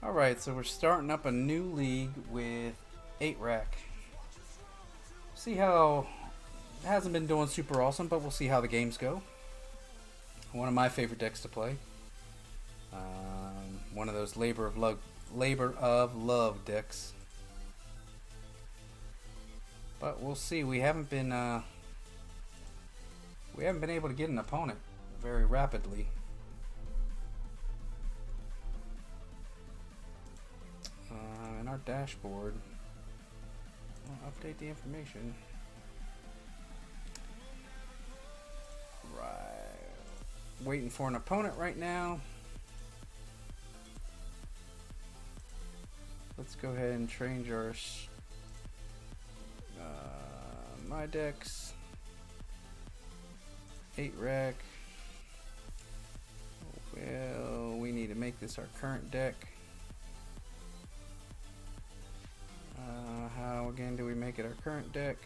Alright, so we're starting up a new league with 8 rack. See how it hasn't been doing super awesome, but we'll see how the games go. One of my favorite decks to play. One of those labor of love decks. But we'll see. We haven't been able to get an opponent very rapidly. In our dashboard, we'll update the information. Right, waiting for an opponent right now. Let's go ahead and change our my decks. 8 rack. Well, we need to make this our current deck. How again do we make it our current deck?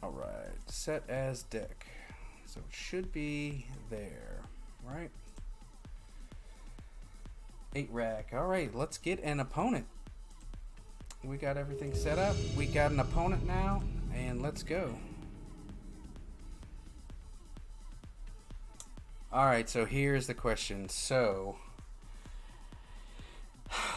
Alright, set as deck. So it should be there, right? 8 rack. Alright, let's get an opponent. We got everything set up. We got an opponent now, and let's go. Alright, so here's the question. So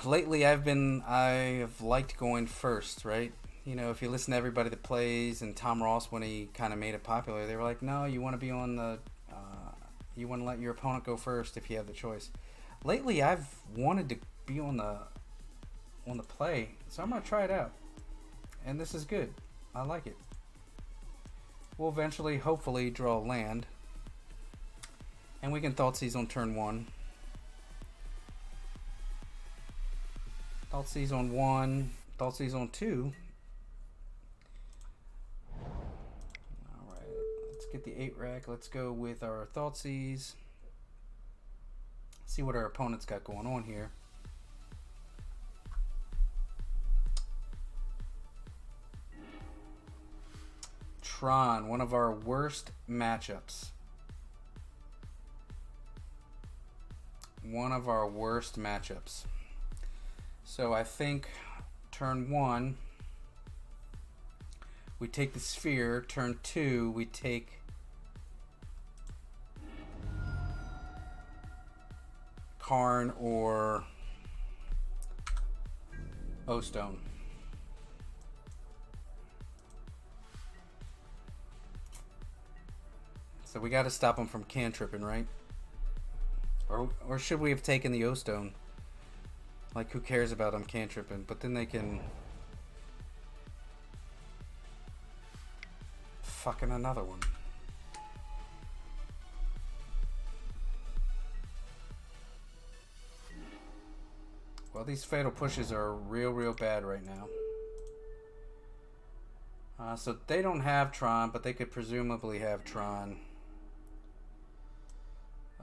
lately I've liked going first, right? You know, if you listen to everybody that plays, and Tom Ross, when he kind of made it popular, they were like, no, you want to be on the you want to let your opponent go first if you have the choice. Lately I've wanted to be on the play, so I'm gonna try it out, and this is good. I like it. We'll eventually hopefully draw land, and we can Thoughtseize on turn 1. Thoughtseize on 1, Thoughtseize on 2. Alright, let's get the 8 rack. Let's go with our Thoughtseize. See what our opponent's got going on here. Tron, one of our worst matchups. One of our worst matchups. So I think turn 1 we take the sphere, turn 2 we take Karn or O-Stone. So we got to stop him from cantripping, right? Or should we have taken the O-Stone? Like, who cares about them cantripping? But then they can fucking another one. Well, these fatal pushes are real bad right now. So they don't have Tron, but they could presumably have Tron.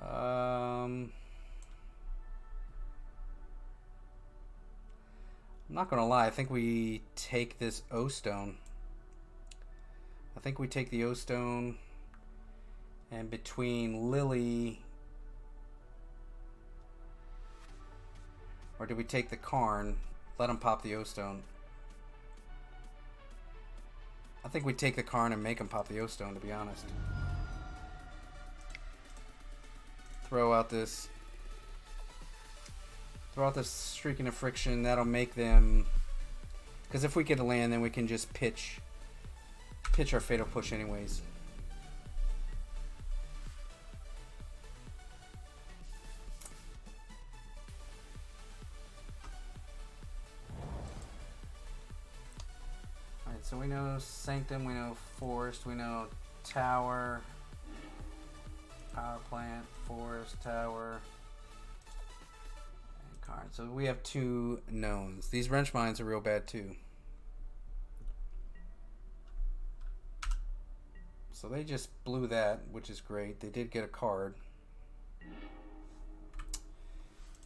I'm not gonna lie, I think we take this O-Stone. I think we take the O-Stone, and between Lily, or do we take the Karn, let him pop the O-Stone? I think we take the Karn and make him pop the O-Stone, to be honest. Throw out this Streaking of Friction. That'll make them, because if we get a land, then we can just pitch our fatal push anyways. Alright, so we know Sanctum, we know Forest, we know Tower, Power Plant, Forest, Tower, and Karn. So we have 2 knowns. These Wrench Mines are real bad too. So they just blew that, which is great. They did get a card.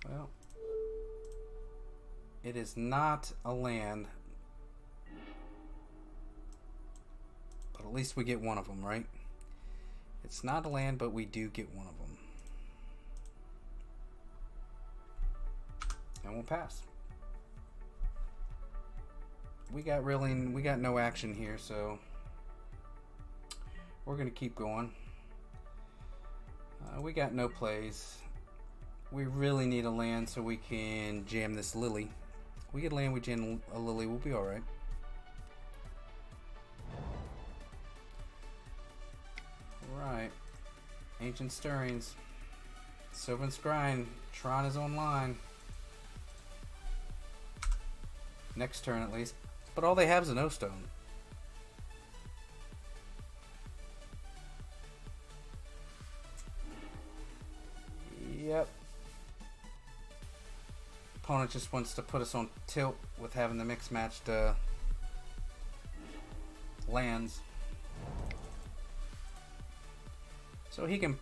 Well, it is not a land, but At least we get one of them, right? It's not a land, but we do get one of them. And we'll pass. We got no action here, so we're gonna keep going. We got no plays. We really need a land so we can jam this Lily. We get land, we jam a Lily, we'll be alright. Alright. Ancient Stirrings. Sylvan's Grind. Tron is online. Next turn at least. But all they have is an O-Stone. Yep. Opponent just wants to put us on tilt with having the mix matched lands. So he can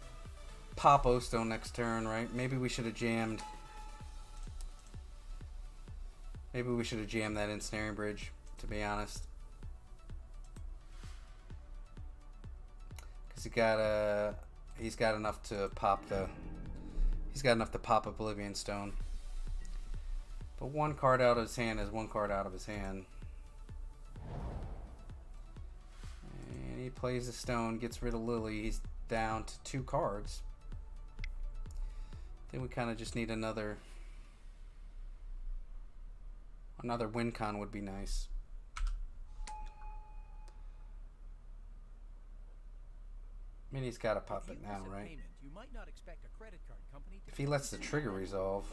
pop O-Stone next turn, right? Maybe we should have jammed. Maybe we should have jammed that Ensnaring Bridge, to be honest. Because he's got enough to pop Oblivion Stone. But one card out of his hand is one card out of his hand. And he plays a stone, gets rid of Lily. He's down to 2 cards. Then we kind of just need another win con would be nice. I mean, he's got to pop it now, right? If he lets the trigger resolve.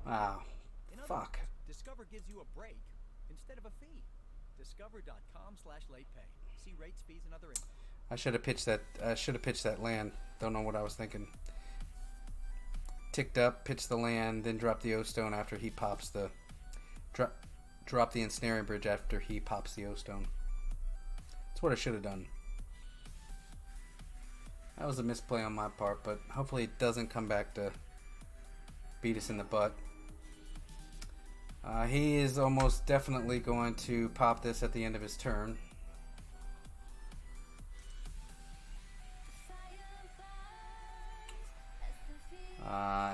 Wow. Fuck. Discover gives you a break instead of a fee. Discover.com/latepay. See rates, fees, and other info. I should have pitched that land. Don't know what I was thinking. Ticked up, pitched the land, then drop the O-Stone after he pops the drop the Ensnaring Bridge after he pops the O-Stone. That's what I should have done. That was a misplay on my part, but hopefully it doesn't come back to beat us in the butt. He is almost definitely going to pop this at the end of his turn.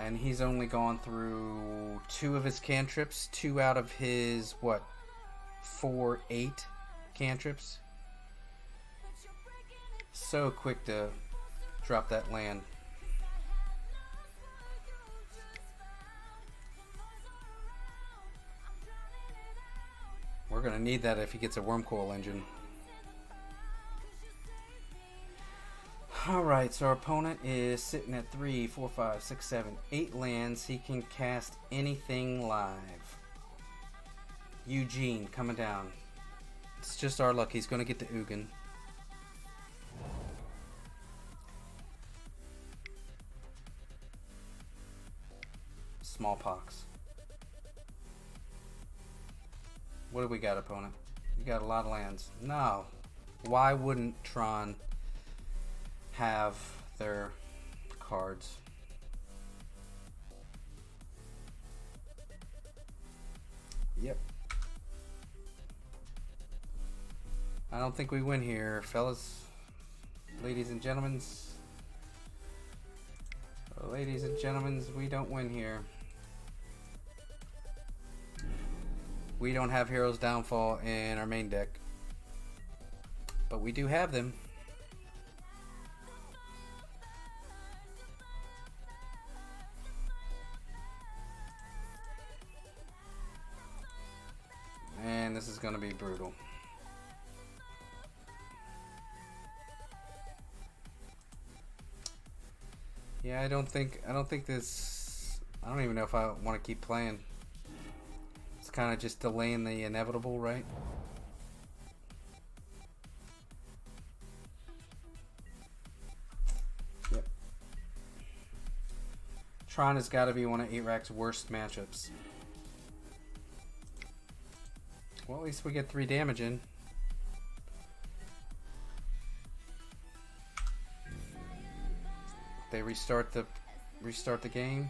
And he's only gone through 2 of his cantrips, 2 out of his, 4-8 cantrips. So quick to drop that land. We're going to need that if he gets a Wormcoil Engine. Alright, so our opponent is sitting at 3, 4, 5, 6, 7, 8 lands. He can cast anything live. Eugene coming down. It's just our luck. He's going to get the Ugin. Smallpox. What do we got, opponent? You got a lot of lands. No. Why wouldn't Tron have their cards? Yep. I don't think we win here, fellas. Ladies and gentlemen. Ladies and gentlemen, we don't win here. We don't have Hero's Downfall in our main deck. But we do have them. And this is going to be brutal. Yeah, I don't think this. I don't even know if I want to keep playing. It's kind of just delaying the inevitable, right? Yep. Tron has got to be one of Iraq's worst matchups. Well, at least we get 3 damage in. They restart the game.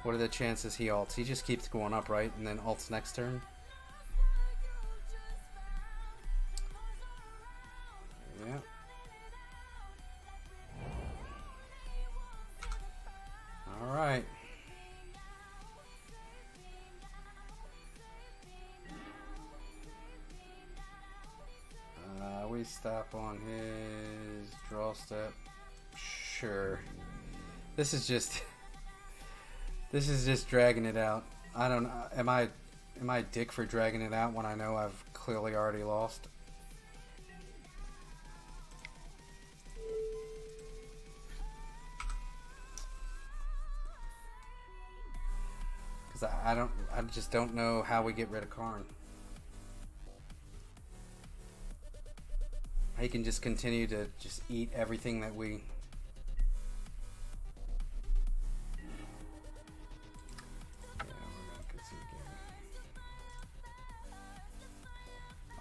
What are the chances he ults? He just keeps going up, right? And then ults next turn? Yeah. Alright. We stop on his draw step. Sure. This is just dragging it out. I don't know. Am I a dick for dragging it out when I know I've clearly already lost? Because I just don't know how we get rid of Karn. He can just continue to just eat everything that we...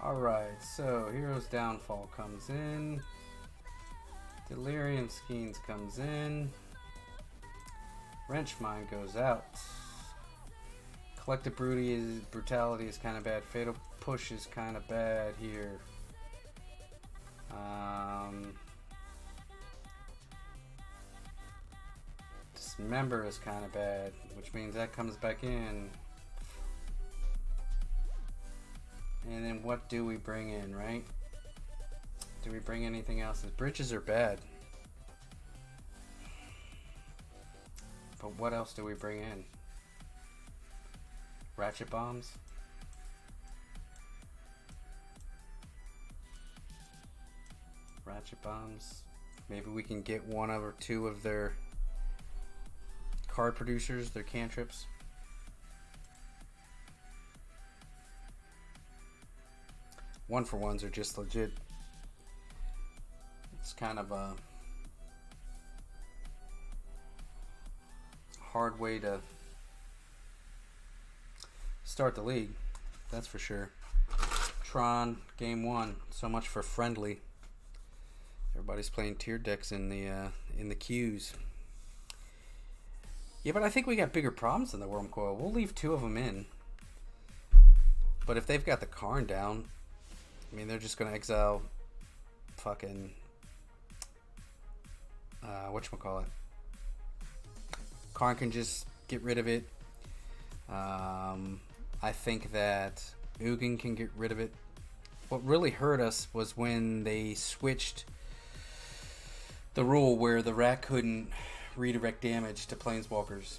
Alright, so Hero's Downfall comes in. Delirium Schemes comes in. Wrench Mine goes out. Collective Brutality is kind of bad. Fatal Push is kind of bad here. Dismember is kind of bad, which means that comes back in. And then what do we bring in, right? Do we bring anything else? The bridges are bad. But what else do we bring in? Ratchet bombs? Ratchet bombs. Maybe we can get one or two of their card producers, their cantrips. One for ones are just legit. It's kind of a hard way to start the league, that's for sure. Tron, game one. So much for friendly. Everybody's playing tier decks in the queues. Yeah, but I think we got bigger problems than the Worm Coil. We'll leave two of them in. But if they've got the Karn down, I mean, they're just going to exile fucking... whatchamacallit. Karn can just get rid of it. I think that Ugin can get rid of it. What really hurt us was when they switched the rule where the rat couldn't redirect damage to planeswalkers.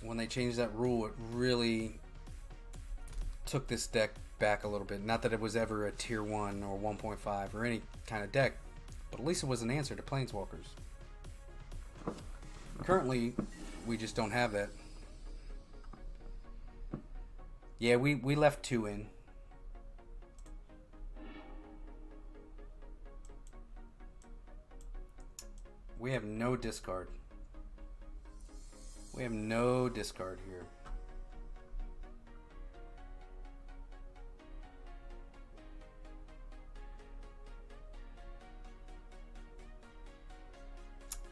When they changed that rule, it really took this deck back a little bit. Not that it was ever a tier 1 or 1.5 or any kind of deck, but at least it was an answer to planeswalkers. Currently, we just don't have that. Yeah, we left two in. We have no discard. We have no discard here.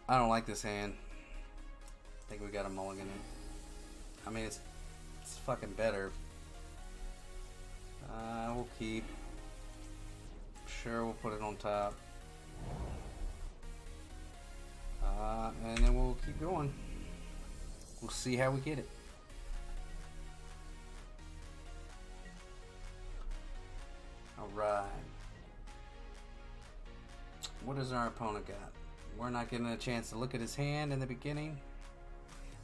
I don't like this hand. I think we got a mulligan it. I mean, it's fucking better. We'll keep. Sure, we'll put it on top. And then we'll keep going. We'll see how we get it. Alright. What does our opponent got? We're not getting a chance to look at his hand in the beginning.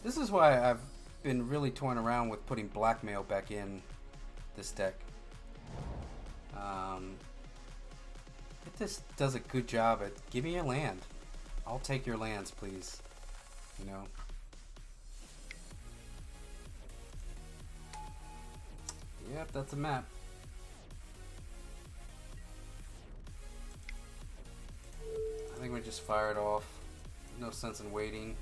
This is why I've been really toying around with putting blackmail back in this deck. It just does a good job at give me a land. I'll take your lands, please. You know. Yep, that's a map. I think we just fire it off. No sense in waiting.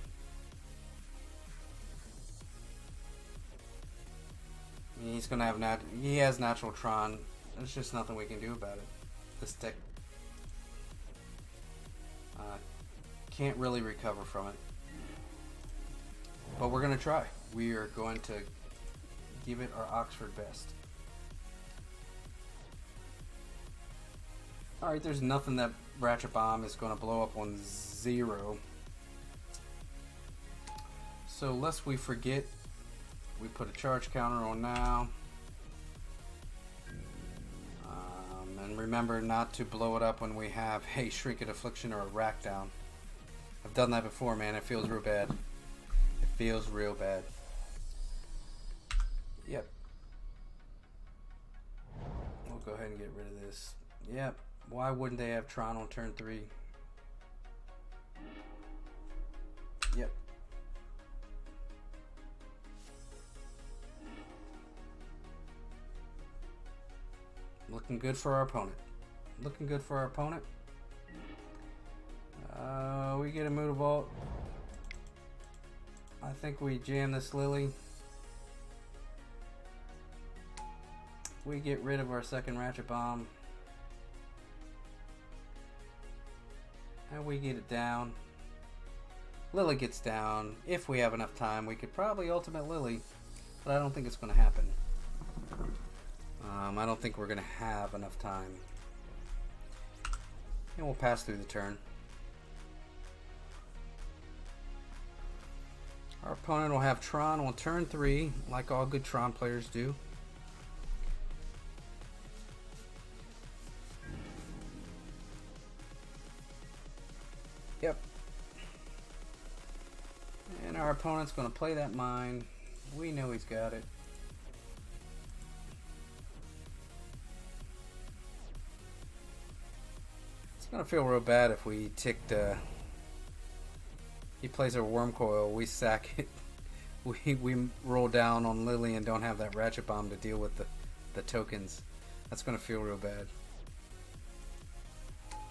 I mean, he's gonna have he has natural Tron. There's just nothing we can do about it. This deck can't really recover from it. But we're gonna try. we are going to give it our Oxford best. Alright, there's nothing that Ratchet Bomb is going to blow up on 0. So lest we forget, we put a charge counter on now. And remember not to blow it up when we have a Shrinked Affliction or a Rack Down. I've done that before, man. It feels real bad. It feels real bad. Yep. We'll go ahead and get rid of this. Yep. Why wouldn't they have Tron on turn 3? Yep. Looking good for our opponent. Looking good for our opponent. We get a Moon Vault. I think we jam this Lily. We get rid of our second Ratchet Bomb. And we get it down. Lily gets down. If we have enough time, we could probably ultimate Lily. But I don't think it's going to happen. I don't think we're going to have enough time. And we'll pass through the turn. Our opponent will have Tron on turn 3, like all good Tron players do. Yep. And our opponent's going to play that mine. We know he's got it. It's going to feel real bad if we ticked... he plays a Worm Coil, we sack it. We roll down on Lily and don't have that Ratchet Bomb to deal with the tokens. That's going to feel real bad.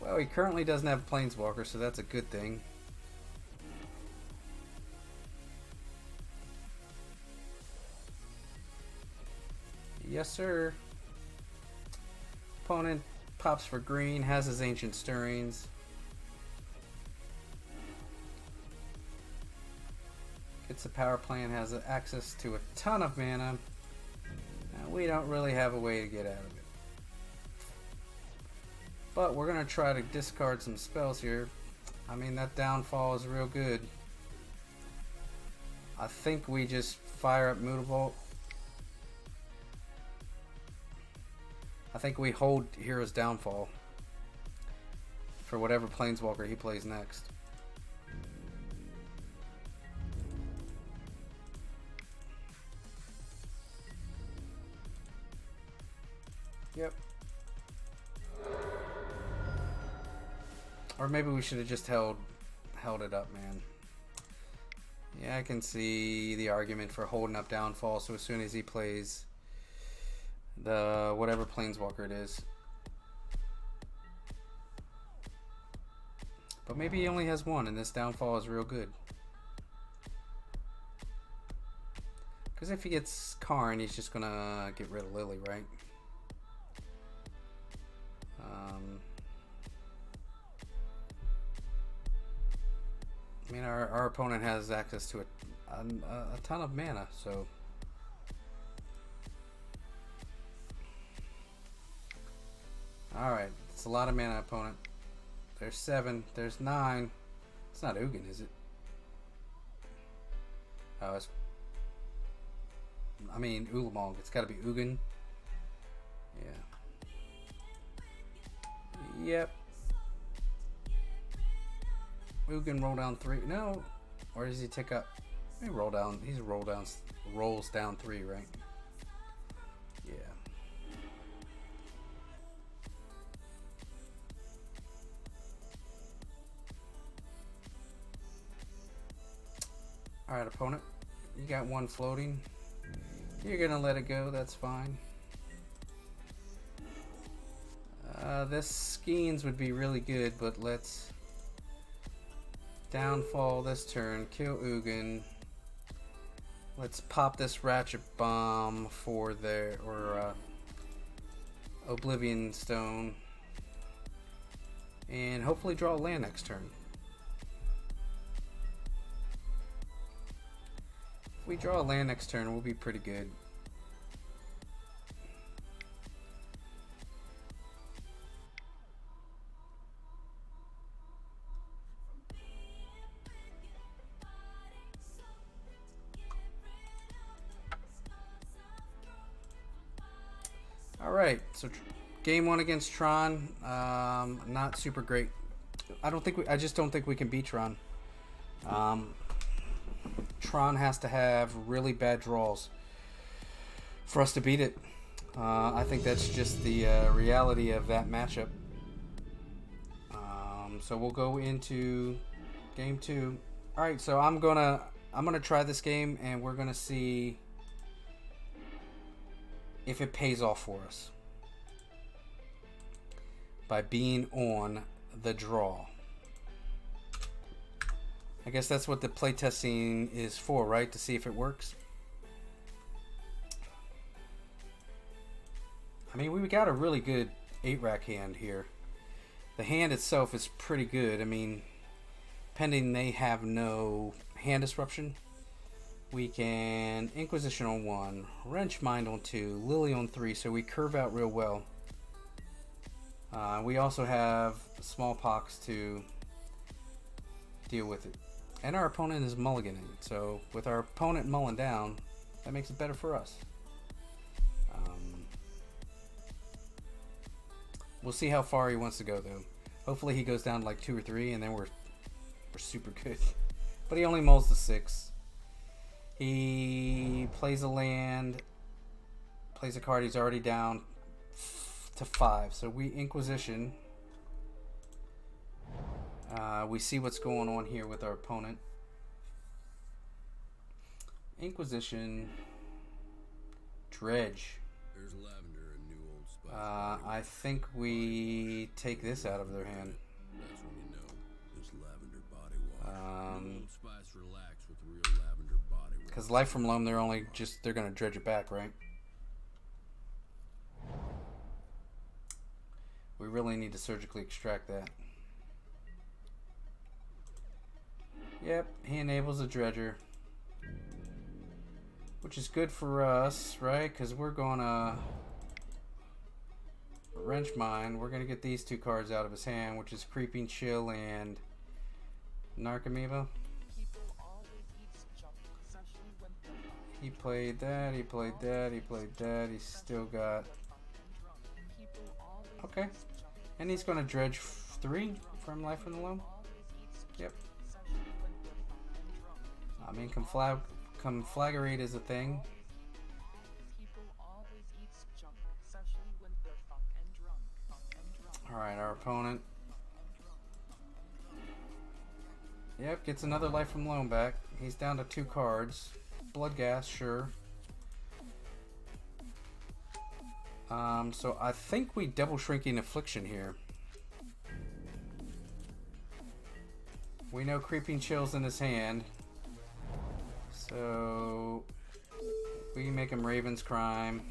Well, he currently doesn't have Planeswalker, so that's a good thing. Yes, sir. Opponent pops for green, has his Ancient Stirrings. Gets a power plant, has access to a ton of mana. Now, we don't really have a way to get out of it. But we're going to try to discard some spells here. I mean, that downfall is real good. I think we just fire up Mutavault. I think we hold Hero's Downfall for whatever Planeswalker he plays next. Yep. Or maybe we should have just held it up, man. Yeah, I can see the argument for holding up Downfall, so as soon as he plays the whatever Planeswalker it is. But maybe he only has one and this Downfall is real good. Because if he gets Karn, he's just gonna get rid of Lily, right? I mean, our opponent has access to a ton of mana, so... Alright, it's a lot of mana, opponent. There's 7, there's 9. It's not Ugin, is it? Oh, it's... I mean, Ulamog. It's gotta be Ugin. Yeah. Yep. Ugin roll down 3. No. Or does he tick up? He roll down. He's rolls down 3, right? Yeah. Alright, opponent. You got one floating. You're gonna let it go, that's fine. This Skeins would be really good, but let's downfall this turn, kill Ugin. Let's pop this Ratchet Bomb for their, or Oblivion Stone. And hopefully draw a land next turn. we draw a land next turn, we'll be pretty good. All right, so game one against Tron, not super great. I just don't think we can beat Tron. Tron has to have really bad draws for us to beat it. I think that's just the reality of that matchup. So we'll go into game two. All right, so I'm gonna try this game, and we're gonna see if it pays off for us by being on the draw. I guess that's what the playtesting is for, right? To see if it works. I mean, we got a really good 8-rack hand here. The hand itself is pretty good. I mean, pending they have no hand disruption, we can Inquisition on 1, Wrench Mind on 2, Lily on 3, so we curve out real well. We also have Smallpox to deal with it. And our opponent is mulliganing, so with our opponent mulling down, that makes it better for us. We'll see how far he wants to go, though. Hopefully he goes down to like 2 or 3, and then we're super good. But he only mulls the 6. He plays a land, plays a card. He's already down to 5. So we Inquisition. We see what's going on here with our opponent. Inquisition. Dredge. There's lavender and new old spice. I think we take this out of their hand. That's when you know this lavender body wash. New old spice relax with real lavender body wash. Because Life from Loam, they're gonna dredge it back, right? We really need to surgically extract that. Yep, he enables a dredger, which is good for us, right? Because we're gonna Wrench Mine. We're gonna get these 2 cards out of his hand, which is Creeping Chill and Narcomoeba. He played that, he played that, he played that. He's still got... Okay. And he's going to dredge 3 from Life from the Loam. Yep. I mean, Conflagrate is a thing. Alright, our opponent. Yep, gets another Life from Loam back. He's down to 2 cards. Blood Gas, sure. So I think we double Shrinking Affliction here. We know Creeping Chill's in his hand. So we make him Raven's Crime.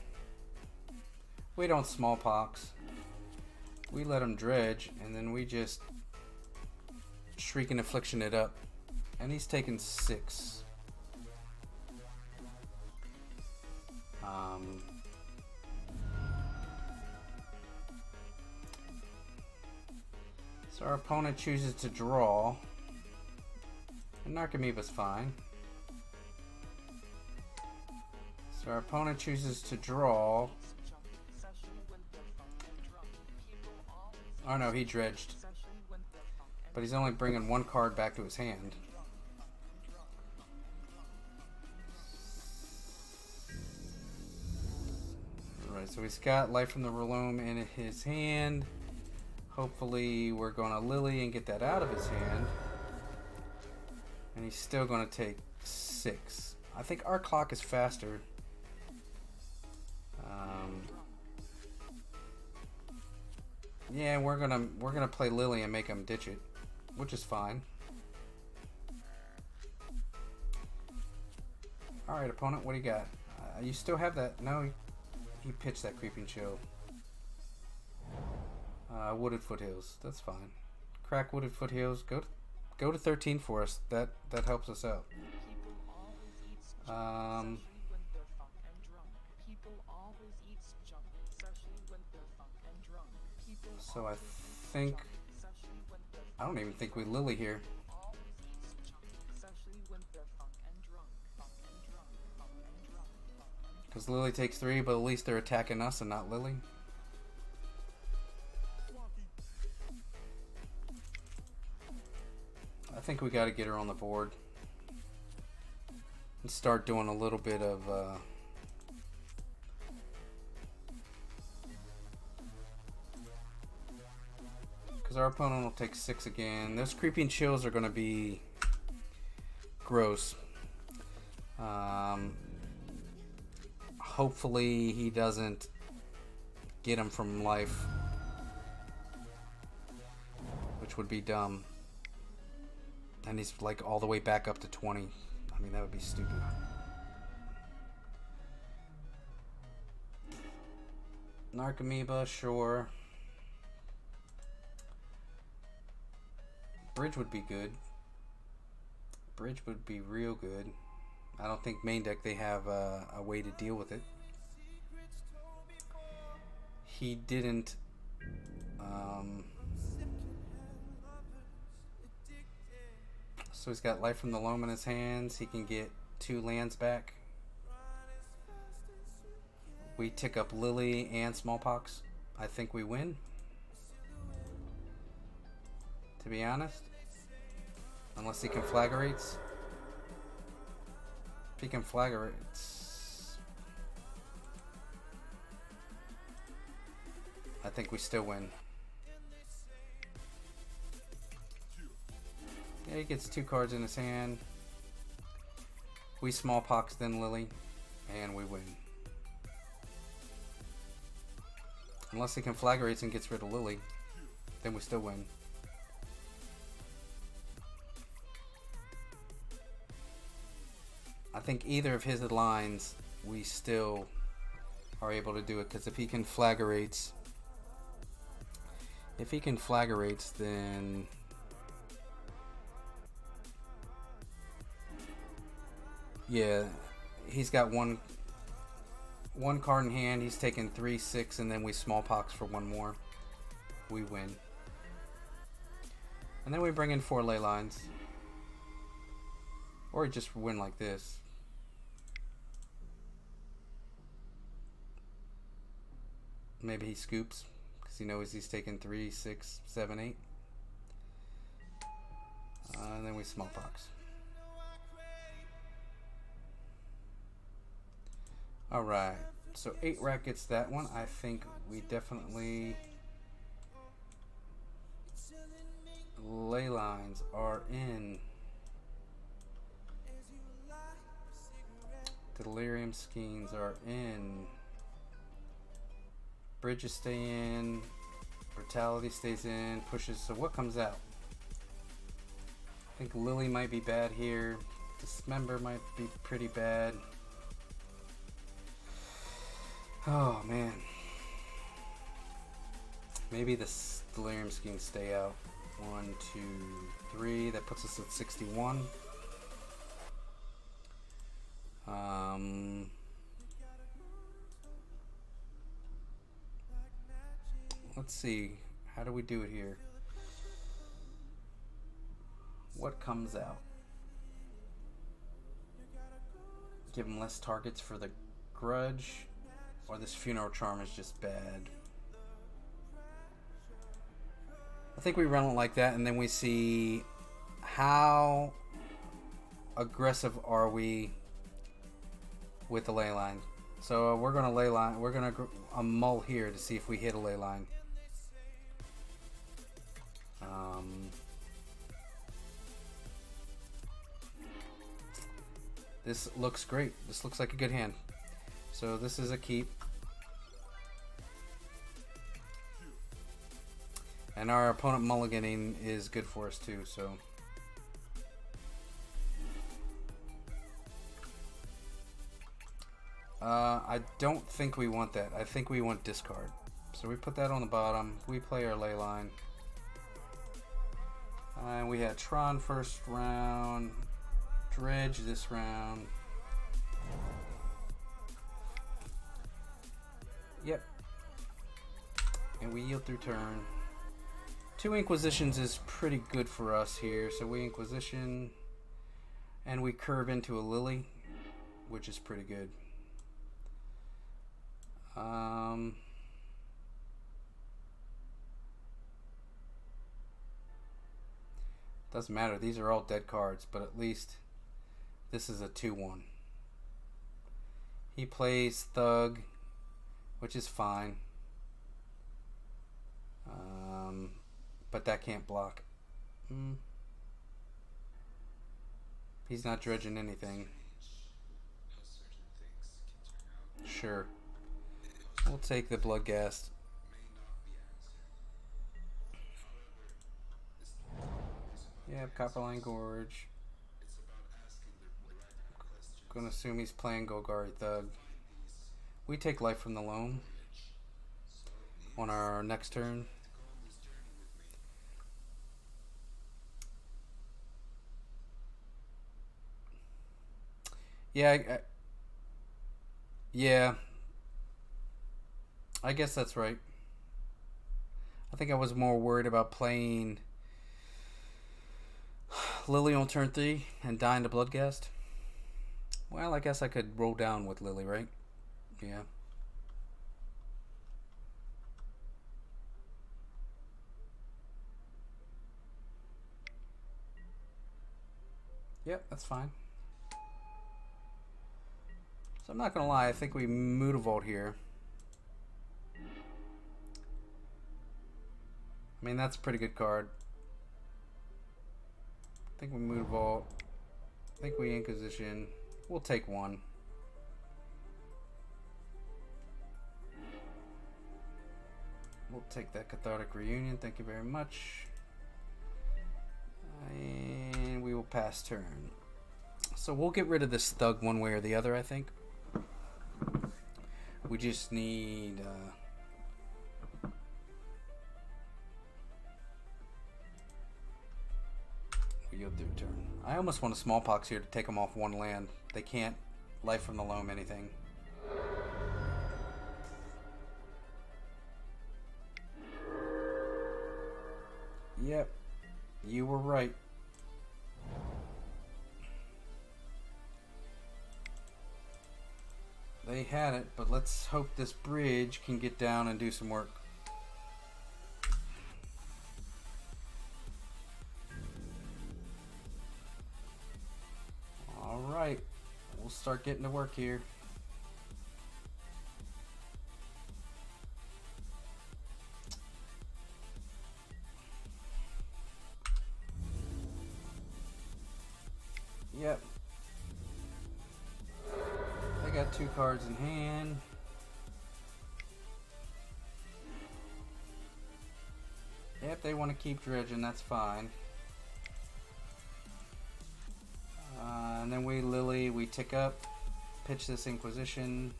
We don't Smallpox. We let him dredge, and then we just Shrieking Affliction it up. And he's taking 6. So our opponent chooses to draw. And Narcomoeba's fine. So our opponent chooses to draw. Oh no, he dredged. But he's only bringing 1 card back to his hand. Alright, so he's got Life from the Loam in his hand. Hopefully we're going to Lily and get that out of his hand. And he's still going to take 6. I think our clock is faster. Yeah, we're gonna play Lily and make him ditch it, which is fine. All right, opponent, what do you got? You still have that? No, he pitched that Creeping Chill. Wooded Foothills, that's fine. Crack Wooded Foothills. Go to 13 for us. That helps us out. So I think I don't even think we Lily here. Because Lily takes 3, but at least they're attacking us and not Lily. I think we got to get her on the board and start doing a little bit of because our opponent will take 6 again. Those creeping chills are going to be gross. Hopefully he doesn't get him from life, which would be dumb. And he's like all the way back up to 20. I mean, that would be stupid. Narcomoeba, sure. Bridge would be good. Bridge would be real good. I don't think main deck they have a way to deal with it. He didn't. So he's got Life from the Loam in his hands. He can get 2 lands back. We tick up Lily and Smallpox. I think we win. To be honest. Unless he conflagrates. If he conflagrates, I think we still win. Yeah, he gets 2 cards in his hand. We Smallpox, then Lily, and we win. Unless he conflagrates and gets rid of Lily, then we still win. I think either of his lines, we still are able to do it, because if he conflagrates, then yeah, he's got one card in hand. He's taking 3, 6, and then we Smallpox for 1 more. We win, and then we bring in 4 ley lines, or we just win like this. Maybe he scoops because he knows he's taking 3, 6, 7, 8. And then we Smallpox. Alright, so 8 rack gets that one. I think we definitely... Ley lines are in. Delirium Schemes are in. Bridges stay in. Brutality stays in. Pushes. So what comes out? I think Lily might be bad here. Dismember might be pretty bad. Oh man. Maybe the Delirium Schemes stay out. 1, 2, 3. That puts us at 61. Let's see. How do we do it here? What comes out? Give him less targets for the Grudge, or this Funeral Charm is just bad. I think we run it like that, and then we see how aggressive are we with the ley line. So we're gonna ley line. We're gonna mull here to see if we hit a ley line. This looks great. This looks like a good hand. So this is a keep. And our opponent mulliganing is good for us too, so. I don't think we want that. I think we want discard. So we put that on the bottom. We play our ley line. And we had Tron first round. Dredge this round. Yep. And we yield through turn. 2 Inquisitions is pretty good for us here. So we Inquisition. And we curve into a Lily, which is pretty good. Doesn't matter. These are all dead cards, but at least this is a 2/1. He plays Thug, which is fine. But that can't block. He's not dredging anything. Sure. We'll take the Bloodghast. Yep, Copperline Gorge. Gonna assume he's playing Golgari Thug. We take life from the loam on our next turn. Yeah, yeah. I guess that's right. I think I was more worried about playing Lily on turn 3 and dying to Bloodghast. Well, I guess I could roll down with Lily, right? Yeah. Yep, that's fine. So I'm not gonna lie, I think we Mutavault here. I mean, that's a pretty good card. I think we Mutavault. I think we Inquisition. We'll take 1. We'll take that Cathartic Reunion. Thank you very much. And we will pass turn. So we'll get rid of this Thug one way or the other, I think. We just need... we yield through turn. I almost want a Smallpox here to take them off 1 land. They can't life from the loam anything. Yep, you were right. They had it, but let's hope this bridge can get down and do some work. Alright, we'll start getting to work here. Yep. They got 2 cards in hand. Yep, they want to keep dredging, that's fine. And then we Lily, we tick up, pitch this Inquisition.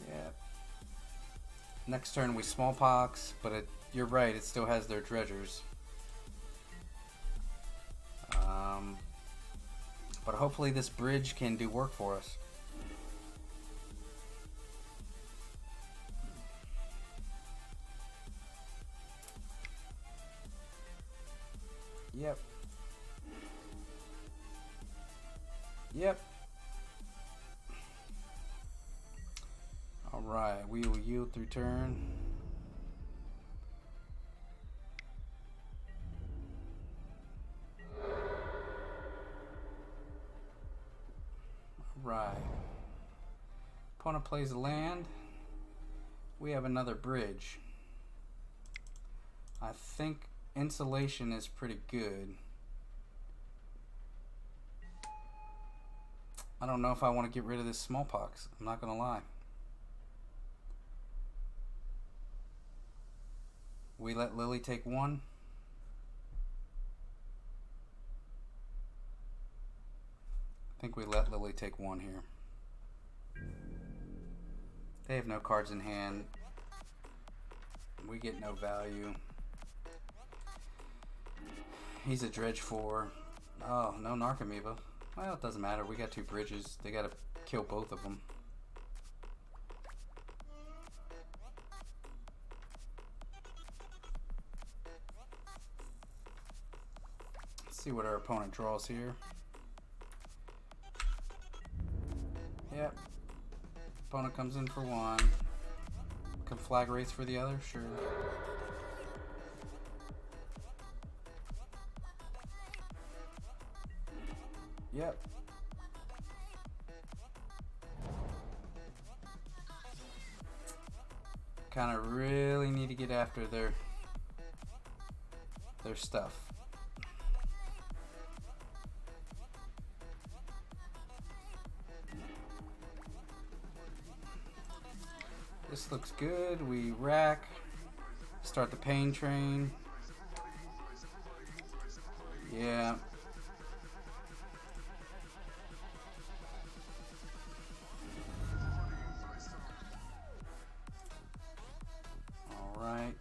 Yep. Next turn we Smallpox, but you're right, it still has their dredgers. But hopefully this bridge can do work for us. Yep. Yep. Alright, we will yield through turn. Right. Opponent plays a land. We have another bridge. I think insulation is pretty good. I don't know if I want to get rid of this Smallpox. I'm not gonna lie. We let Lily take 1. I think we let Lily take 1 here. They have no cards in hand. We get no value. He's a Dredge 4. Oh, no Narcomoeba. Well, it doesn't matter. We got 2 bridges. They gotta kill both of them. See what our opponent draws here. Yep. Opponent comes in for one. Can flag race for the other? Sure. Yep. Kind of really need to get after their stuff. This looks good. We rack. Start the pain train. Yeah. Alright.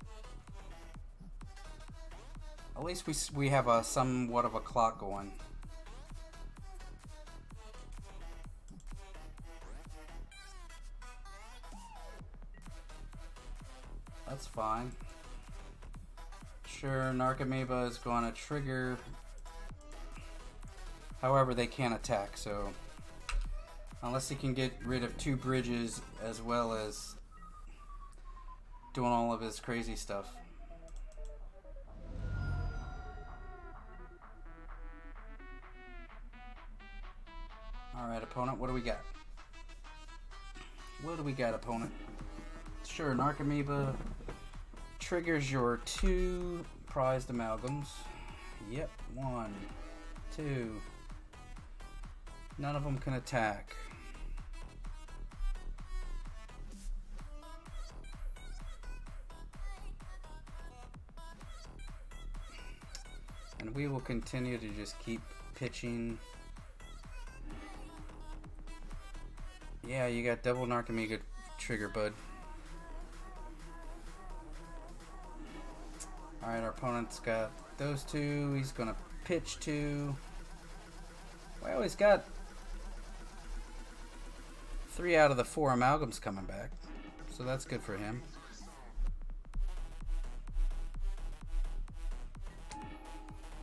At least we have a somewhat of a clock going. That's fine. Sure, Narcomoeba is going to trigger. However, they can't attack, so unless he can get rid of 2 bridges as well as doing all of his crazy stuff. Alright, opponent, what do we got? What do we got, opponent? Sure, Narcomoeba triggers your 2 prized amalgams. Yep, 1, 2. None of them can attack. And we will continue to just keep pitching. Yeah, you got double Narcomoeba trigger, bud. Alright, our opponent's got those 2. He's gonna pitch 2. Well, he's got 3 out of the 4 amalgams coming back, so that's good for him.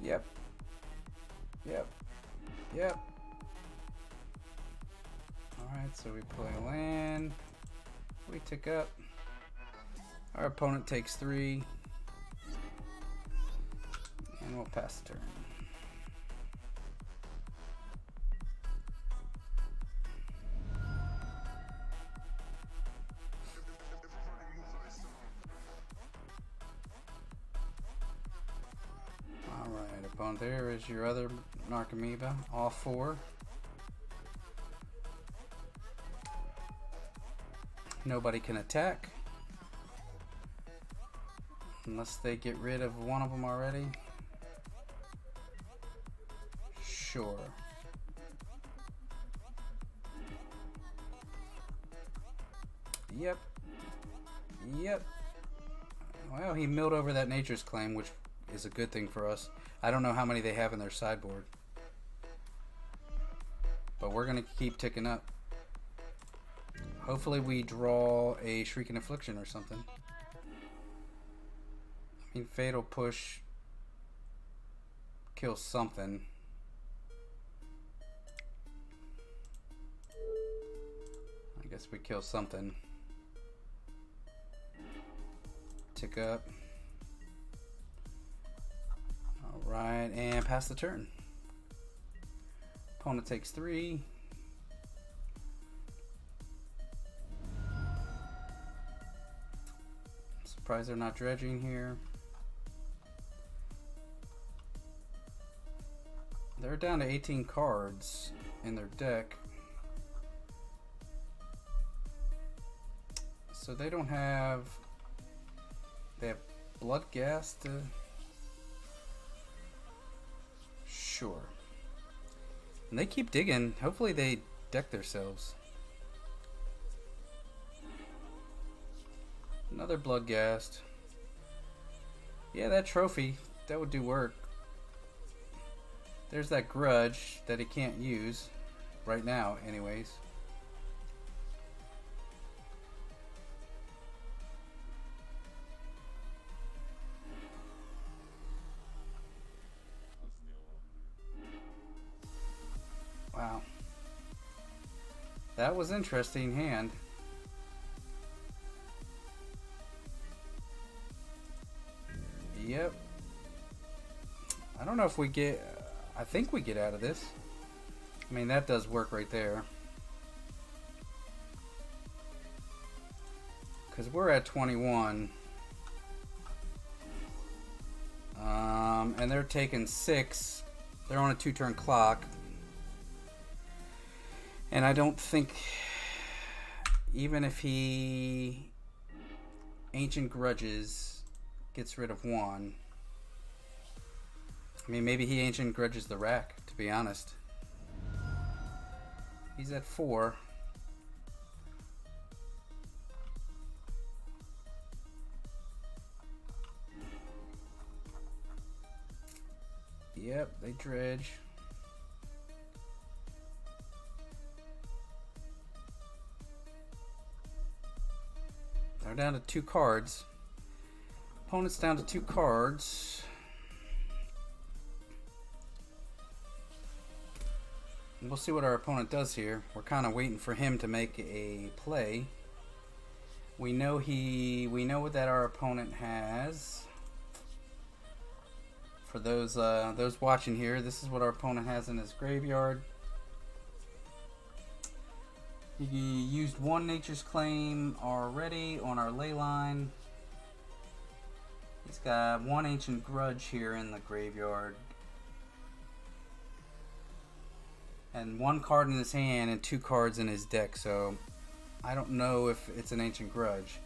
Yep. Yep. Yep. Alright, so we play land. We tick up. Our opponent takes 3. And we'll pass the turn. Alright, opponent, there is your other Narcomoeba, all 4. Nobody can attack unless they get rid of one of them already. Sure. Yep. Yep. Well, he milled over that Nature's Claim, which is a good thing for us. I don't know how many they have in their sideboard, but we're gonna keep ticking up. Hopefully we draw a Shrieking Affliction or something. I mean, Fatal Push kills something. I guess we kill something. Tick up. Alright, and pass the turn. Opponent takes 3. Surprised they're not dredging here. They're down to 18 cards in their deck. So they don't have... They have Bloodghast to... Sure. And they keep digging. Hopefully they deck themselves. Another Bloodghast. Yeah, that trophy, that would do work. There's that Grudge that he can't use. Right now, anyways. Wow. That was interesting hand. Yep. I don't know if we get... I think we get out of this. I mean, that does work right there. Because we're at 21. And they're taking 6. They're on a 2-turn clock. And I don't think... Even if he... Ancient Grudges gets rid of 1. I mean, maybe he Ancient Grudges the rack, to be honest. He's at 4. Yep, they dredge. They're down to 2 cards. Opponent's down to 2 cards. We'll see what our opponent does here. We're kind of waiting for him to make a play. We know that our opponent has. For those watching here, this is what our opponent has in his graveyard. He used 1 Nature's Claim already on our ley line. He's got 1 Ancient Grudge here in the graveyard. And 1 card in his hand and 2 cards in his deck, so I don't know if it's an Ancient Grudge.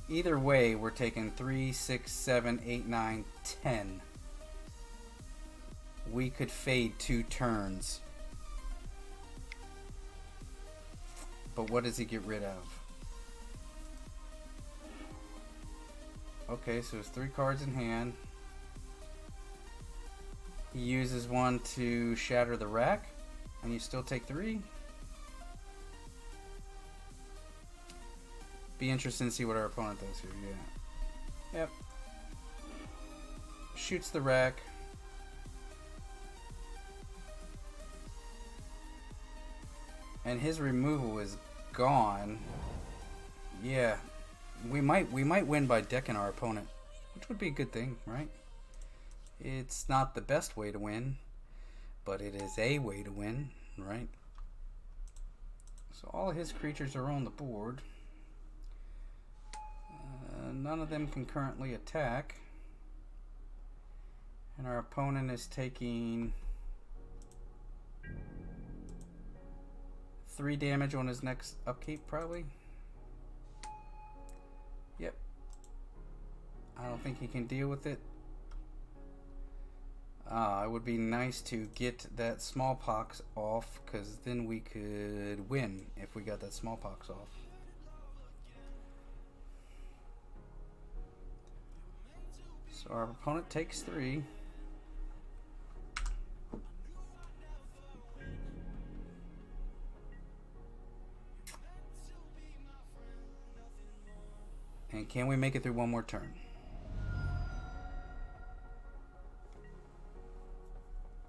Either way, we're taking 3, 6, 7, 8, 9, 10. We could fade 2 turns. But what does he get rid of? Okay, so it's 3 cards in hand. He uses 1 to shatter the rack. And you still take 3? Be interesting to see what our opponent does here, yeah. Yep. Shoots the rack. And his removal is gone. Yeah. We might win by decking our opponent, which would be a good thing, right? It's not the best way to win, but it is a way to win, right? So all of his creatures are on the board. None of them can currently attack. And our opponent is taking 3 damage on his next upkeep, probably. Yep. I don't think he can deal with it. It would be nice to get that smallpox off, because then we could win if we got that smallpox off. So our opponent takes 3. And can we make it through 1 more turn?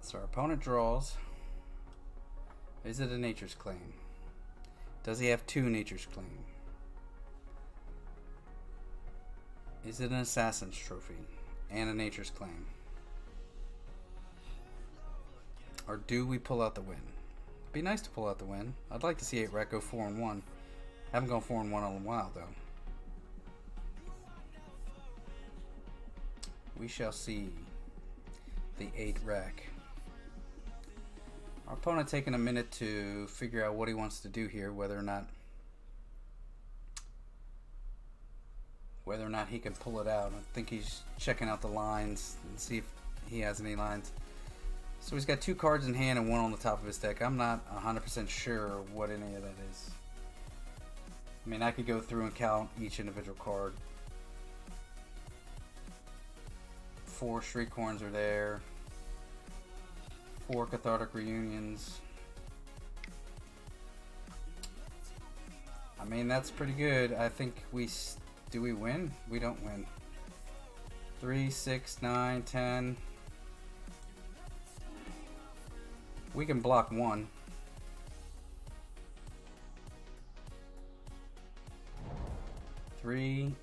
So our opponent draws. Is it a Nature's Claim? Does he have 2 Nature's Claim? Is it an Assassin's Trophy and a Nature's Claim? Or do we pull out the win? It'd be nice to pull out the win. I'd like to see 8-Rat go 4-1. Haven't gone 4-1 in a while though. We shall see the 8-Rack. Our opponent taking a minute to figure out what he wants to do here, whether or not he can pull it out. I think he's checking out the lines and see if he has any lines. So he's got 2 cards in hand and 1 on the top of his deck. I'm not 100% sure what any of that is. I mean, I could go through and count each individual card. 4 Shriekhorns are there. 4 Cathartic Reunions. I mean, that's pretty good. I think do we win? We don't win. 3, 6, 9, 10. We can block 1. 3,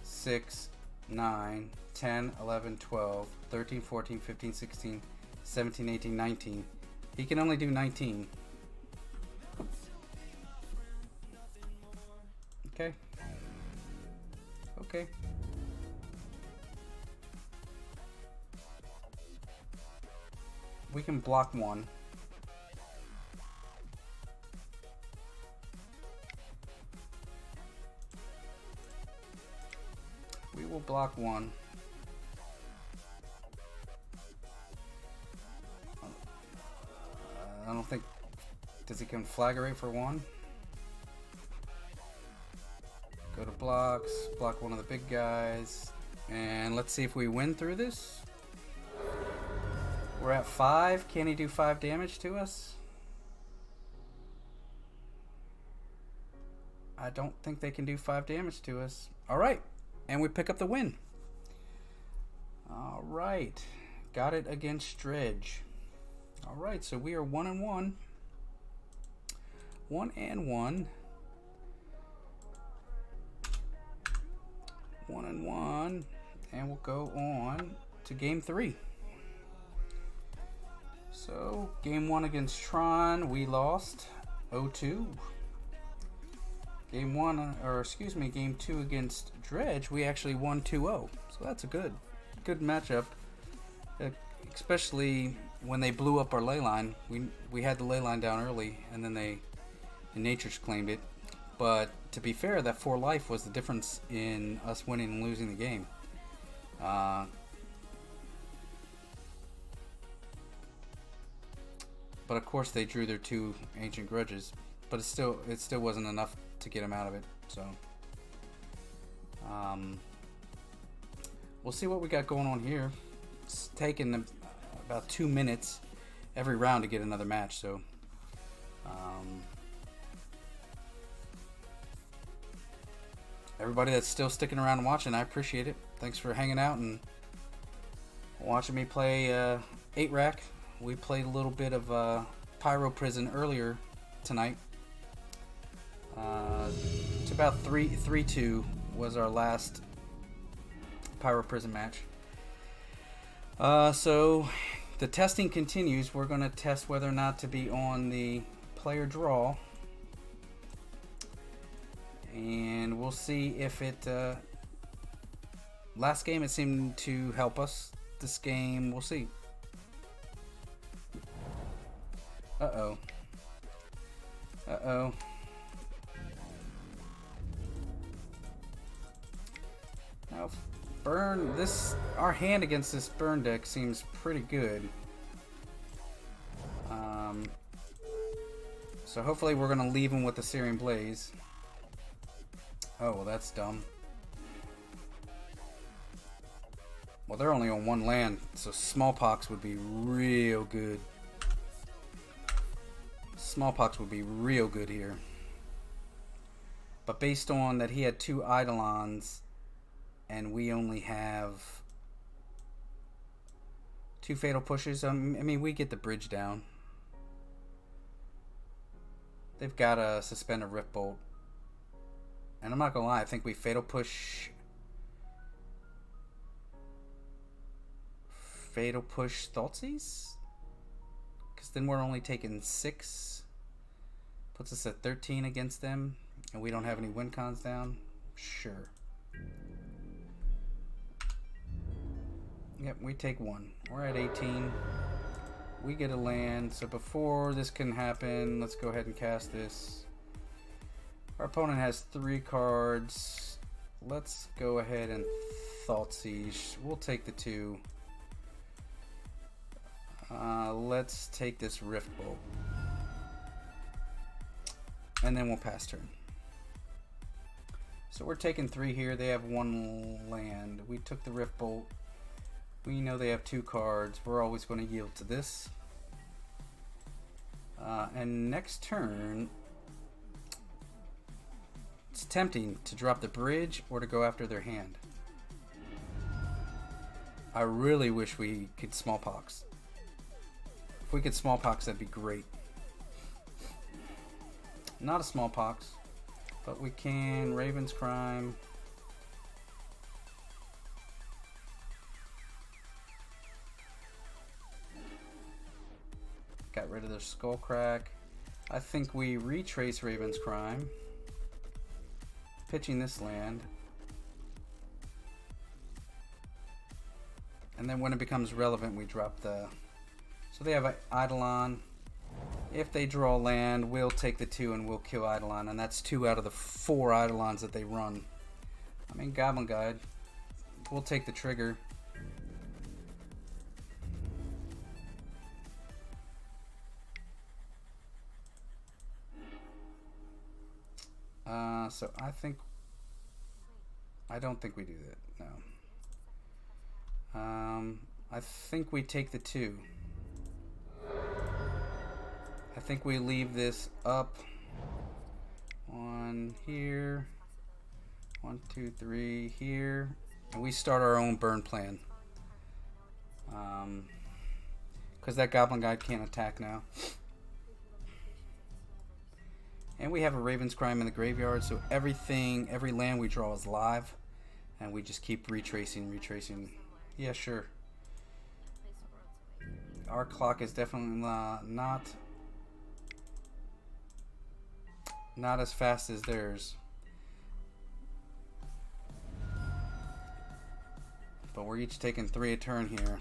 6, 9, 10, 11, 12, 13, 14, 15, 16, 17, 18, 19. He can only do 19. Okay. Okay. We can block one. We will block one. I don't think... Does he conflagrate for one? Go to blocks. Block one of the big guys. And let's see if we win through this. We're at 5. Can he do 5 damage to us? I don't think they can do 5 damage to us. Alright. And we pick up the win. Alright. Got it against Dredge. Alright, so we are 1-1. 1-1. 1-1. And we'll go on to game 3. So, game 1 against Tron, we lost 0-2. Game 2 against Dredge, we actually won 2-0. So that's a good matchup. Especially when they blew up our ley line. We had the ley line down early, and then the Natures claimed it. But to be fair, that 4 life was the difference in us winning and losing the game. But of course they drew their 2 ancient grudges, but it still wasn't enough to get them out of it. So we'll see what we got going on here. It's taken about 2 minutes every round to get another match. So everybody that's still sticking around and watching, I appreciate it. Thanks for hanging out and watching me play 8-rack. We played a little bit of Pyro Prison earlier tonight. It's about 3-2 was our last Pyro Prison match. So the testing continues. We're going to test whether or not to be on the player draw. And we'll see if it... last game it seemed to help us. This game, we'll see. Uh-oh. Uh-oh. Now, our hand against this burn deck seems pretty good. So hopefully we're going to leave him with the Searing Blaze. Oh, well, that's dumb. Well, they're only on 1 land, so Smallpox would be real good. Smallpox would be real good here. But based on that he had 2 Eidolons and we only have 2 Fatal Pushes, I mean, we get the bridge down. They've got to suspend a Rift Bolt. And I'm not going to lie, I think we Fatal Push... Fatal Push Thoughtseize? Because then we're only taking 6. Puts us at 13 against them. And we don't have any win cons down. Sure. Yep, we take 1. We're at 18. We get a land. So before this can happen, let's go ahead and cast this. Our opponent has 3 cards. Let's go ahead and Thoughtseize. We'll take the 2. Let's take this Rift Bolt. And then we'll pass turn. So we're taking 3 here. They have 1 land. We took the Rift Bolt. We know they have 2 cards. We're always going to yield to this. And next turn, it's tempting to drop the bridge or to go after their hand. I really wish we could Smallpox. If we could Smallpox, that'd be great. Not a Smallpox, but we can Raven's Crime. rid of their Skullcrack. I think we retrace Raven's Crime. Pitching this land. And then when it becomes relevant, we drop the... So they have Eidolon. If they draw land, we'll take the 2 and we'll kill Eidolon. And that's 2 out of the 4 Eidolons that they run. I mean, Goblin Guide. We'll take the trigger. So I don't think we do that, no. I think we take the 2. I think we leave this up. 1 here. 1, 2, 3 here. And we start our own burn plan. Because that Goblin Guide can't attack now. And we have a Raven's Crime in the graveyard, so every land we draw is live. And we just keep retracing. Yeah, sure. Our clock is definitely not as fast as theirs. But we're each taking 3 a turn here.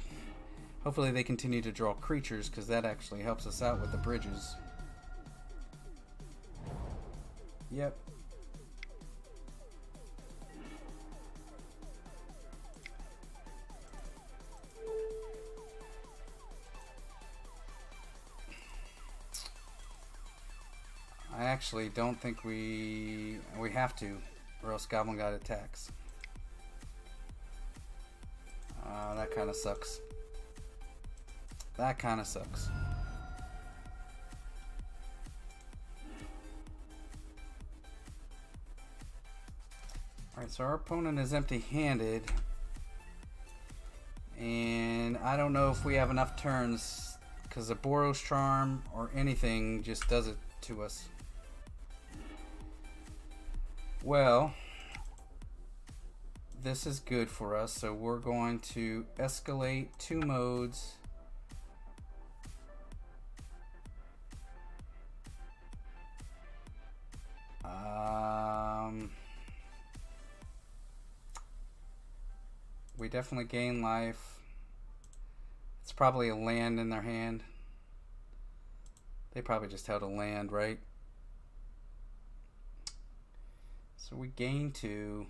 Hopefully they continue to draw creatures, because that actually helps us out with the bridges. Yep. I actually don't think we have to, or else Goblin Guide attacks. That kind of sucks. That kind of sucks. Alright, so our opponent is empty-handed. And I don't know if we have enough turns, because the Boros Charm or anything just does it to us. Well, this is good for us, so we're going to escalate 2 modes. We definitely gain life. It's probably a land in their hand. They probably just held a land, right? So we gain 2.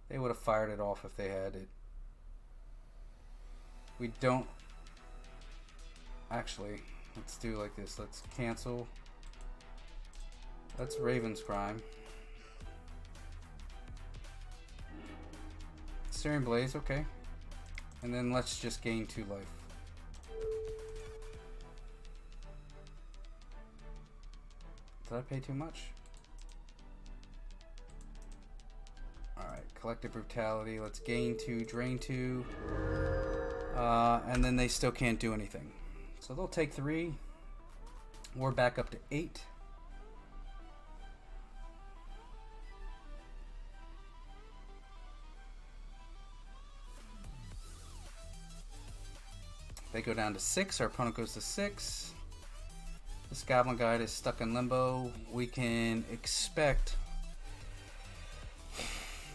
They would have fired it off if they had it. We don't. Actually, let's do like this. Let's cancel. That's Raven's Crime. Searing Blaze, okay. And then let's just gain 2 life. Did I pay too much? Alright, Collective Brutality. Let's gain 2, drain 2. And then they still can't do anything. So they'll take 3. We're back up to 8. They go down to 6. Our opponent goes to 6. This Goblin Guide is stuck in limbo. We can expect...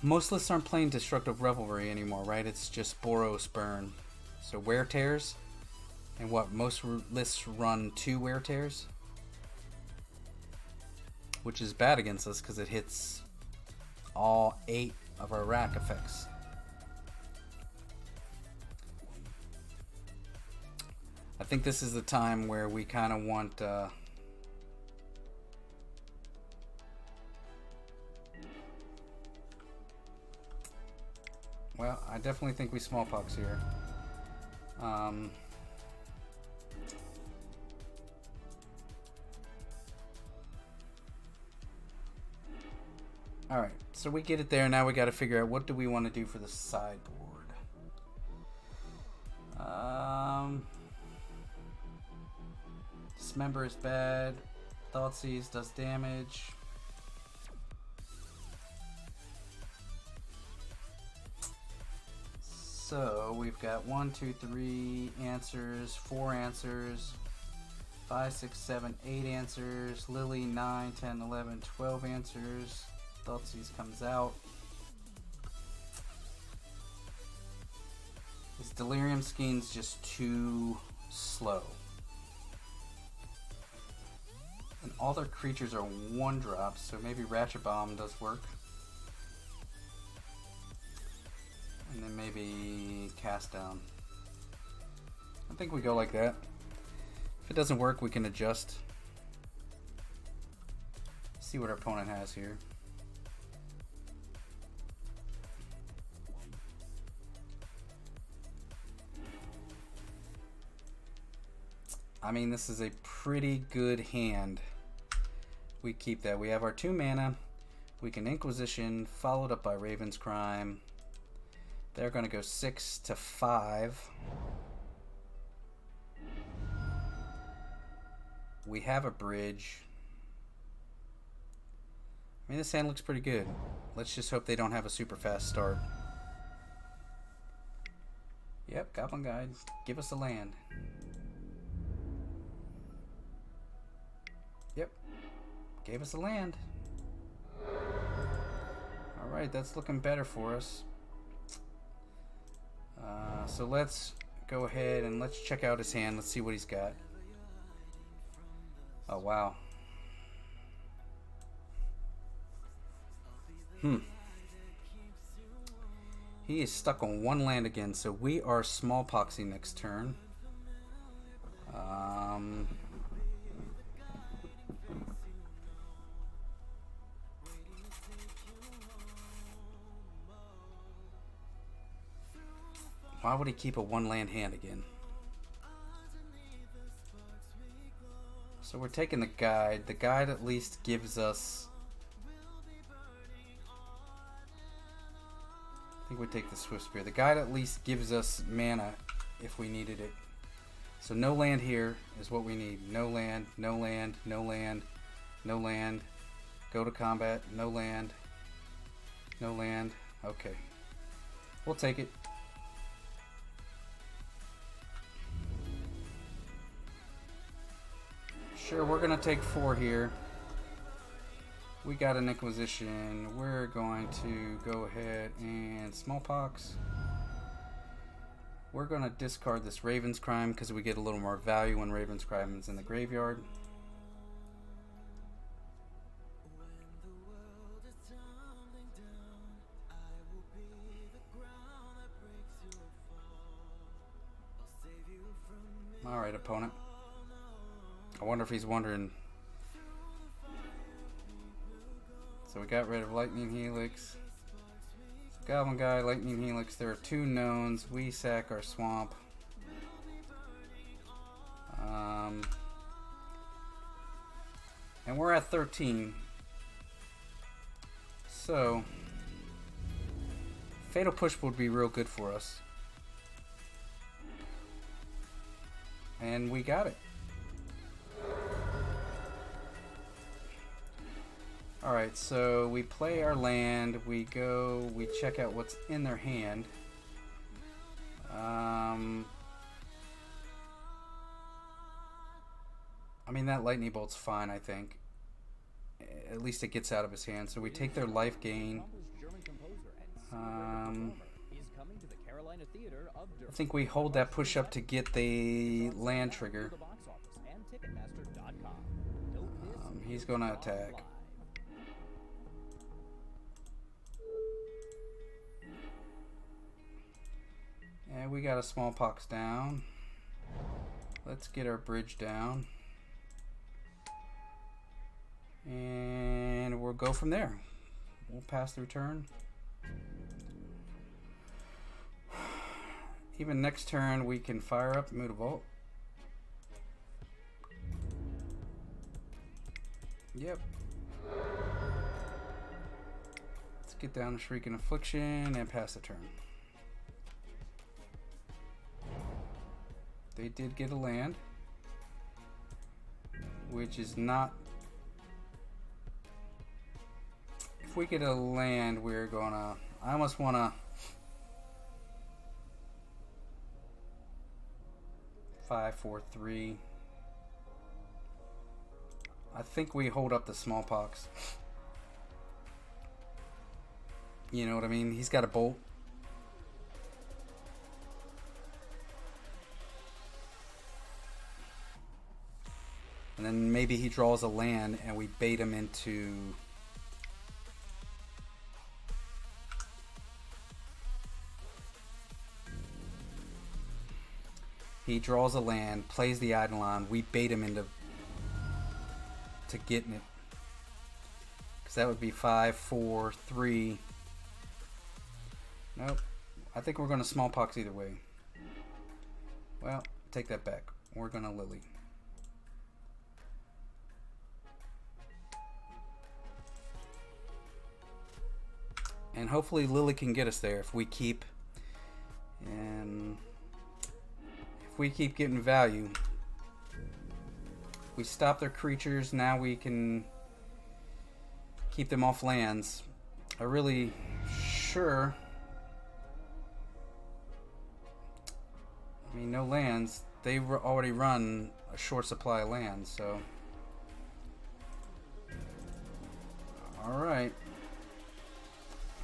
Most lists aren't playing Destructive Revelry anymore, right? It's just Boros Burn. So Wear Tears. And what? Most lists run 2 Wear Tears. Which is bad against us because it hits all 8 of our rack effects. I think this is the time where we kind of want well, I definitely think we Smallpox here. Alright, so we get it there. Now we got to figure out what do we want to do for the sideboard. Dismember is bad. Thoughtseize does damage. So we've got 1, 2, 3 answers, 4 answers. 5, 6, 7, 8 answers. Lily, 9, 10, 11, 12 answers. Thoughtseize comes out. This Delirium Skene's just too slow. And all their creatures are 1-drops, so maybe Ratchet Bomb does work. And then maybe Cast Down. I think we go like that. If it doesn't work, we can adjust. See what our opponent has here. I mean, this is a pretty good hand. We keep that. We have our 2 mana. We can Inquisition, followed up by Raven's Crime. They're going to go 6 to 5. We have a bridge. I mean, this hand looks pretty good. Let's just hope they don't have a super fast start. Yep, Goblin Guide. Give us a land. Yep. Gave us a land. Alright, that's looking better for us. So let's go ahead and let's check out his hand. Let's see what he's got. Oh, wow. He is stuck on 1 land again, so we are Smallpoxy next turn. Why would he keep a 1-land hand again? So we're taking the guide. The guide at least gives us... I think we take the Swift Spear. The guide at least gives us mana if we needed it. So no land here is what we need. No land, no land, no land, no land. Go to combat. No land. No land. Okay. We'll take it. Sure, we're going to take 4 here. We got an Inquisition. We're going to go ahead and Smallpox. We're going to discard this Raven's Crime because we get a little more value when Raven's Crime is in the graveyard. Alright, opponent. I wonder if he's wondering. So we got rid of Lightning Helix. Goblin Guy, Lightning Helix. There are 2 knowns. We sack our swamp. And we're at 13. So Fatal Push would be real good for us. And we got it. Alright, so we play our land, we go, we check out what's in their hand. I mean, that Lightning Bolt's fine, I think. At least it gets out of his hand. So we take their life gain. I think we hold that push up to get the land trigger. He's going to attack. And we got a Smallpox down. Let's get our bridge down. And we'll go from there. We'll pass through turn. Even next turn we can fire up Mutavault. Yep. Let's get down to Shrieking Affliction and pass the turn. They did get a land, which is not... If we get a land, we're gonna... I almost wanna... 5, 4, 3. I think we hold up the smallpox. You know what I mean? He's got a bolt. And then maybe he draws a land and we bait him into... He draws a land, plays the Eidolon, we bait him into getting it. Because that would be 5, 4, 3. Nope. I think we're going to smallpox either way. Well, take that back. We're going to Lily. And hopefully Lily can get us there if we keep... And... If we keep getting value, we stop their creatures. Now we can keep them off lands. I really sure. I mean, no lands. They already run a short supply of lands, so. Alright.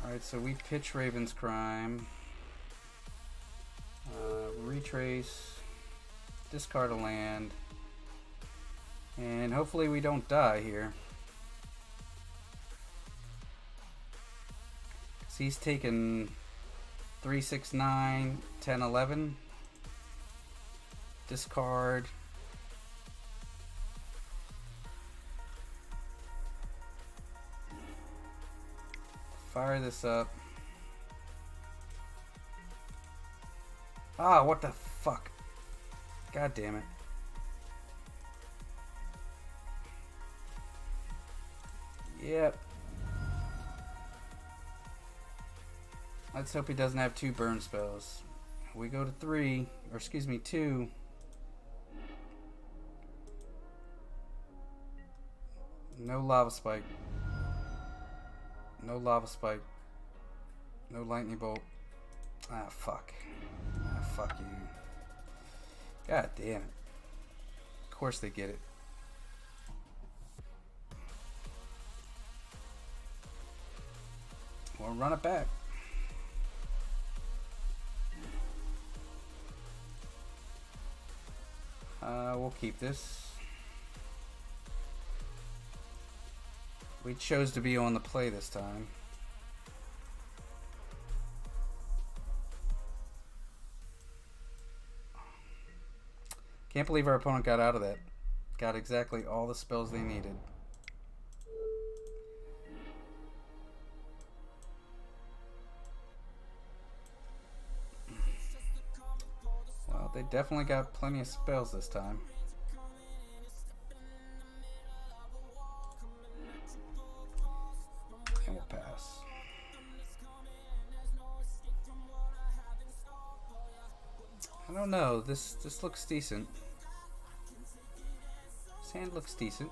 Alright, so we pitch Raven's Crime. Retrace. Discard a land. And hopefully we don't die here. So he's taken 3, 6, 9, 10, 11. Discard. Fire this up. Ah, what the fuck? God damn it. Yep. Let's hope he doesn't have 2 burn spells. We go to 3, or excuse me, 2. No lava spike. No lava spike. No lightning bolt. Ah, fuck. Ah, fuck you. God damn it. Of course they get it. We'll run it back. We'll keep this. We chose to be on the play this time. Can't believe our opponent got out of that. Got exactly all the spells they needed. Well, they definitely got plenty of spells this time. And we'll pass. I don't know. This looks decent. This hand looks decent.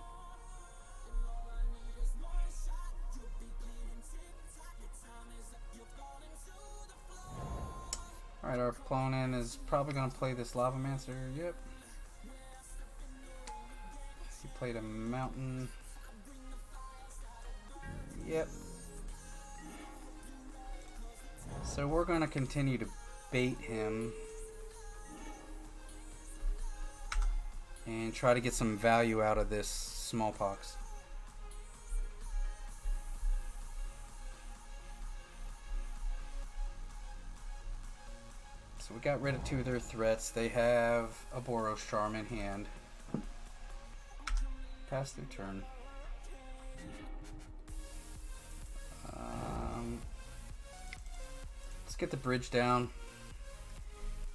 Alright, our opponent is probably going to play this Lavamancer. Yep. He played a Mountain. Yep. So we're going to continue to bait him. And try to get some value out of this smallpox. So we got rid of 2 of their threats. They have a Boros Charm in hand. Pass their turn. Let's get the bridge down.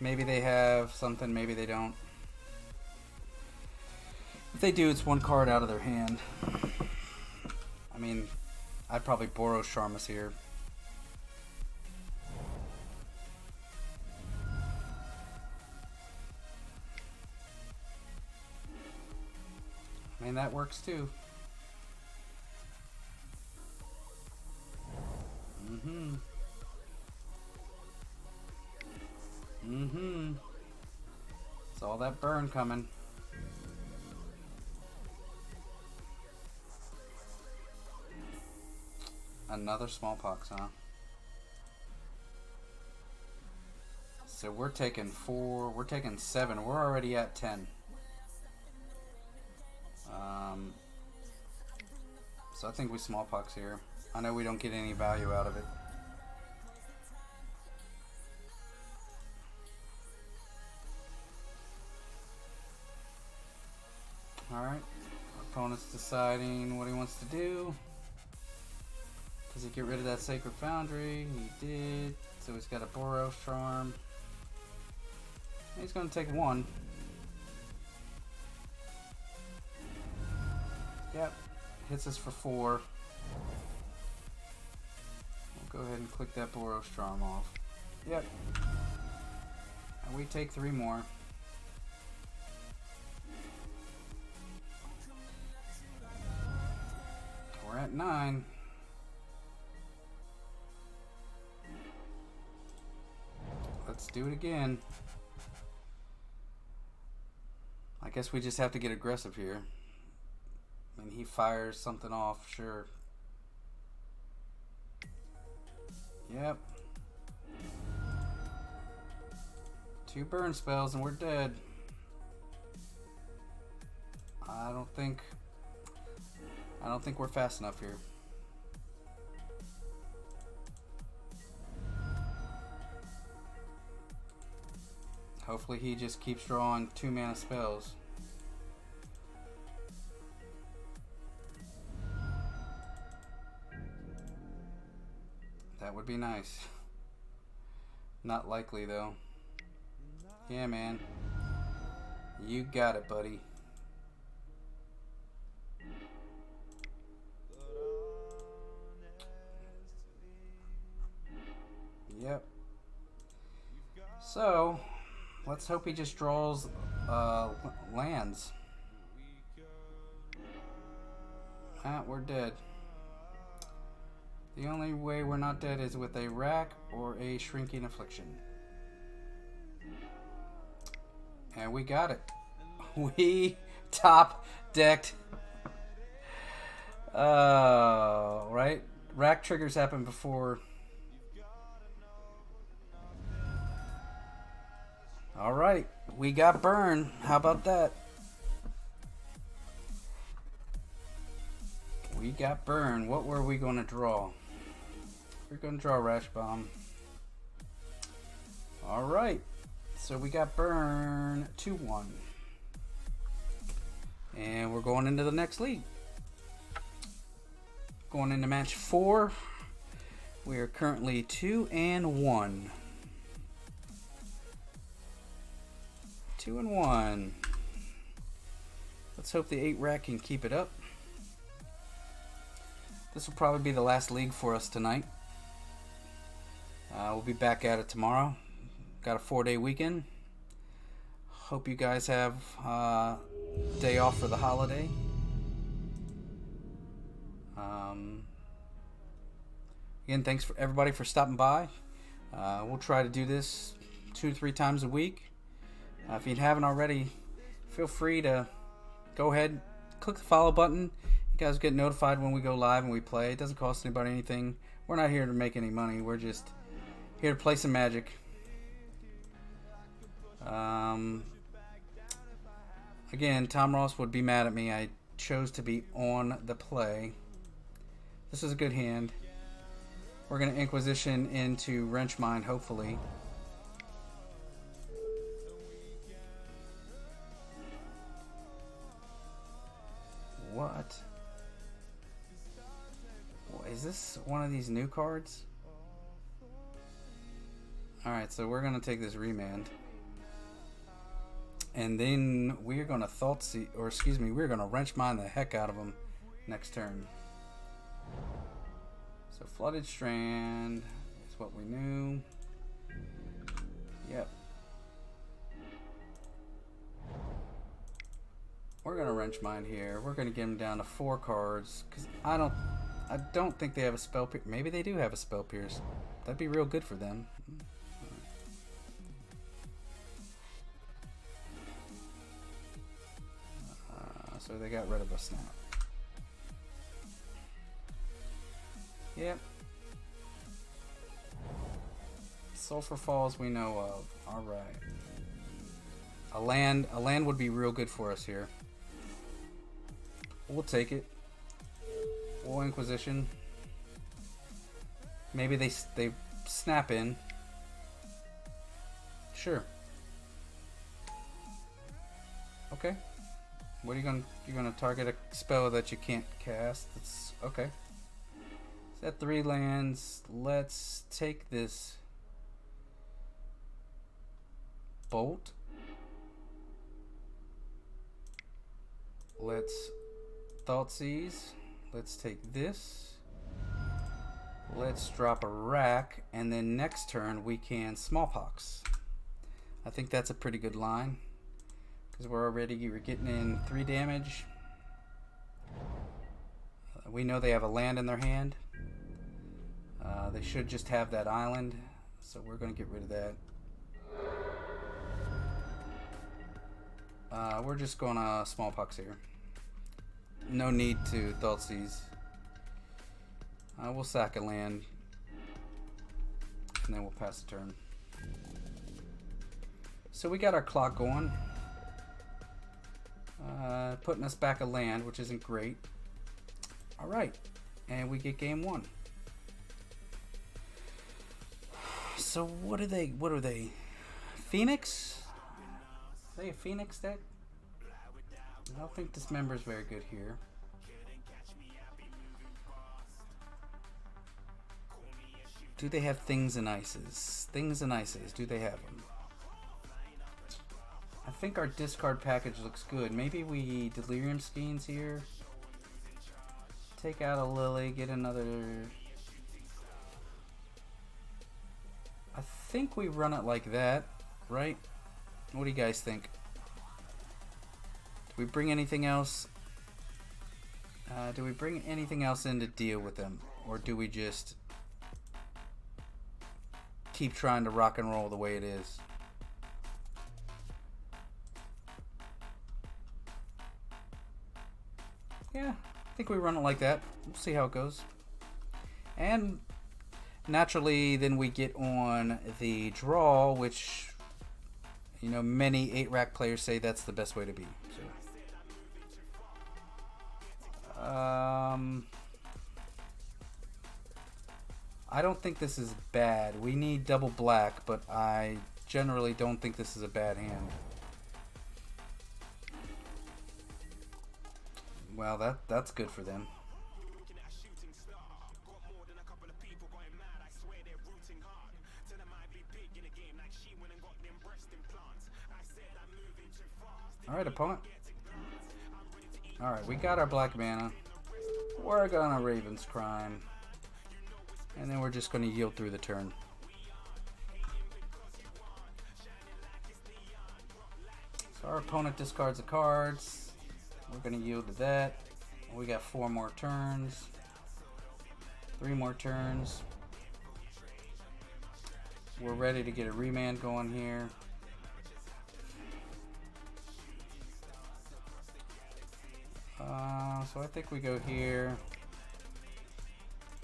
Maybe they have something, maybe they don't. If they do, it's 1 card out of their hand. I mean, I'd probably Boros Charm us here. I mean, that works too. It's all that burn coming. Another smallpox, huh? So we're taking 4, we're taking 7, we're already at 10. So I think we smallpox here. I know we don't get any value out of it. Alright, opponent's deciding what he wants to do. Does he get rid of that Sacred Foundry? He did. So he's got a Boros Charm. He's going to take 1. Yep, hits us for 4. We'll go ahead and click that Boros Charm off. Yep. And we take 3 more. We're at 9. Let's do it again. I guess we just have to get aggressive here. I mean, he fires something off, sure. Yep. 2 burn spells and we're dead. I don't think we're fast enough here. Hopefully he just keeps drawing 2 mana spells. That would be nice. Not likely though. Yeah, man. You got it, buddy. Yep. So, let's hope he just draws lands. Ah, we're dead. The only way we're not dead is with a rack or a shrinking affliction. And we got it. We top decked. Right? Rack triggers happen before. Alright, we got burn. How about that? We got burn. What were we going to draw? We're going to draw Rash Bomb. Alright, so we got burn 2-1. And we're going into the next league. Going into match 4. We are currently 2-1. 2-1. Let's hope the 8 rack can keep it up. This will probably be the last league for us tonight. We'll be back at it tomorrow. Got a 4-day weekend. Hope you guys have day off for the holiday. Again, thanks for everybody for stopping by. We'll try to do this 2 to 3 times a week. If you haven't already, feel free to go ahead, click the follow button. You guys get notified when we go live and we play. It doesn't cost anybody anything. We're not here to make any money. We're just here to play some Magic. Again, Tom Ross would be mad at me. I chose to be on the play. This is a good hand. We're going to Inquisition into Wrench Mine, hopefully. What? Is this one of these new cards? Alright, so we're going to take this Remand. And then we're going to Thoughtseize, or excuse me, we're going to Wrench Mine the heck out of them next turn. So Flooded Strand is what we knew. Yep. We're going to Wrench Mine here. We're going to get them down to 4 cards. Because I don't think they have a Spell Pierce. Maybe they do have a Spell Pierce. That'd be real good for them. So they got rid of us now. Yep. Sulphur Falls we know of. Alright. A land would be real good for us here. We'll take it. War Inquisition. Maybe they snap in. Sure. Okay. What are you're gonna target a spell that you can't cast? That's okay. Is that 3 lands? Let's take this Bolt. Let's Thoughtseize. Let's take this. Let's drop a rack, and then next turn we can Smallpox. I think that's a pretty good line because we're getting in 3 damage. We know they have a land in their hand. They should just have that island, so we're going to get rid of that. We're just going to Smallpox here. No need to Thoughtseize. We'll sack a land, and then we'll pass the turn. So we got our clock going, putting us back a land, which isn't great. All right, and we get game 1. So what are they? Phoenix? Are they a Phoenix deck? I don't think Dismember's very good here. Do they have Things and Ices? Things and Ices, do they have them? I think our discard package looks good. Maybe we Delirium Skeins here. Take out a Lily, get another... I think we run it like that, right? What do you guys think? Do we bring anything else? Do we bring anything else in to deal with them? Or do we just keep trying to rock and roll the way it is? Yeah, I think we run it like that. We'll see how it goes. And naturally, then we get on the draw, which, you know, many 8-rack players say that's the best way to be. So, I don't think this is bad. We need double black, but I generally don't think this is a bad hand. Well, that's good for them. Alright, opponent. Alright, we got our black mana. We're gonna Raven's Crime. And then we're just gonna yield through the turn. So our opponent discards the cards. We're gonna yield to that. We got 4 more turns. 3 more turns. We're ready to get a remand going here. So I think we go here.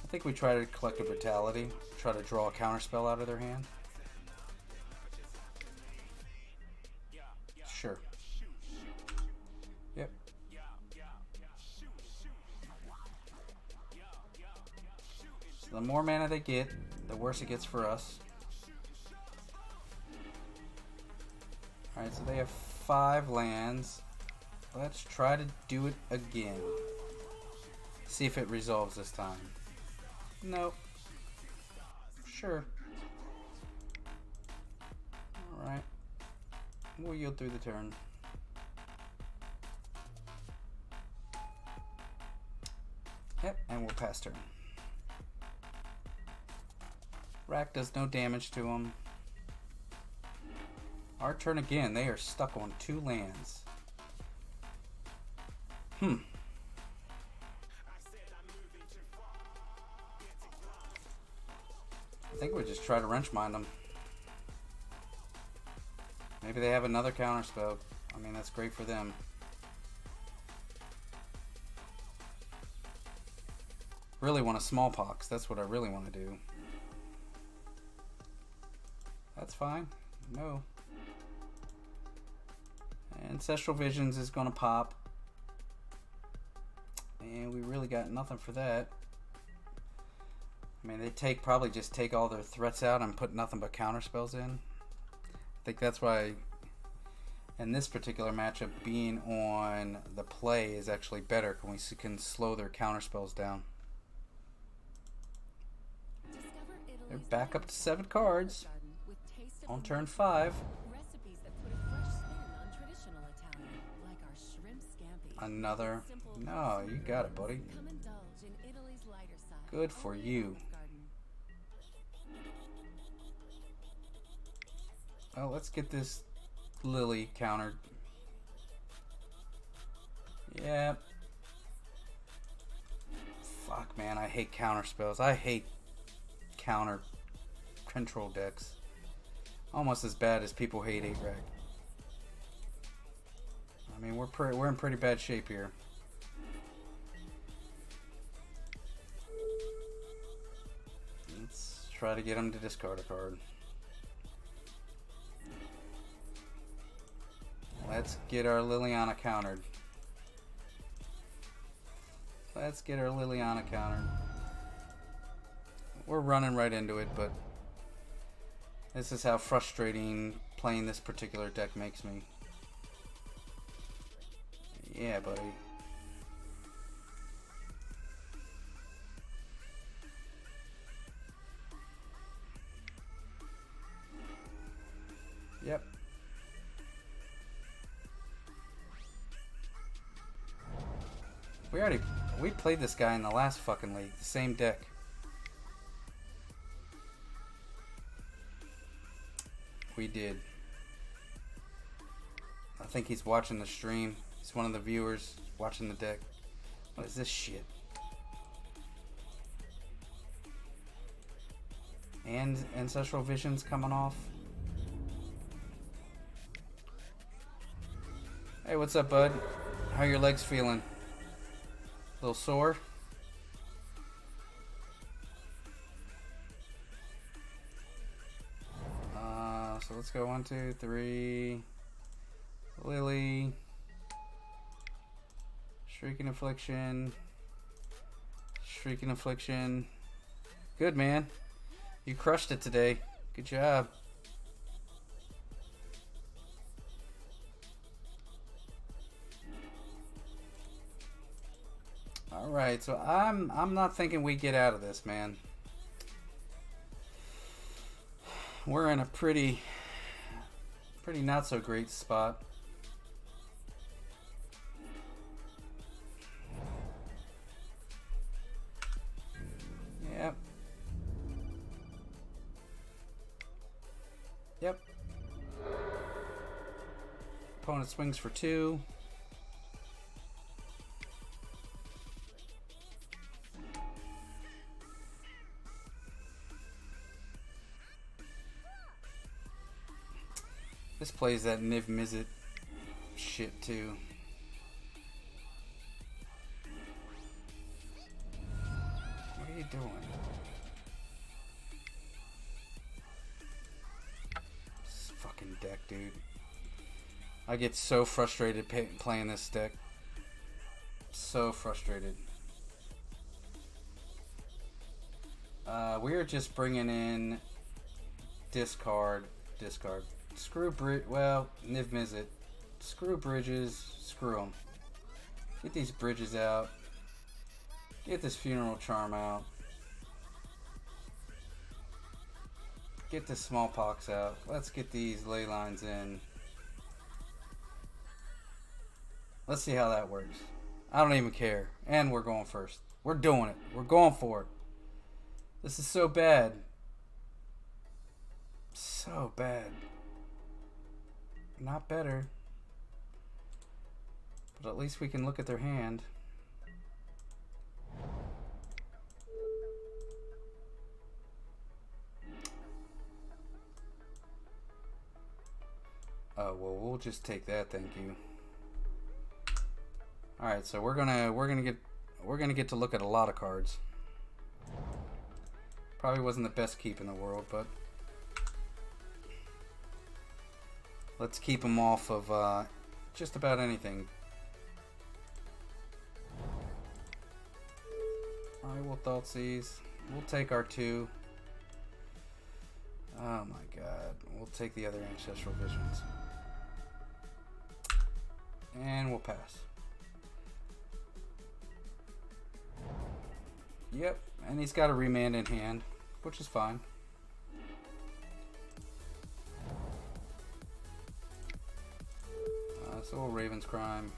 I think we try to collect a Brutality. Try to draw a counterspell out of their hand. Sure. Yep. So the more mana they get, the worse it gets for us. Alright, so they have 5 lands. Let's try to do it again. See if it resolves this time. Nope. Sure. Alright. We'll yield through the turn. Yep, and we'll pass turn. Rack does no damage to them. Our turn again. They are stuck on 2 lands. I think we just try to wrench mind them. Maybe they have another counterspell. I mean, that's great for them. Really want a Smallpox. That's what I really want to do. That's fine. No. Ancestral Visions is gonna pop. And we really got nothing for that. I mean, they probably just take all their threats out and put nothing but counter spells in. I think that's why in this particular matchup, being on the play is actually better because we can slow their counter spells down. They're back up to 7 cards on turn 5. Another. No, you got it, buddy. Good for you. Oh, let's get this Lily countered. Yep. Fuck, man, I hate counter spells. I hate counter control decks. Almost as bad as people hate 8-rag. I mean, we're in pretty bad shape here. Let's try to get him to discard a card. Let's get our Liliana countered. Let's get our Liliana countered. We're running right into it, but this is how frustrating playing this particular deck makes me. Yeah, buddy. Yep. We played this guy in the last fucking league, the same deck. We did. I think he's watching the stream. He's one of the viewers watching the deck. What is this shit? And Ancestral Visions coming off. Hey, what's up, bud? How your legs feeling? A little sore? So let's go 1, 2, 3. Lily. Shrieking Affliction. Shrieking Affliction. Good, man. You crushed it today. Good job. Alright, so I'm not thinking we get out of this, man. We're in a pretty not so great spot. Yep. Yep. Opponent swings for 2. This plays that Niv Mizzet shit too. What are you doing? This fucking deck, dude. I get so frustrated playing this deck. So frustrated. We're just bringing in discard. Screw Bridge. Well, Niv Mizzet. Screw bridges. Screw them. Get these bridges out. Get this Funeral Charm out. Get the Smallpox out. Let's get these ley lines in. Let's see how that works. I don't even care. And we're going first. We're doing it. We're going for it. This is so bad. So bad. Not better. But at least we can look at their hand. Oh, well, we'll just take that, thank you. All right, so we're gonna get to look at a lot of cards. Probably wasn't the best keep in the world, but Let's keep him off of just about anything. I will Thoughtseize. We'll take our 2. Oh my god. We'll take the other Ancestral Visions. And we'll pass. Yep, and he's got a Remand in hand, which is fine. So we'll Raven's Crime.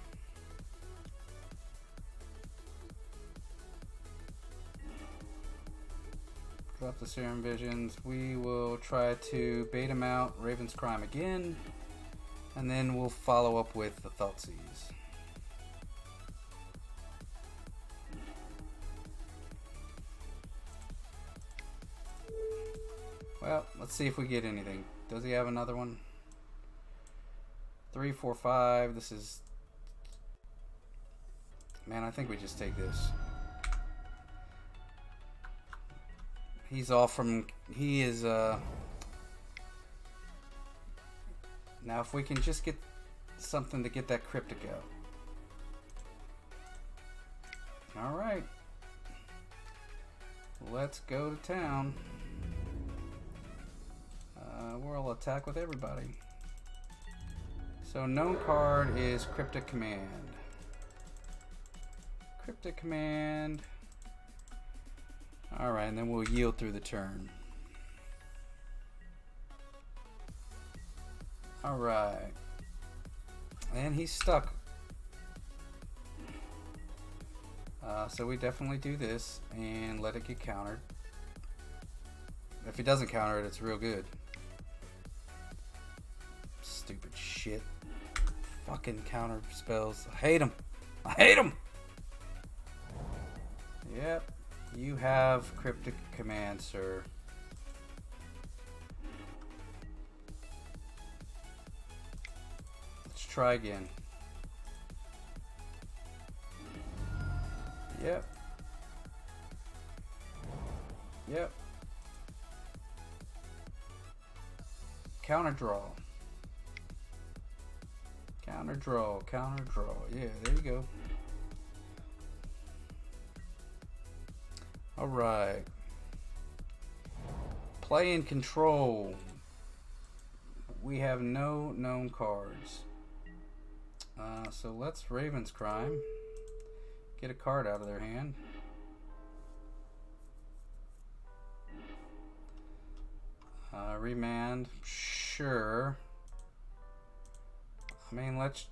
Drop the Serum Visions. We will try to bait him out, Raven's Crime again, and then we'll follow up with the Thoughtseize. Well, let's see if we get anything. Does he have another one? 3, 4, 5. This is... Man, I think we just take this. He's off from... He is, Now, if we can just get something to get that crypt to go. Alright. Let's go to town. We'll attack with everybody. So, known card is Cryptic Command. Cryptic Command. Alright, and then we'll yield through the turn. Alright. And he's stuck. So we definitely do this and let it get countered. If he doesn't counter it, it's real good. Stupid shit. Fucking counter spells. I hate them. I hate them. Yep. You have Cryptic Command, sir. Let's try again. Yep. Yep. Counter draw. Counter draw. Counter draw. Yeah, there you go. Alright. Play and control. We have no known cards. So let's Raven's Crime. Get a card out of their hand. Remand. Sure. I mean, let's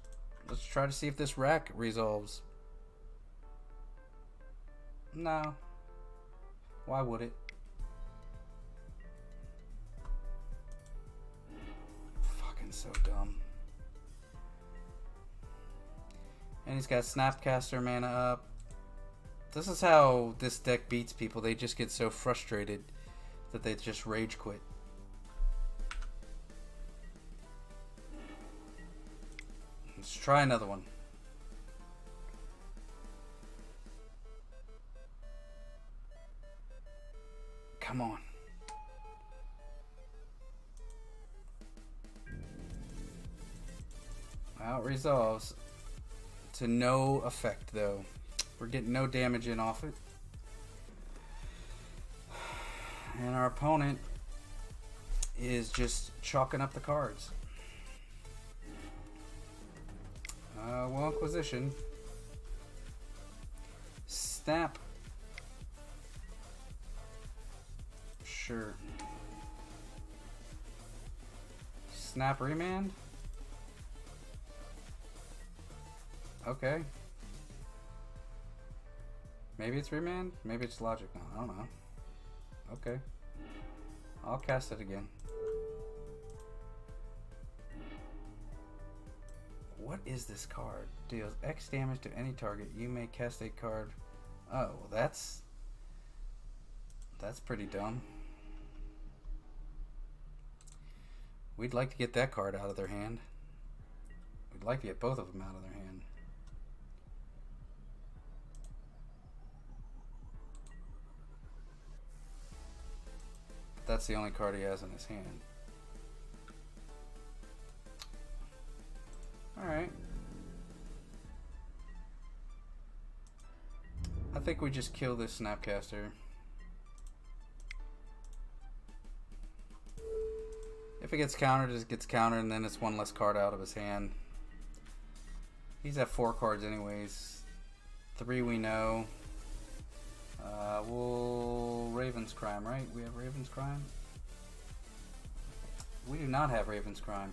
try to see if this rack resolves. No. Why would it? Fucking so dumb. And he's got Snapcaster mana up. This is how this deck beats people. They just get so frustrated that they just rage quit. Let's try another one. Come on. Well, it resolves to no effect, though. We're getting no damage in off it. And our opponent is just chalking up the cards. Well, Inquisition. Snap. Sure. Snap Remand? Okay. Maybe it's Remand? Maybe it's Logic now. I don't know. Okay. I'll cast it again. What is this card? Deals X damage to any target. You may cast a card. Oh, well, that's pretty dumb. We'd like to get that card out of their hand. We'd like to get both of them out of their hand. But that's the only card he has in his hand. I think we just kill this Snapcaster. If it gets countered, it gets countered, and then it's one less card out of his hand. He's at 4 cards anyways. 3 we know. We'll Raven's Crime, right? We have Raven's Crime? We do not have Raven's Crime.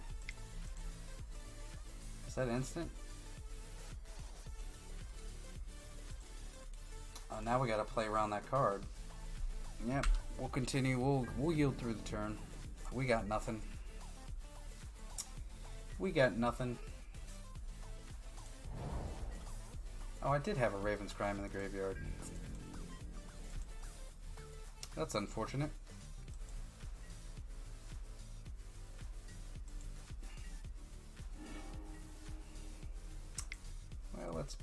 Is that instant? Oh, now we gotta play around that card. Yep, we'll continue. We'll yield through the turn. We got nothing. We got nothing. Oh, I did have a Raven's Crime in the graveyard. That's unfortunate. Well, let's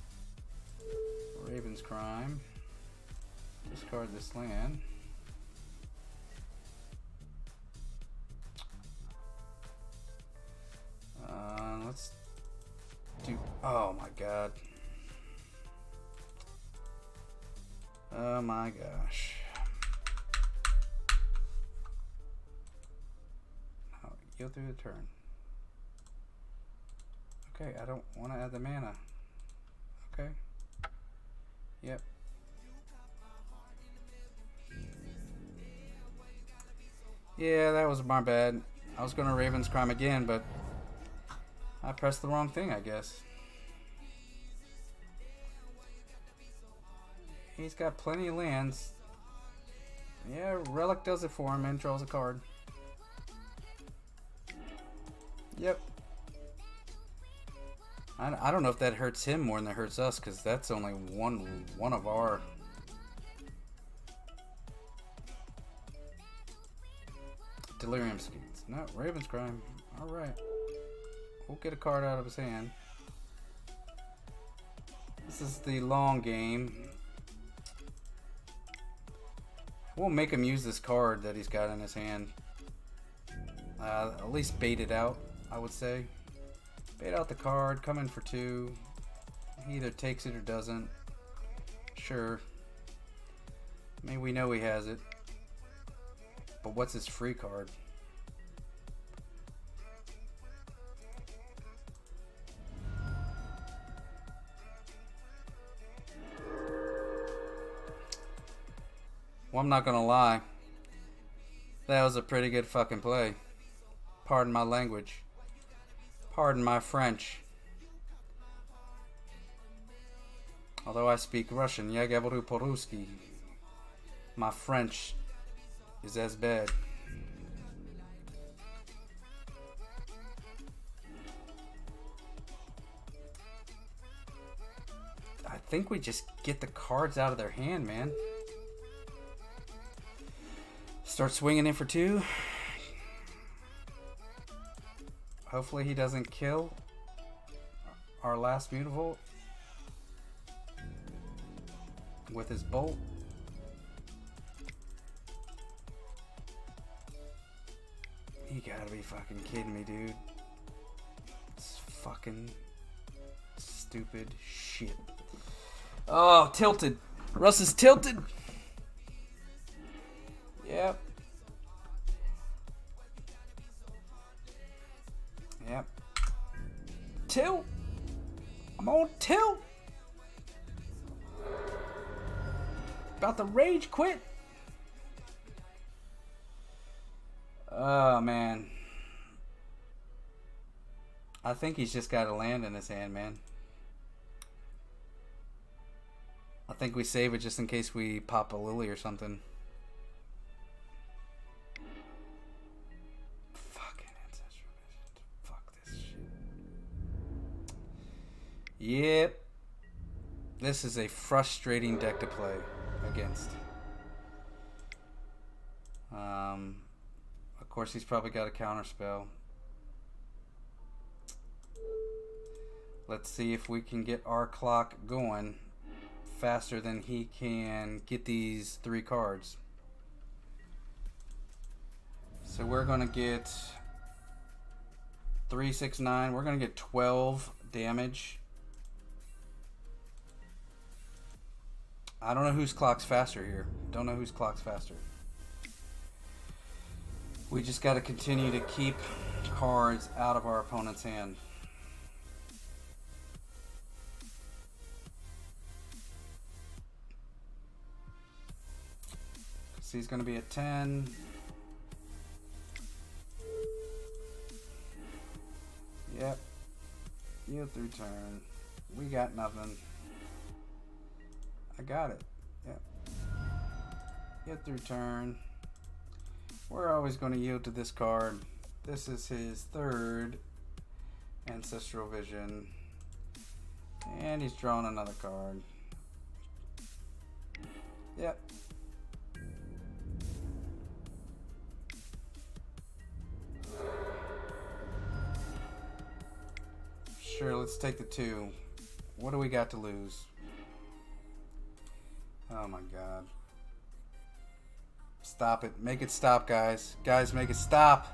Raven's Crime. Discard this land. Let's do. Oh my god. Oh my gosh. No, yield through the turn. Okay, I don't want to add the mana. Okay. Yep. Yeah, that was my bad. I was going to Raven's Crime again, but I pressed the wrong thing, I guess. He's got plenty of lands. Yeah, Relic does it for him and draws a card. Yep. I don't know if that hurts him more than it hurts us, because that's only one of our... Delirium Schemes. No, Raven's Crime. Alright. We'll get a card out of his hand. This is the long game. We'll make him use this card that he's got in his hand. At least bait it out, I would say. Bait out the card, come in for 2. He either takes it or doesn't. Sure. I mean, we know he has it. But what's his free card? Well, I'm not gonna lie. That was a pretty good fucking play. Pardon my language. Pardon my French. Although I speak Russian, я говорю по-русски. My French is as bad. I think we just get the cards out of their hand, man. Start swinging in for 2. Hopefully he doesn't kill our last Mutavault with his bolt. You gotta be fucking kidding me, dude. It's fucking stupid shit. Oh, tilted. Russ is tilted. Yep. Yep. Tilt. I'm on tilt. About to rage quit. Oh, man. I think he's just got a land in his hand, man. I think we save it just in case we pop a Lily or something. Fucking Ancestral Vision. Fuck this shit. Yep. This is a frustrating deck to play against. Of course, he's probably got a counter spell. Let's see if we can get our clock going faster than he can get these 3 cards. So we're gonna get 3, 6, 9. We're gonna get 12 damage. I don't know whose clock's faster here. Don't know whose clock's faster. We just got to continue to keep cards out of our opponent's hand. So he's going to be at 10. Yep. Yield through turn. We got nothing. I got it. Yep. Yield through turn. We're always going to yield to this card. This is his third Ancestral Vision. And he's drawing another card. Yep. Sure, let's take the 2. What do we got to lose? Oh my god. Stop it. Make it stop, guys. Guys, make it stop.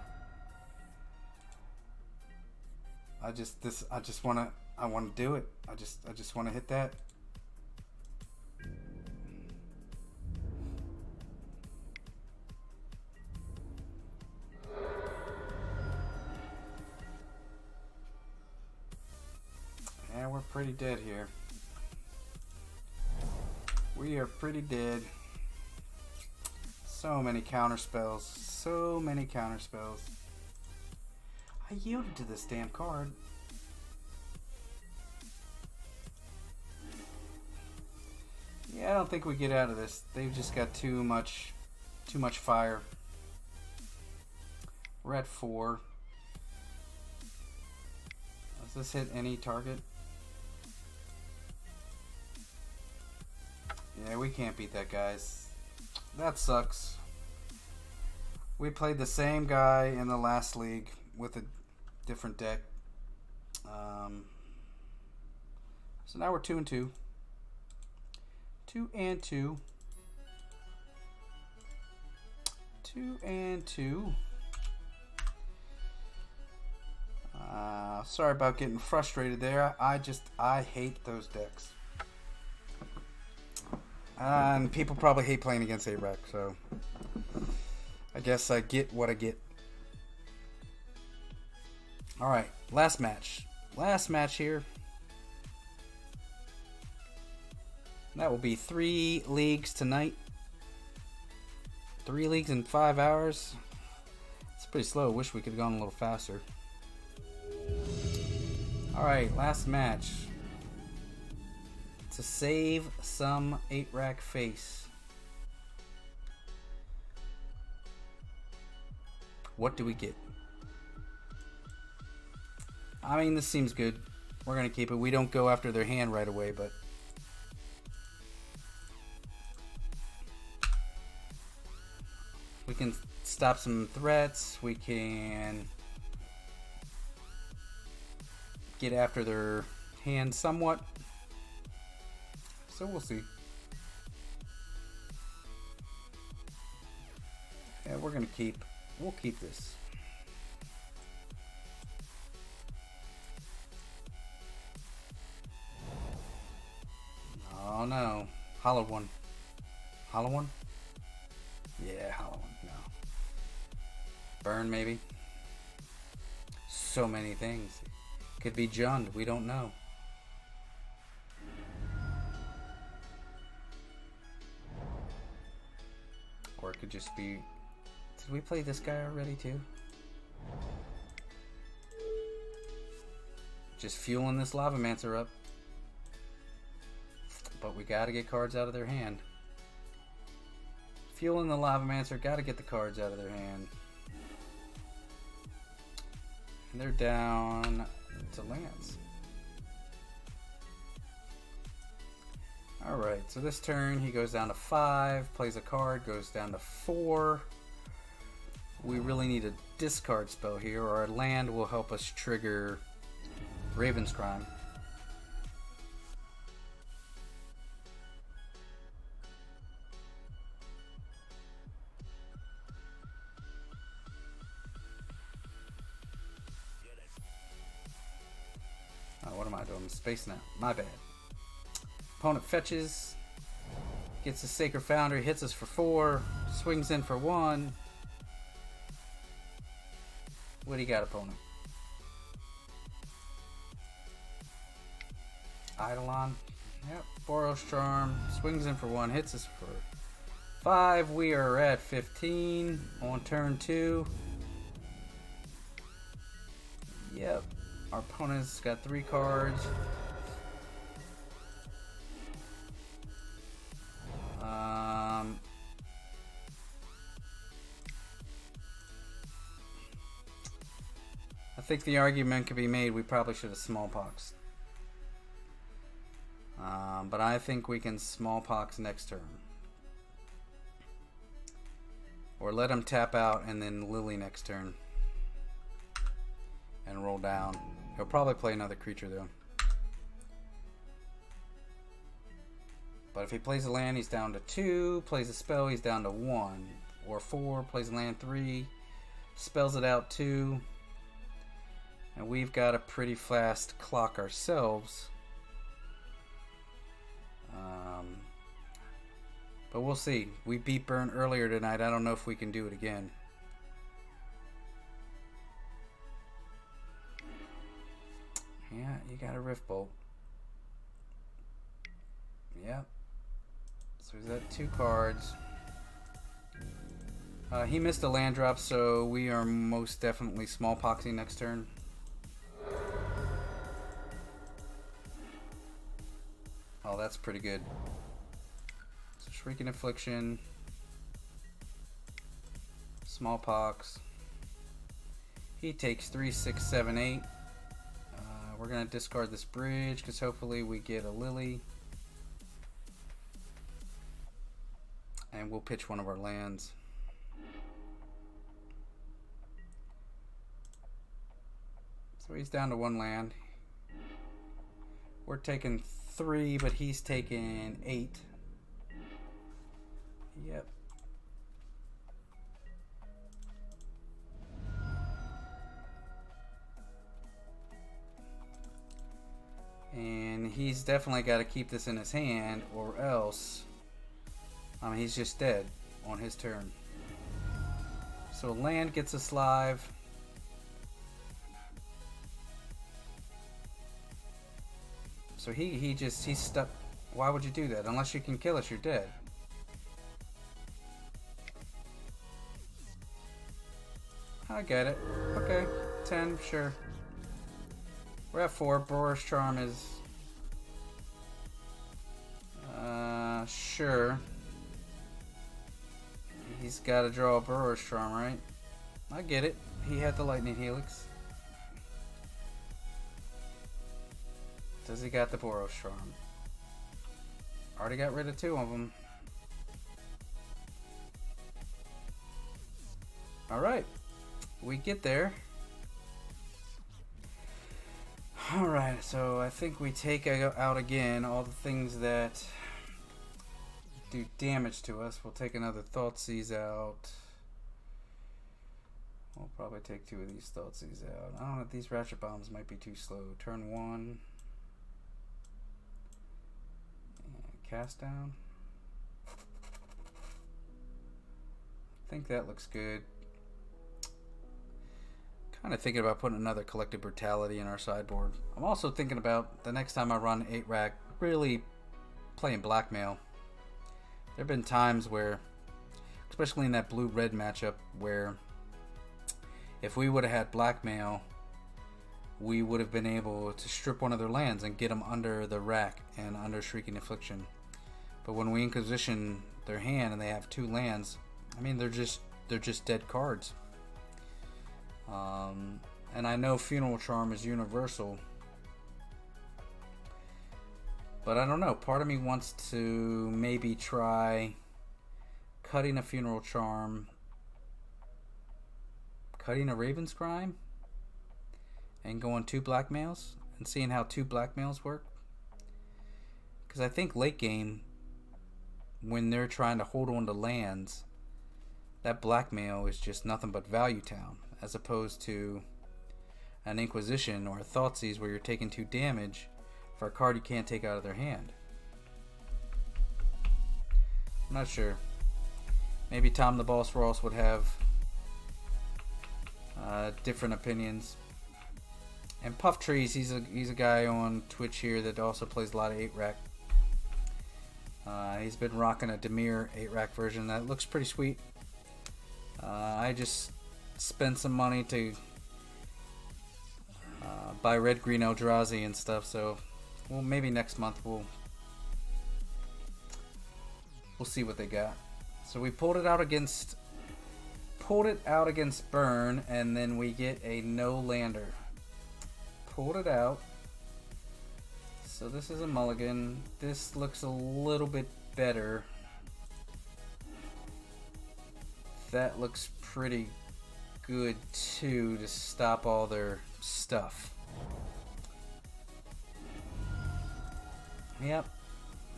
I want to do it. I just want to hit that. Yeah, we're pretty dead here. We are pretty dead. So many counter spells. So many counter spells. I yielded to this damn card. Yeah, I don't think we get out of this. They've just got too much fire. We're at 4. Does this hit any target? Yeah, we can't beat that, guys. That sucks. We played the same guy in the last league with a different deck. So now we're 2 and 2. 2 and 2. 2 and 2. Sorry about getting frustrated there. I hate those decks. And people probably hate playing against A-Rack, so I guess I get what I get. Alright, last match. Last match here. That will be 3 leagues tonight. 3 leagues in 5 hours. It's pretty slow. Wish we could have gone a little faster. Alright, last match. To save some 8-rack face. What do we get? I mean, this seems good. We're going to keep it. We don't go after their hand right away, but we can stop some threats. We can get after their hand somewhat. So we'll see. Yeah, we're gonna keep. We'll keep this. Oh no, hollow one. Hollow one? Yeah, hollow one. No. Burn maybe. So many things. Could be Jund. We don't know. Or it could just be... Did we play this guy already too? Just fueling this Lavamancer up. But we gotta get cards out of their hand. Fueling the Lavamancer, gotta get the cards out of their hand. And they're down to Lance. Alright, so this turn he goes down to 5, plays a card, goes down to 4. We really need a discard spell here, or our land will help us trigger Raven's Crime. Oh, what am I doing? Space now. My bad. Opponent fetches. Gets the Sacred Foundry, hits us for 4, swings in for 1. What do you got, opponent? Eidolon. Yep, Boros Charm, swings in for 1, hits us for 5. We are at 15 on turn 2. Yep, our opponent's got 3 cards. I think the argument could be made we probably should have smallpox. But I think we can smallpox next turn. Or let him tap out and then Lily next turn. And roll down. He'll probably play another creature though. But if he plays a land, he's down to 2. Plays a spell, he's down to 1. Or 4, plays a land 3. Spells it out 2. And we've got a pretty fast clock ourselves. But we'll see. We beat Burn earlier tonight. I don't know if we can do it again. Yeah, you got a Rift Bolt. Yep. So he's at 2 cards. He missed a land drop, so we are most definitely smallpoxing next turn. Oh, that's pretty good. So Shrieking Affliction, Smallpox. He takes 3, 6, 7, 8. We're gonna discard this bridge because hopefully we get a Lily, and we'll pitch one of our lands. So he's down to 1 land. We're taking 3, but he's taking 8. Yep. And he's definitely got to keep this in his hand, or else he's just dead on his turn. So land gets us live. So he's stuck. Why would you do that? Unless you can kill us, you're dead. I get it. Okay, 10, sure. We're at 4. Boros Charm is... sure. He's got to draw a Boros Charm, right? I get it. He had the Lightning Helix. Does he got the Boros Charm? Already got rid of 2 of them. Alright. We get there. Alright, so I think we take out again all the things that do damage to us. We'll take another Thoughtseize out. We'll probably take 2 of these Thoughtseize out. I don't know if these Ratchet Bombs might be too slow. Turn 1. And cast down. I think that looks good. Kind of thinking about putting another Collective Brutality in our sideboard. I'm also thinking about the next time I run 8-rack, really playing Blackmail. There have been times where, especially in that blue-red matchup, where if we would have had Blackmail, we would have been able to strip one of their lands and get them under the rack and under Shrieking Affliction. But when we Inquisition their hand and they have 2 lands, I mean, they're just dead cards. And I know Funeral Charm is universal, but I don't know. Part of me wants to maybe try cutting a Funeral Charm, cutting a Raven's Crime, and going 2 Blackmails and seeing how 2 Blackmails work. Because I think late game, when they're trying to hold on to lands, that Blackmail is just nothing but Value Town, as opposed to an Inquisition or a Thoughtseize where you're taking 2 damage for a card you can't take out of their hand. I'm not sure. Maybe Tom the Boss Ross would have different opinions. And Puff Trees, he's a guy on Twitch here that also plays a lot of 8-rack. He's been rocking a Demir 8-rack version that looks pretty sweet. I just spent some money to buy Red Green Eldrazi and stuff, so well, maybe next month we'll see what they got. So we pulled it out against Burn, and then we get a no lander. Pulled it out. So this is a mulligan. This looks a little bit better. That looks pretty good too, to stop all their stuff. Yep.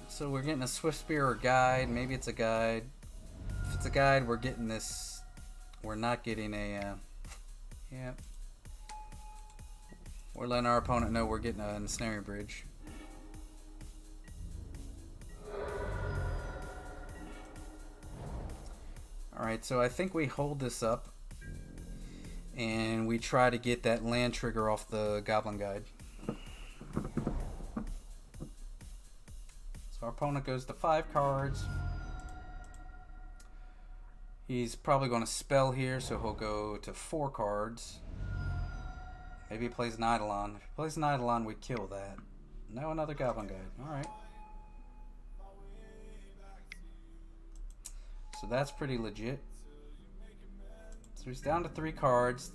So we're getting a Swift Spear or guide. Maybe it's a guide. If it's a guide, we're getting this. We're not getting a. Yep. We're letting our opponent know we're getting an ensnaring bridge. Alright, so I think we hold this up and we try to get that land trigger off the Goblin Guide. So our opponent goes to 5 cards. He's probably going to spell here, so he'll go to 4 cards. Maybe he plays an Eidolon. If he plays an Eidolon, we kill that. No, another Goblin Guide. Alright. So that's pretty legit. So he's down to 3 cards.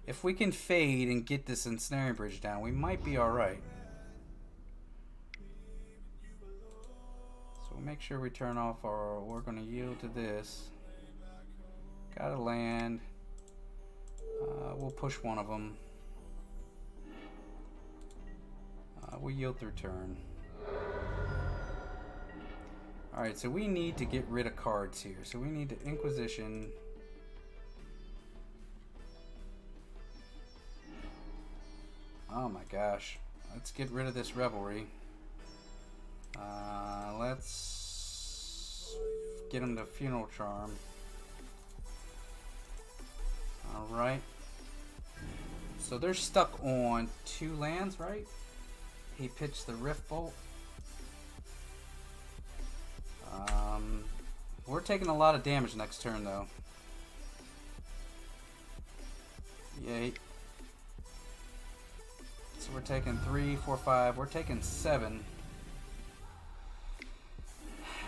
If we can fade and get this ensnaring bridge down, we might be alright. So we'll make sure we turn off our... We're going to yield to this. Got a land. We'll push one of them. We yield through turn. Alright, so we need to get rid of cards here. So we need to Inquisition. Oh my gosh. Let's get rid of this Revelry. Let's get him to Funeral Charm. Alright. So they're stuck on 2 lands, right? He pitched the Rift Bolt. We're taking a lot of damage next turn, though. Yay. So we're taking 3, 4, 5. We're taking 7.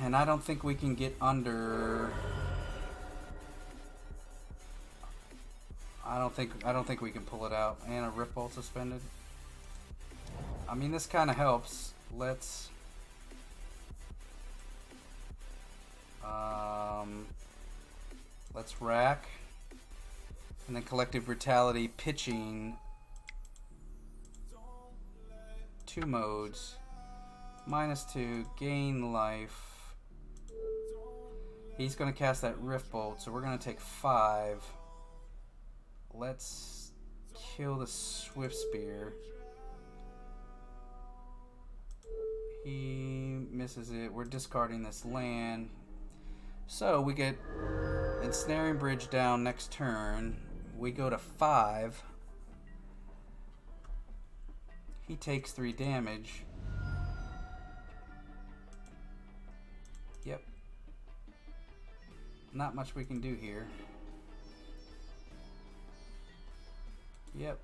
And I don't think we can get under... I don't think we can pull it out. And a Rift Bolt suspended. I mean, this kind of helps. Let's rack, and then Collective Brutality, pitching 2 modes, -2, gain life. He's going to cast that Rift Bolt, so we're going to take 5. Let's kill the Swift Spear. He misses it. We're discarding this land. So we get Ensnaring Bridge down next turn. We go to 5. He takes 3 damage. Yep. Not much we can do here. Yep.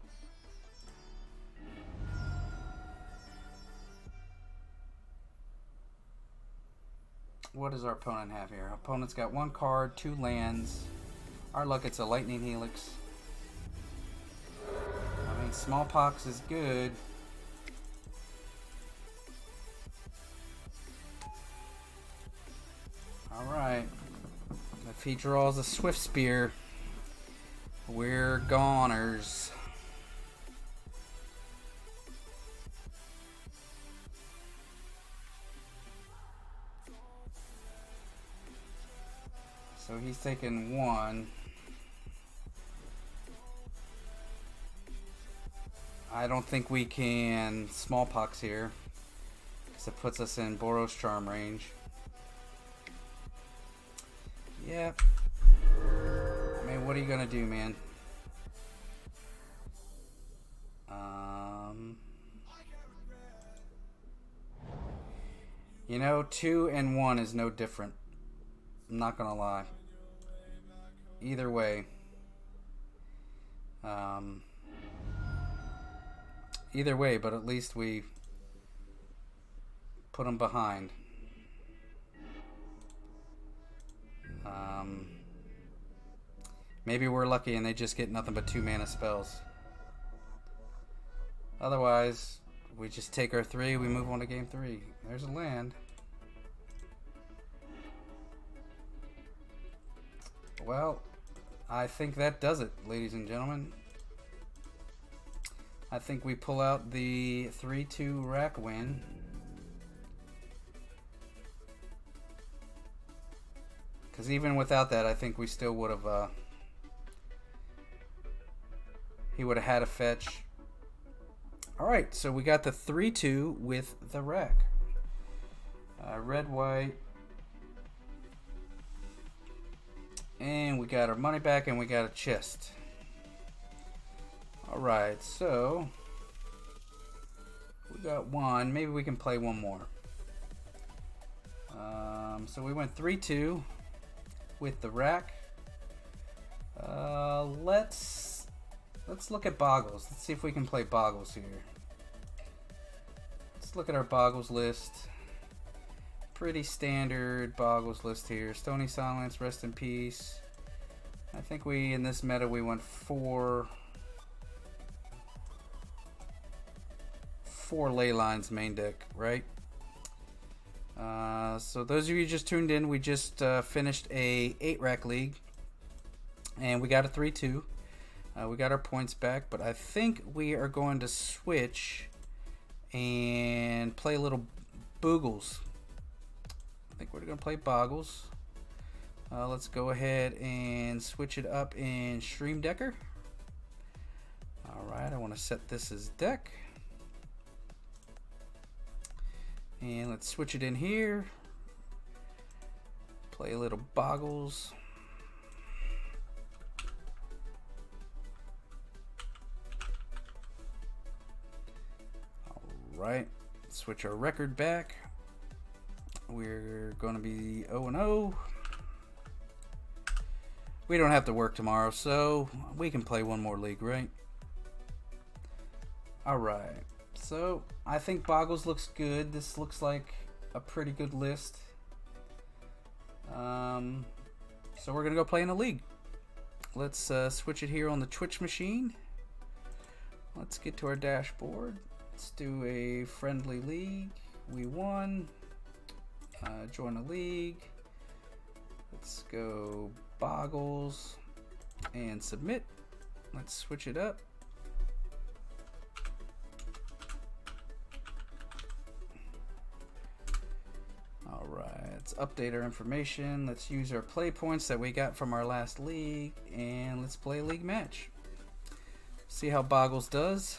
What does our opponent have here? Our opponent's got 1 card, 2 lands. Our luck, it's a Lightning Helix. I mean, Smallpox is good. Alright. If he draws a Swift Spear, we're goners. So he's taking 1. I don't think we can Smallpox here, because it puts us in Boros Charm range. Yeah. I mean, what are you gonna do, man? You know, 2 and 1 is no different. I'm not gonna lie. Either way. Either way, but at least we put them behind. Maybe we're lucky and they just get nothing but 2 mana spells. Otherwise, we just take our 3, we move on to game 3. There's a land. Well, I think that does it, ladies and gentlemen. I think we pull out the 3-2 rack win. Because even without that, I think we still would have... he would have had a fetch. Alright, so we got the 3-2 with the rack. Red, white. And we got our money back and we got a chest. Alright, so we got one. Maybe we can play one more. So we went 3-2 with the rack. Let's look at Boggles. Let's see if we can play Boggles here. Let's look at our Boggles list. Pretty standard Boggles list here. Stony Silence, Rest in Peace. I think in this meta, we went 4 ley lines main deck, right? So those of you just tuned in, we just finished a 8-rack league. And we got a 3-2. We got our points back, but I think we are going to switch and play a little Boogles. I think we're going to play Boggles. Let's go ahead and switch it up in Stream Decker. Alright, I want to set this as deck. And let's switch it in here. Play a little Boggles. Alright, switch our record back. We're going to be 0-0. We don't have to work tomorrow, so we can play one more league, right? Alright, so I think Boggles looks good. This looks like a pretty good list. So we're going to go play in a league. Let's switch it here on the Twitch machine. Let's get to our dashboard. Let's do a friendly league. We won. Join a league. Let's go Boggles and submit. Let's switch it up. Alright, let's update our information. Let's use our play points that we got from our last league, and let's play a league match. See how Boggles does.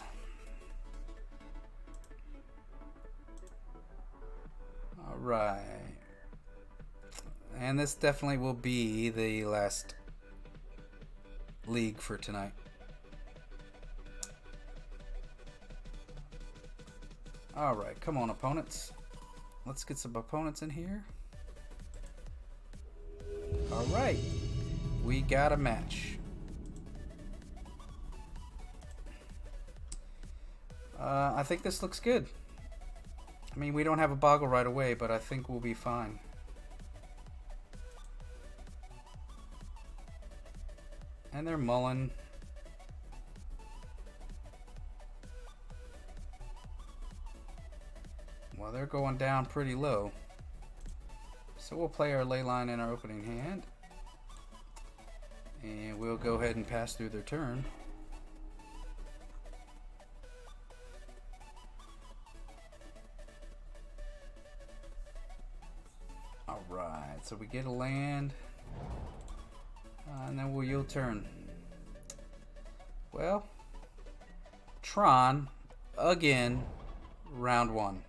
Alright. And this definitely will be the last league for tonight. Alright, come on opponents. Let's get some opponents in here. Alright. We got a match. I think this looks good. I mean, we don't have a Boggle right away, but I think we'll be fine. And they're mulling. Well, they're going down pretty low. So we'll play our ley line in our opening hand. And we'll go ahead and pass through their turn. Alright, so we get a land. And then we'll yield turn. Well, Tron, again, round 1.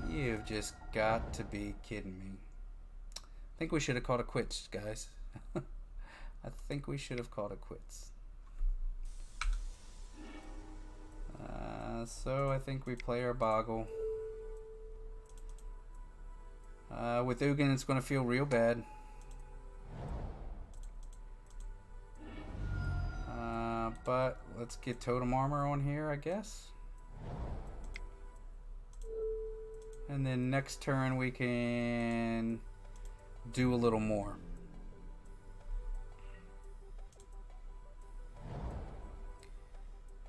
You've just got to be kidding me. think we should have called it quits, guys. I think we should have called it quits. So I think we play our Boggle. With Ugin, it's going to feel real bad. But let's get Totem Armor on here, I guess. And then next turn we can do a little more.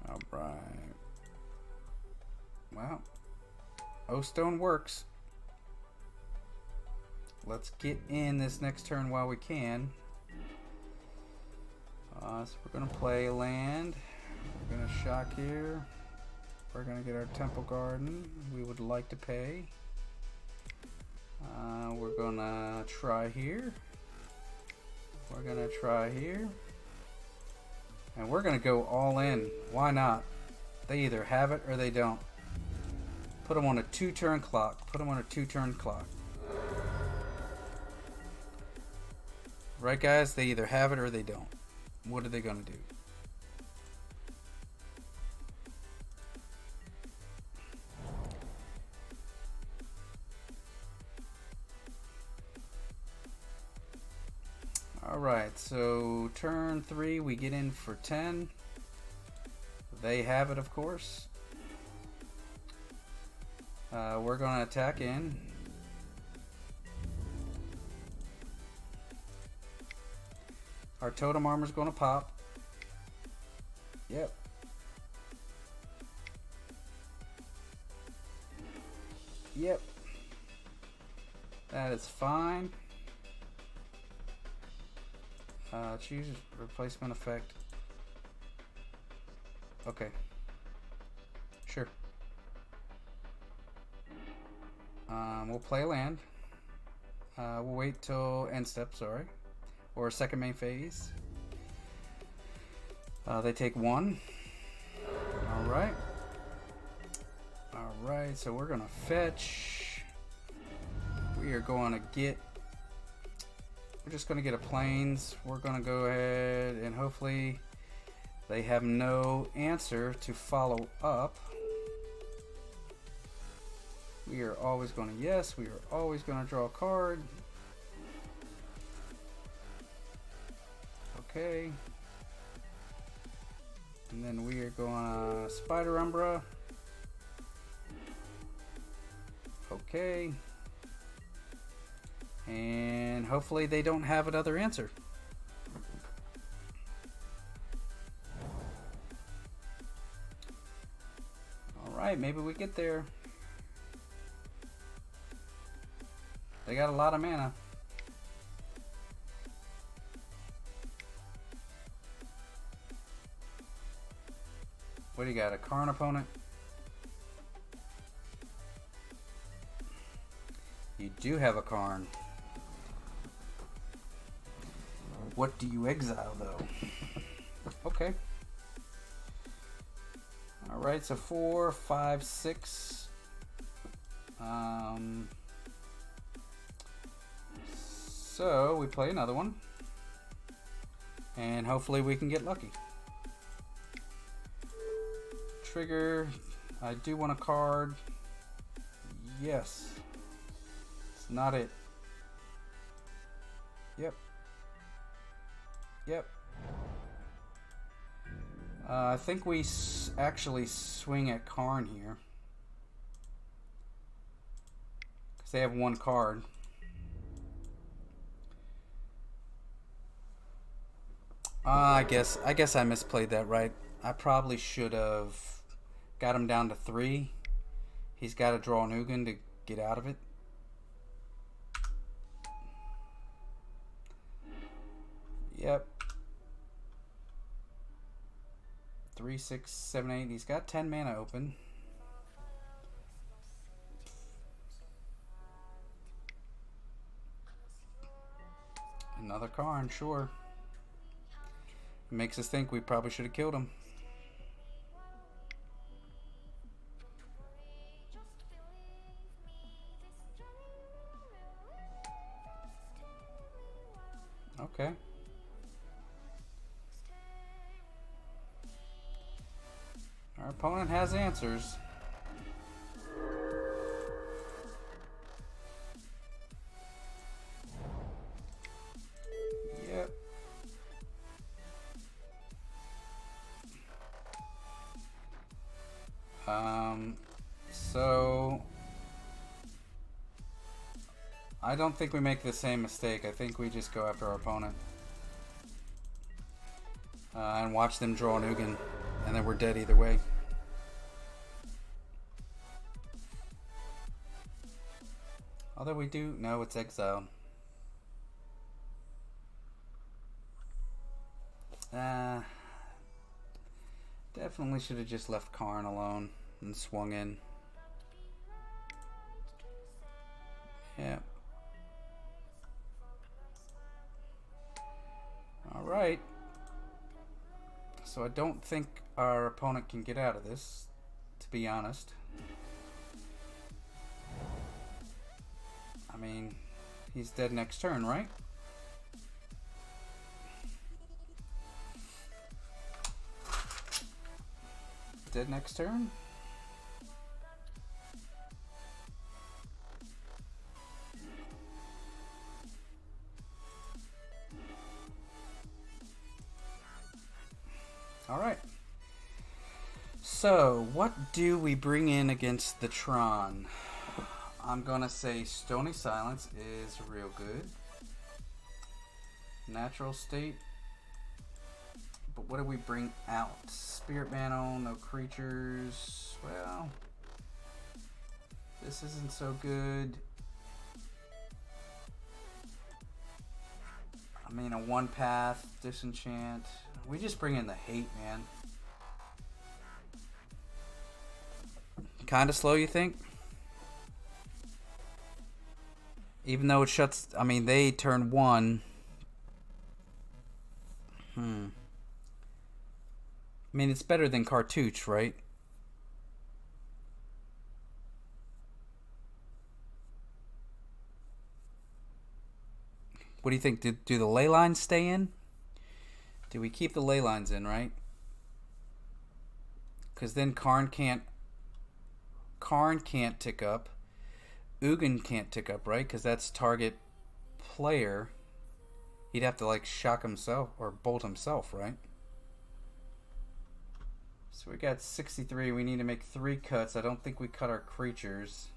Alright. Well, O-Stone works. Let's get in this next turn while we can. So we're going to play a land. We're going to shock here. We're going to get our Temple Garden. We would like to pay. We're going to try here. We're going to try here. And we're going to go all in. Why not? They either have it or they don't. Put them on a 2-turn clock. Put them on a 2-turn clock. Right, guys? They either have it or they don't. What are they going to do? Alright, so turn 3 we get in for 10. They have it, of course. We're going to attack in. Our Totem Armor is going to pop. Yep. Yep. That is fine. Choose replacement effect. Okay. Sure. We'll play a land. We'll wait till end step, sorry. Or second main phase. They take 1. Alright. Alright, so we're going to fetch. We are going to get... We're just going to get a plains. We're going to go ahead and hopefully they have no answer to follow up. We are always going to... Yes, we are always going to draw a card. Okay. And then we are going to Spider Umbra. Okay. And hopefully they don't have another answer. Alright, maybe we get there. They got a lot of mana. What do you got? A Karn opponent? You do have a Karn. What do you exile though? Okay. Alright, so 4, 5, 6. So we play another one. And hopefully we can get lucky. Trigger. I do want a card. Yes. It's not it. Yep. Yep. I think we actually swing at Karn here. Because they have 1 card. I guess I misplayed that, right? I probably should have got him down to 3. He's got to draw an Ugin to get out of it. Yep. 3, 6, 7, 8. He's got 10 mana open. Another Karn, sure. Makes us think we probably should have killed him. Okay. Our opponent has answers. Yep. So I don't think we make the same mistake. I think we just go after our opponent. And watch them draw an Ugin. And then we're dead either way. Although we do... No, it's exiled. Definitely should have just left Karn alone and swung in. Yeah. Alright. So I don't think our opponent can get out of this, to be honest. I mean, he's dead next turn, right? Dead next turn? Alright. So, what do we bring in against the Tron? I'm gonna say Stony Silence is real good. Natural State. But what do we bring out? Spirit Mantle, no creatures. Well, this isn't so good. I mean, a one path, disenchant. We just bring in the hate, man. Kind of slow, you think? Even though it shuts... I mean, they turn one. I mean, it's better than Cartouche, right? What do you think? Do the ley lines stay in? Do we keep the ley lines in, right? Because then Karn can't tick up. Ugin can't tick up, right? Because that's target player. He'd have to like shock himself or bolt himself, right? So we got 63. We need to make 3 cuts. I don't think we cut our creatures.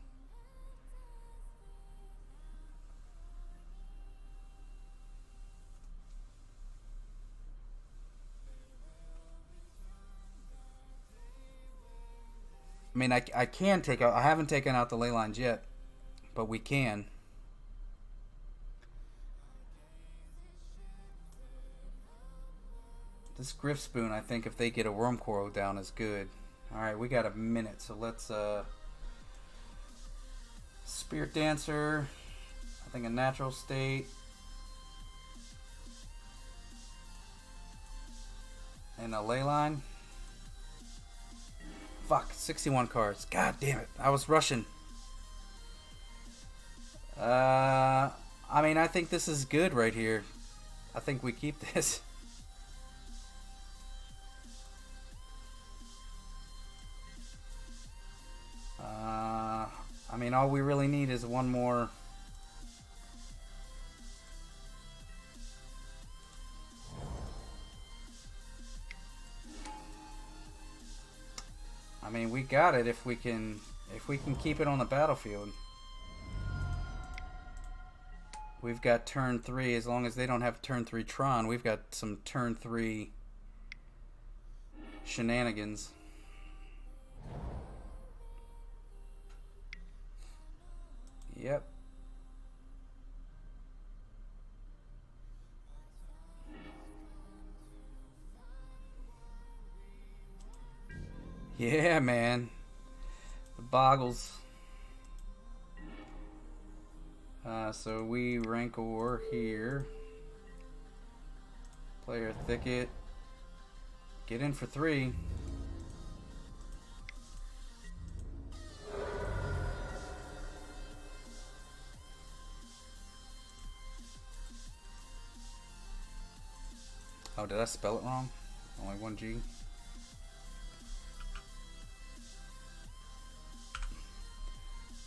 I mean, I can take out... I haven't taken out the ley lines yet, but we can. This Griff Spoon, I think if they get a Worm Coral down, is good. Alright, we got a minute, so let's... Spirit Dancer. I think a Natural State. And a ley line. Fuck, 61 cards. God damn it. I was rushing. I mean, I think this is good right here. I think we keep this. I mean, all we really need is one more. I mean, we got it if we can keep it on the battlefield. We've got turn 3, as long as they don't have turn 3 Tron, we've got some turn 3 shenanigans. Yep. Yeah, man. The boggles. So we Rancor here. Player Thicket. Get in for 3. Oh, did I spell it wrong? Only one G.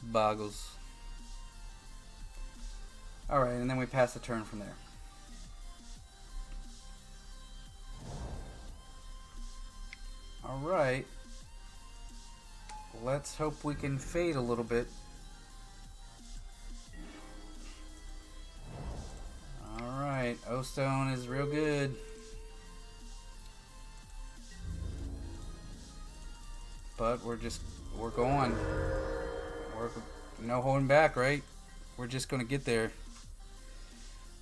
Boggles. Alright, and then we pass the turn from there. Alright. Let's hope we can fade a little bit. Alright, O-Stone is real good. But we're going. We're no holding back, right? We're just gonna get there.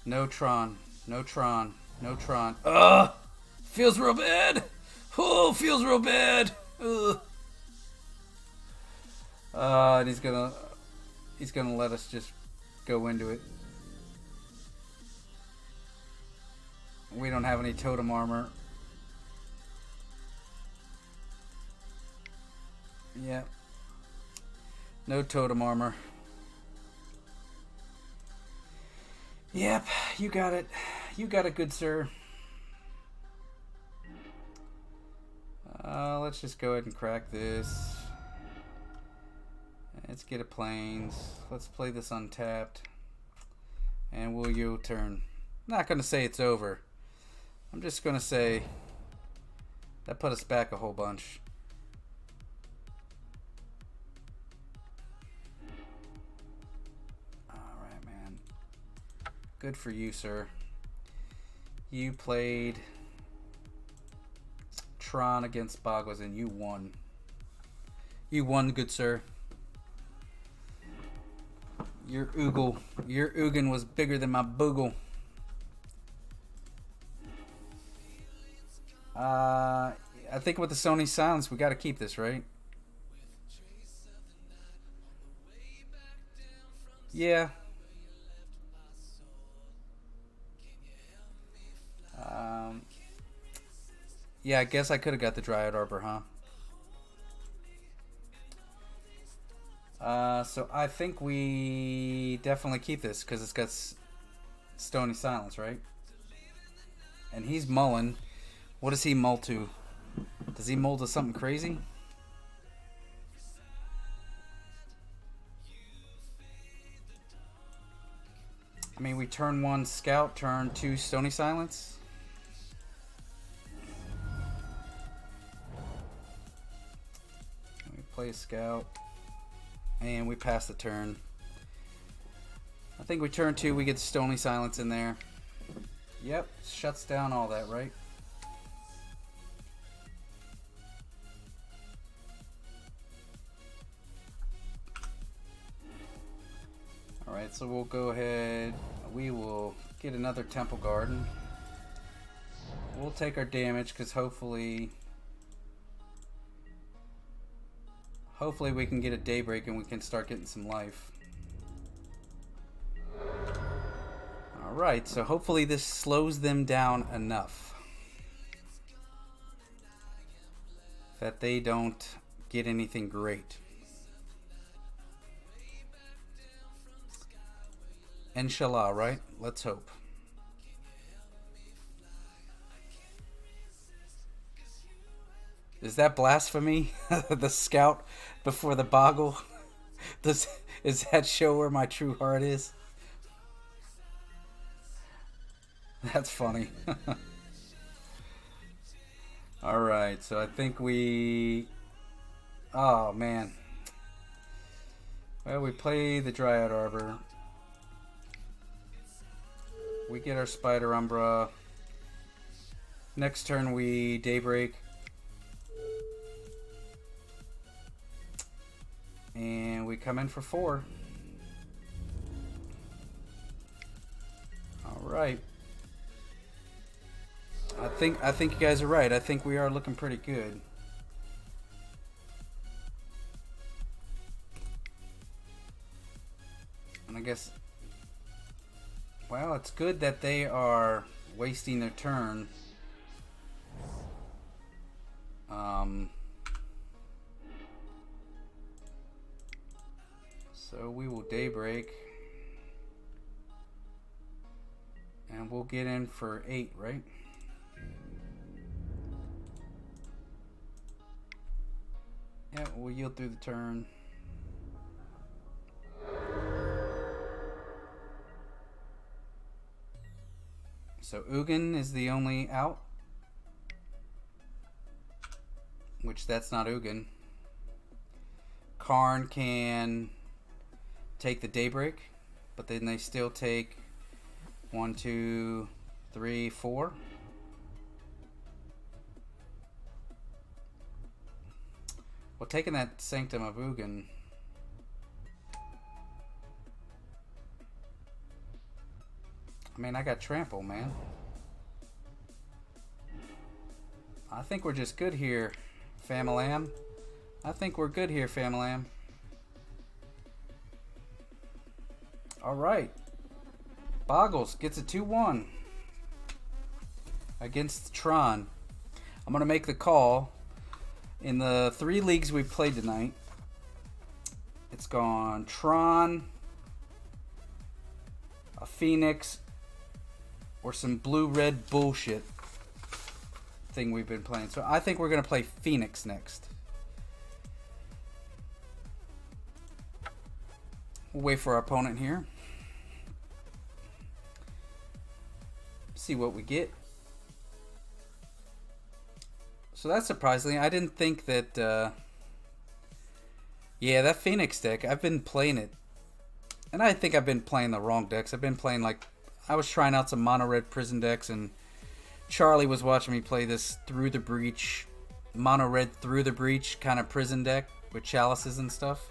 No Tron. No Tron. No Tron. Ugh! Feels real bad! Oh, feels real bad! Ugh. And he's gonna let us just go into it. We don't have any totem armor. Yep. No totem armor. Yep, you got it. You got it, good sir. Let's just go ahead and crack this. Let's get a plains. Let's play this untapped. And we'll U-turn. I'm not going to say it's over. I'm just going to say that put us back a whole bunch. Alright, man. Good for you, sir. You played Tron against Boggles and you won. You won, good sir. Your Ugin was bigger than my boogle. I think with the Sony silence, we got to keep this, right? Yeah. Yeah, I guess I could have got the Dryad Arbor, huh? So I think we definitely keep this because it's got Stony Silence, right? And he's mulling. What does he mull to? Does he mull to something crazy? I mean, we turn 1 Scout, turn 2 Stony Silence. We play a Scout. And we pass the turn. I think we turn 2, we get Stony Silence in there. Yep, shuts down all that, right? Alright, so we'll go ahead. We will get another Temple Garden. We'll take our damage because hopefully we can get a Daybreak and we can start getting some life. Alright, so hopefully this slows them down enough that they don't get anything great. Inshallah, right? Let's hope. Is that blasphemy? The Scout before the Boggle? Is that show where my true heart is? That's funny. Alright, so I think we... Oh, man. Well, we play the Dryad Arbor. We get our Spider Umbra. Next turn we Daybreak. And we come in for 4. Alright. I think you guys are right. I think we are looking pretty good. And I guess, well, it's good that they are wasting their turn. So we will Daybreak. And we'll get in for 8, right? we'll yield through the turn. So Ugin is the only out. Which that's not Ugin. Karn can take the Daybreak, but then they still take 1, 2, 3, 4. Well, taking that Sanctum of Ugin. I mean, I got Trample, man. I think we're just good here, Famalam. I think we're good here, Famalam. Alright. Boggles gets a 2-1 against Tron. I'm going to make the call. In the 3 leagues we've played tonight, it's gone Tron, a Phoenix, or some blue-red bullshit thing we've been playing. So I think we're going to play Phoenix next. We'll wait for our opponent here. See what we get. So that's surprising. I didn't think that... yeah, that Phoenix deck, I've been playing it. And I think I've been playing the wrong decks. I've been playing like... I was trying out some mono red prison decks, and Charlie was watching me play this Through the Breach, mono red Through the Breach kind of prison deck with chalices and stuff.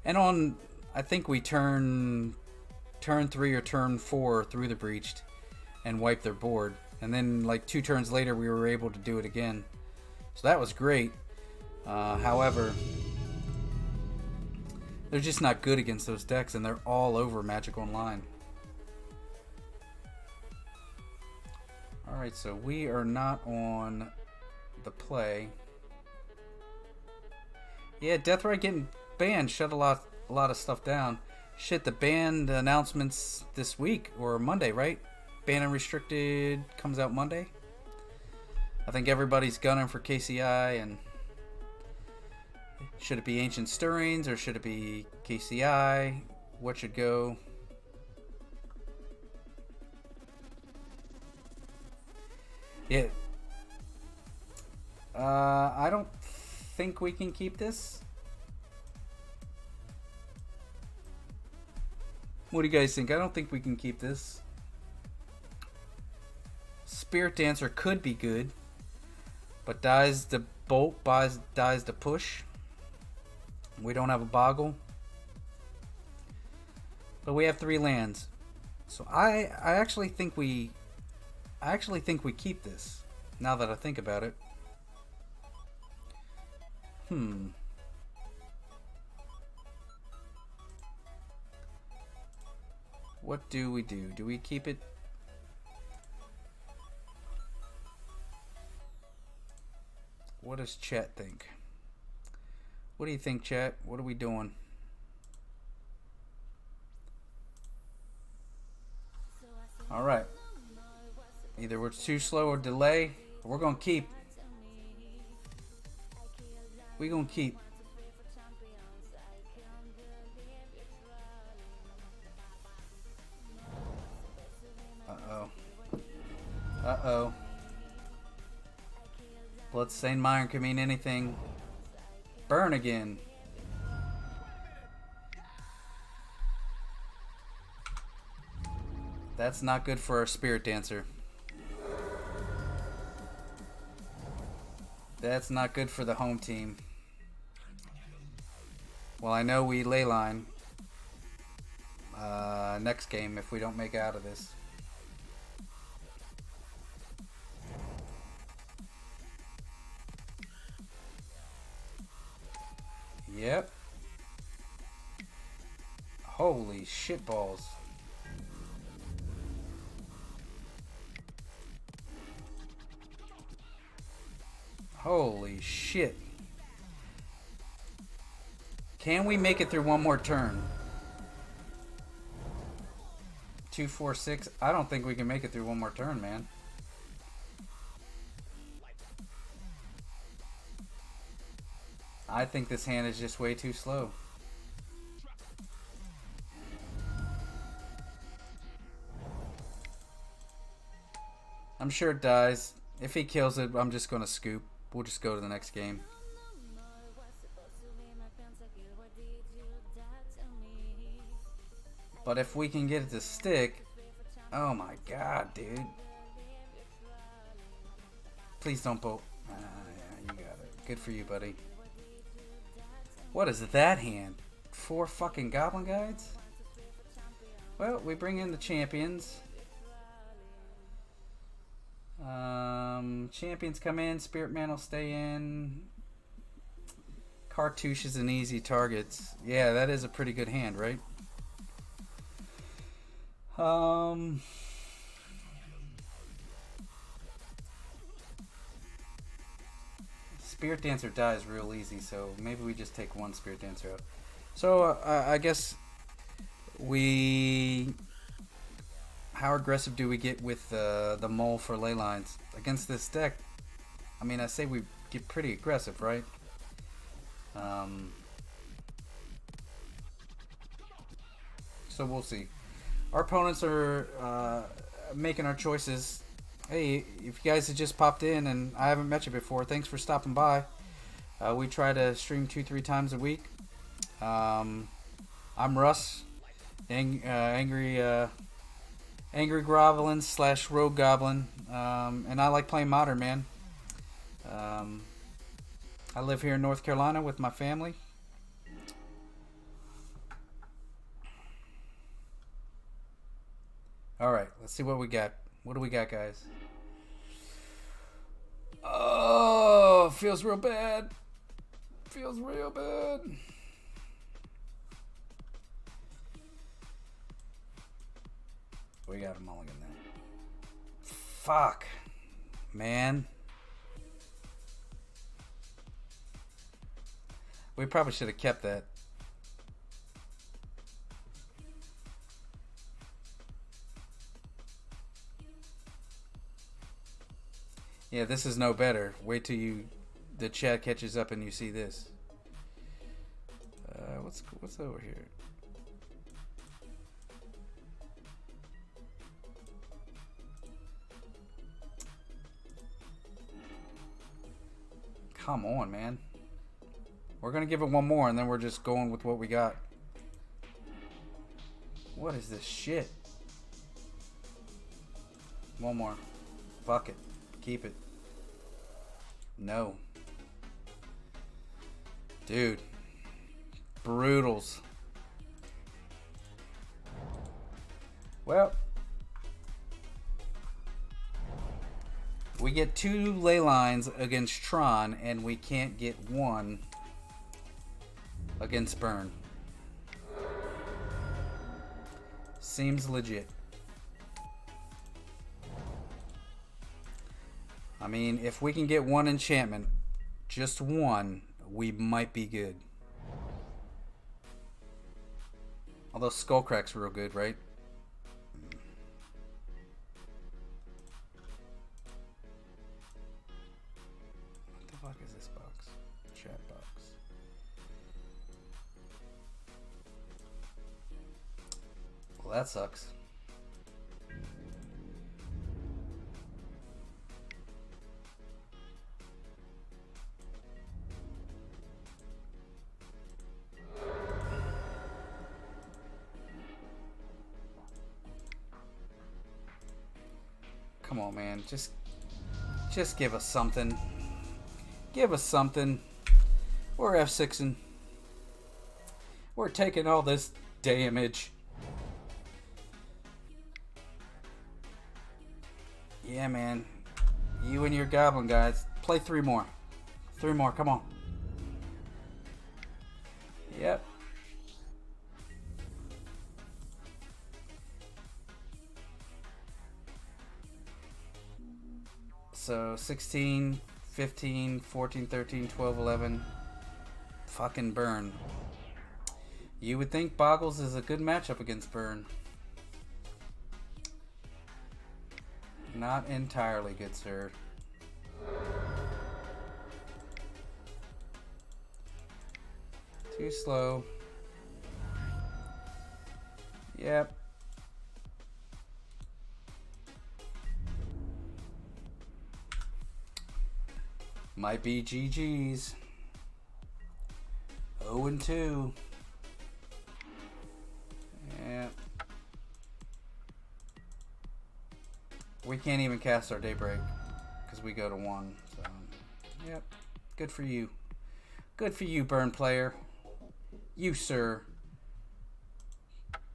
And on, I think we turn 3 or turn 4 Through the Breached and wiped their board. And then like 2 turns later we were able to do it again. So that was great. However, they're just not good against those decks, and they're all over Magic Online. Alright, so we are not on the play. Yeah, Deathrite getting banned shut a lot of stuff down. Shit, the banned announcements this week, or Monday, right? Ban and Restricted comes out Monday. I think everybody's gunning for KCI, and should it be Ancient Stirrings or should it be KCI? What should go? Yeah. I don't think we can keep this. What do you guys think? I don't think we can keep this. Spirit Dancer could be good, but dies the bolt, dies the push. We don't have a Boggle, but we have 3 lands. So I actually think we keep this. Now that I think about it. What do we do? Do we keep it? What does chat think? What do you think, chat? What are we doing? Alright. Either we're too slow or delay. We're going to keep. We're going to keep. Uh-oh. Uh-oh. Bloodstained Mire can mean anything. Burn again. That's not good for our Spirit Dancer. That's not good for the home team. Well, I know we leyline next game if we don't make it out of this. Yep. Holy shit balls. Holy shit. Can we make it through one more turn? 2, 4, 6. I don't think we can make it through one more turn, man. I think this hand is just way too slow. I'm sure it dies. If he kills it, I'm just going to scoop. We'll just go to the next game. But if we can get it to stick... Oh my god, dude. Please don't bolt. Yeah, you got it. Good for you, buddy. What is that hand? 4 fucking Goblin Guides? Well, we bring in the champions. Champions come in. Spirit Man will stay in. Cartouche is an easy target. Yeah, that is a pretty good hand, right? Spirit Dancer dies real easy, so maybe we just take one Spirit Dancer out. So I guess we... How aggressive do we get with the mole for ley lines against this deck? I mean, I say we get pretty aggressive, right? So we'll see. Our opponents are making our choices. Hey, if you guys have just popped in and I haven't met you before, thanks for stopping by. We try to stream 2-3 times a week. I'm Russ, angry Grovelin / Rogue Goblin, and I like playing Modern, man. I live here in North Carolina with my family. Alright, let's see what we got. What do we got, guys? Oh, feels real bad. Feels real bad. We got a mulligan there. Fuck. Man. We probably should have kept that. Yeah, this is no better. Wait till the chat catches up and you see this. What's over here? Come on, man. We're gonna give it one more and then we're just going with what we got. What is this shit? One more. Fuck it. Keep it. No. Dude. Brutals. Well. We get 2 ley lines against Tron and we can't get 1 against Burn. Seems legit. I mean, if we can get 1 enchantment, just 1, we might be good. Although Skullcrack's real good, right? What the fuck is this box? Chat box. Well, that sucks. Come on, man. Just give us something. Give us something. We're F6ing. We're taking all this damage. Yeah, man. You and your Goblin guys. Play 3 more. 3 more. Come on. Yep. So 16, 15, 14, 13, 12, 11. Fucking Burn. You would think Boggles is a good matchup against Burn. Not entirely, good sir. Too slow. Yep. Might be GG's. 0-2. Yeah. We can't even cast our Daybreak because we go to 1. So, yep. Good for you. Good for you, Burn player. You, sir,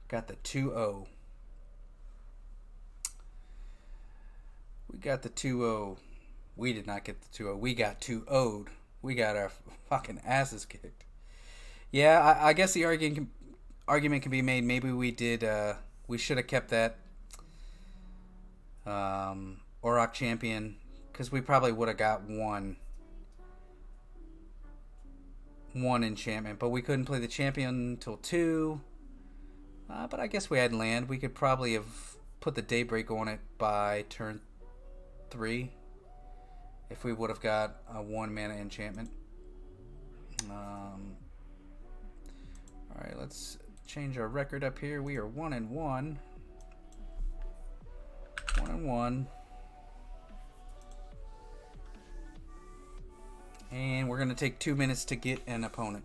got the 2-0. We got the 2-0. We did not get the 2-0. We got 2-0'd. We got our fucking asses kicked. Yeah, I guess the argument can be made. Maybe we did. We should have kept that Auroch champion because we probably would have got one enchantment, but we couldn't play the champion until 2. But I guess we had land. We could probably have put the Daybreak on it by turn 3 if we would have got a 1 mana enchantment. Alright, let's change our record up here. We are 1-1. 1-1. And we're going to take 2 minutes to get an opponent.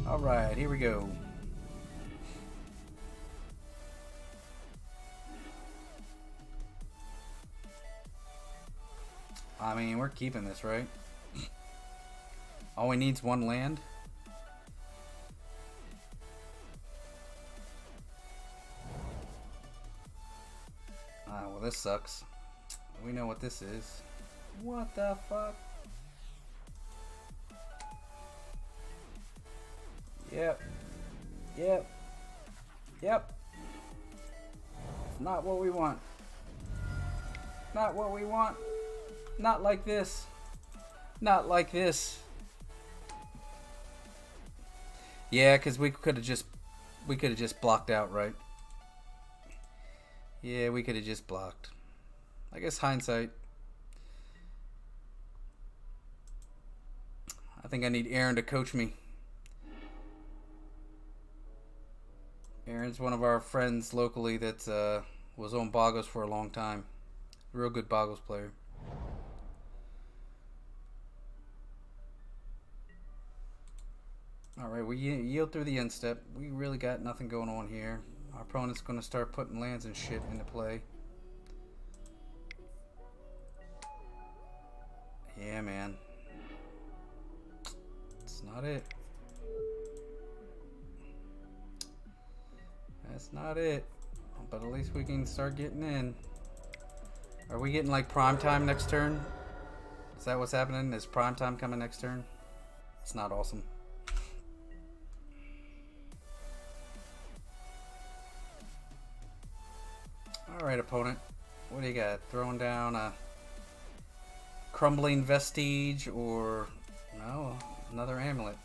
Alright, here we go. I mean, we're keeping this, right? All we need is 1 land. Ah, well, this sucks. We know what this is. What the fuck? Yep. Yep. Yep. Not what we want. Not what we want. Not like this. Not like this. Yeah, because we could have just blocked out, right? Yeah, we could have just blocked. I guess hindsight. I think I need Aaron to coach me. Aaron's one of our friends locally that was on Boggles for a long time. Real good Boggles player. Alright, we yield through the end step. We really got nothing going on here. Our opponent's going to start putting lands and shit into play. Yeah, man. That's not it. That's not it. But at least we can start getting in. Are we getting like prime time next turn? Is that what's happening? Is prime time coming next turn? It's not awesome. Alright, opponent. What do you got? Throwing down a Crumbling Vestige or no, another amulet.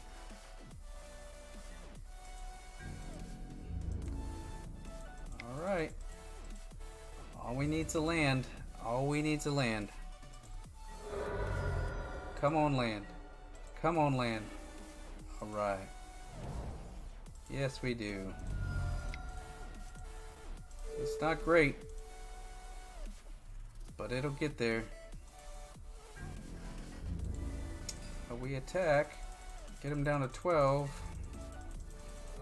Alright. All we need is a land. All we need is a land. Come on, land. Come on, land. Alright. Yes, we do. It's not great, but it'll get there. But we attack, get him down to 12.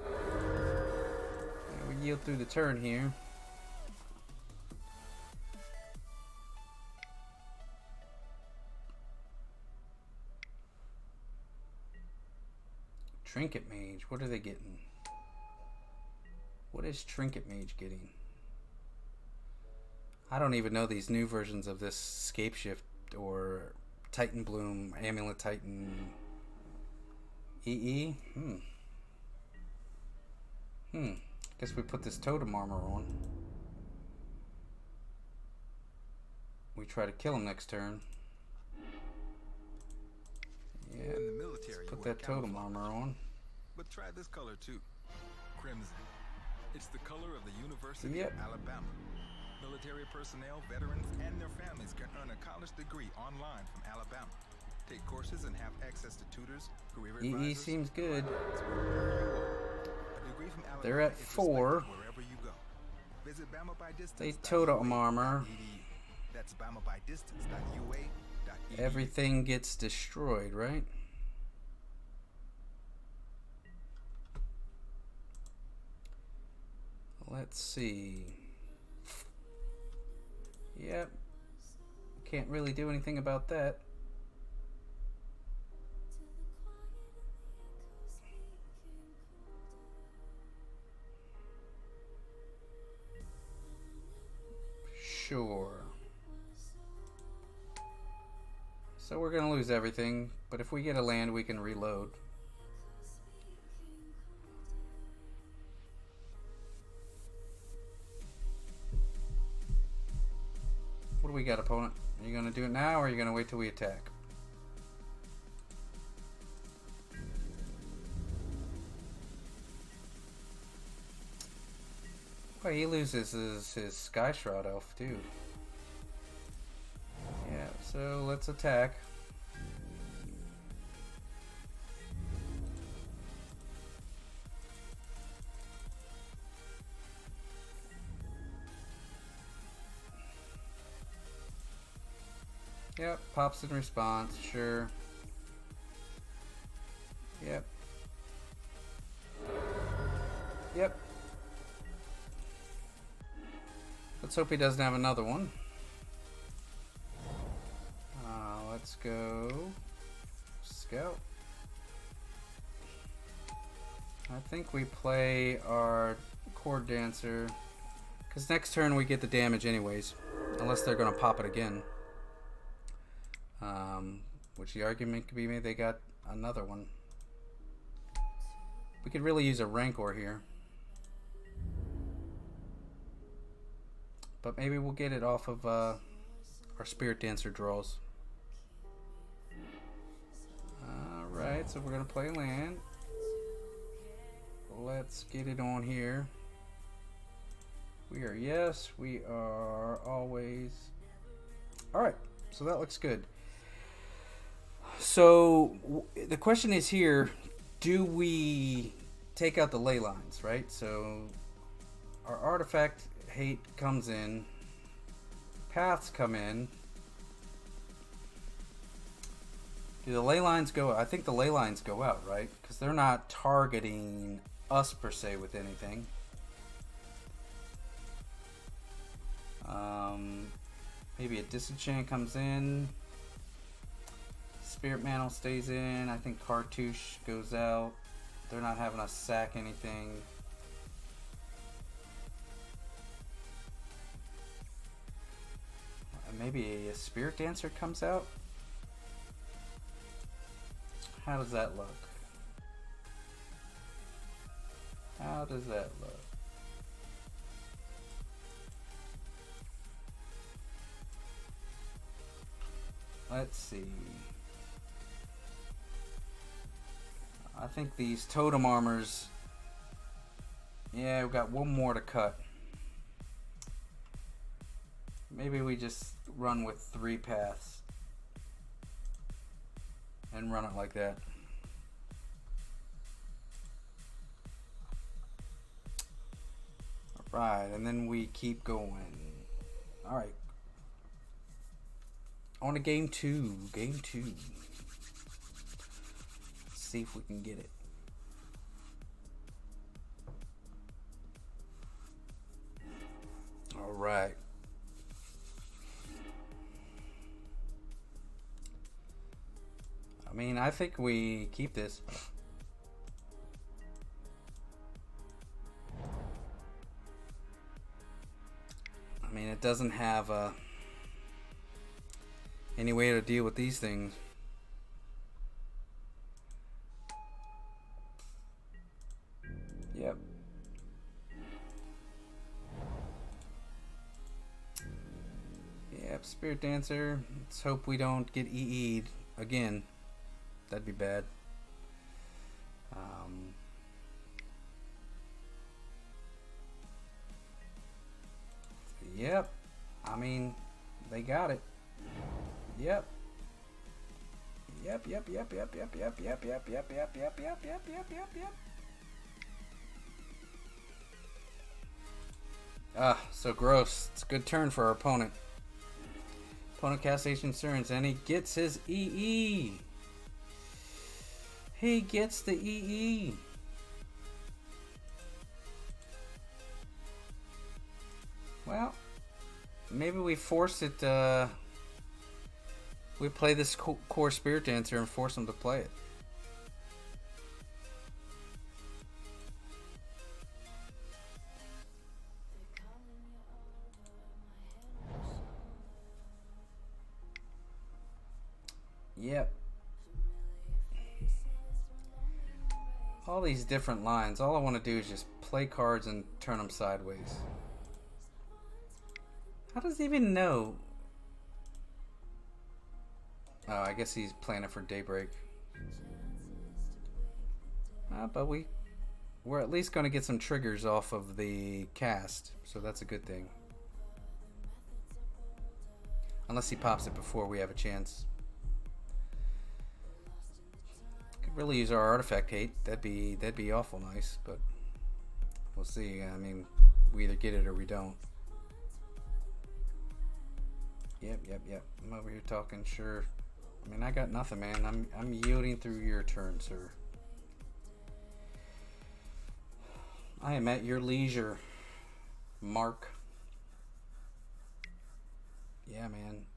And we yield through the turn here. Trinket Mage, what are they getting? What is Trinket Mage getting? I don't even know these new versions of this Scape Shift or Titan Bloom, Amulet Titan EE. Guess we put this totem armor on. We try to kill him next turn. Yeah, In the military, let's put you wear that totem camouflage. armor on. But try this color too. Crimson. It's the color of the University Yep. of Alabama. Military personnel, veterans, and their families can earn a college degree online from Alabama. take courses, and have access to tutors, career EE advisors, seems good. libraries wherever you are. A degree from They're at Alabama is 4. respected wherever you go. Visit They BamaByDistance.ua.edu. totem armor. That's BamaByDistance.ua.edu. Everything gets destroyed, right? Let's see. Yep. Can't really do anything about that. Sure. So we're gonna lose everything, but if we get a land, we can reload. What do we got, opponent? Are you gonna do it now, or are you gonna wait till we attack? Well, he loses his Sky Shroud Elf too. Yeah, so let's attack. Yep, pops in response, sure. Yep. Yep. Let's hope he doesn't have another one. Let's go scout. I think we play our Chord Dancer, because next turn we get the damage anyways, unless they're going to pop it again. Which the argument could be made they got another one. We could really use a Rancor here. But maybe we'll get it off of our Spirit Dancer draws. Alright, so we're going to play land. Let's get it on here. We are yes, we are always. Alright, so that looks good. So the question is here, do we take out the ley lines, right? So our artifact hate comes in, paths come in. Do the ley lines go? I think the ley lines go out, right? Because they're not targeting us per se with anything. Maybe a disenchant comes in. Spirit Mantle stays in. I think Cartouche goes out. They're not having us sack anything. Maybe a Spirit Dancer comes out. How does that look? How does that look? Let's see. I think these totem armors. Yeah, we've got one more to cut. Maybe we just run with 3 paths and run it like that. Alright, and then we keep going. Alright. On to game 2. Game 2. Let's see if we can get it. Alright. I mean, I think we keep this. I mean, it doesn't have any way to deal with these things. Yep. Yep, Spirit Dancer. Let's hope we don't get EE'd again. That'd be bad. Yep. I mean, they got it. Yep. Yep. Ah, so gross. It's a good turn for our opponent. Opponent casts Ancient Surge, and he gets his EE. He gets the EE. Well, maybe we force it. We play this core Spirit Dancer and force him to play it. Yep. All these different lines. All I want to do is just play cards and turn them sideways. How does he even know? Oh, I guess he's planning for Daybreak. But we're at least going to get some triggers off of the cast, so that's a good thing. Unless he pops it before we have a chance. Could really use our artifact hate. That'd be awful nice, but we'll see. I mean, we either get it or we don't. Yep. I'm over here talking, sure. I mean, I got nothing, man. I'm yielding through your turn, sir. I am at your leisure, Mark. Yeah, man.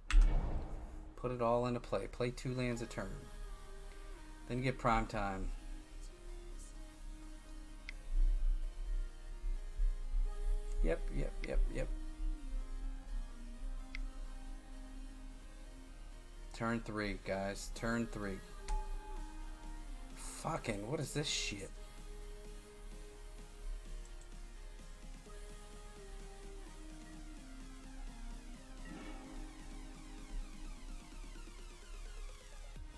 Put it all into play. Play 2 lands a turn. Then you get prime time. Yep. Turn 3, guys. Turn 3. Fucking, what is this shit?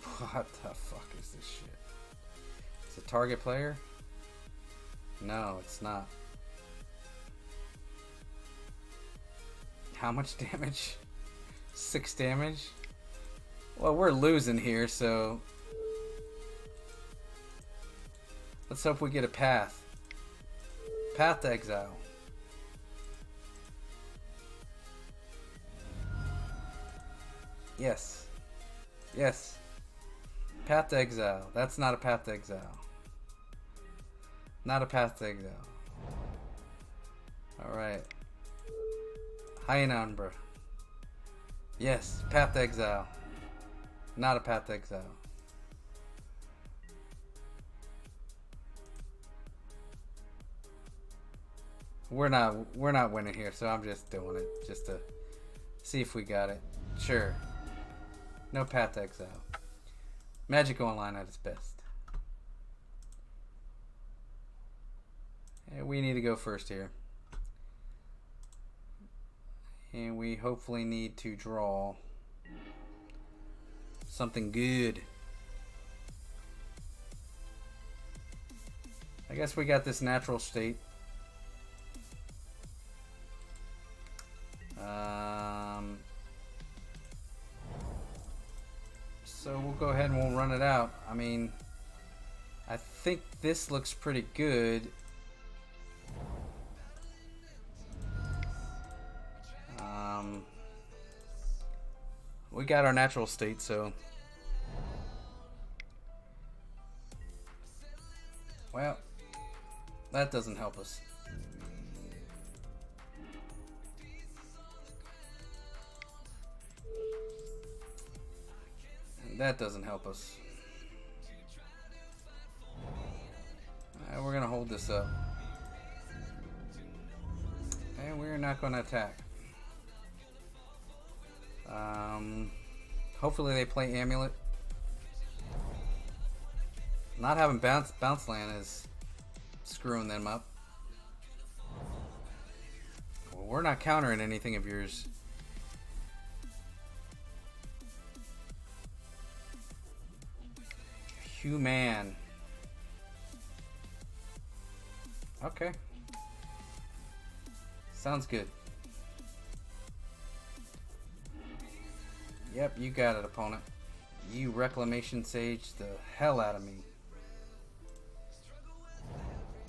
What the fuck is this shit? It's a target player? No, it's not. How much damage? 6 damage? Well, we're losing here, so let's hope we get a path. Path to exile. Yes. Path to exile. That's not a path to exile. Not a path to exile. Alright. Hyena Umbra. Yes, path to exile. Not a path to exile. We're not winning here, so I'm just doing it just to see if we got it. Sure. No path to exile. Magic Online at its best. And we need to go first here. And we hopefully need to draw something good. I guess we got this natural state. So we'll go ahead and we'll run it out. I mean, I think this looks pretty good. We got our natural state, so well, that doesn't help us. That doesn't help us. We're gonna hold this up. And we're not gonna attack. Hopefully they play Amulet. Not having bounce land is screwing them up. Well, we're not countering anything of yours. Human. Okay. Sounds good. Yep, you got it, opponent. You Reclamation Sage the hell out of me.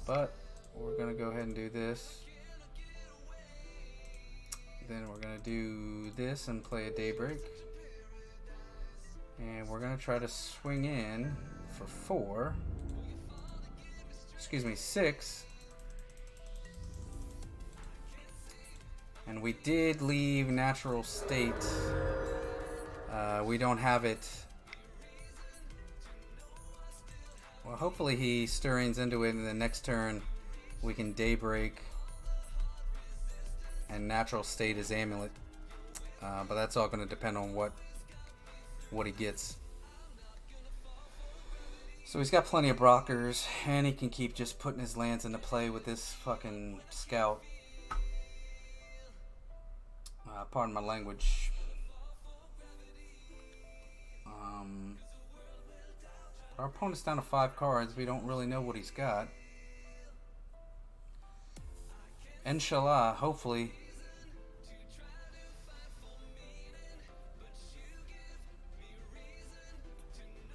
But we're going to go ahead and do this. Then we're going to do this and play a Daybreak. And we're going to try to swing in for 4. Excuse me, 6. And we did leave Natural State. We don't have it. Well, hopefully he stirrings into it, and the next turn we can Daybreak and Natural State his Amulet. But that's all going to depend on what he gets. So he's got plenty of blockers, and he can keep just putting his lands into play with this fucking Scout. Pardon my language. Our opponent's down to 5 cards. We don't really know what he's got. Inshallah, hopefully.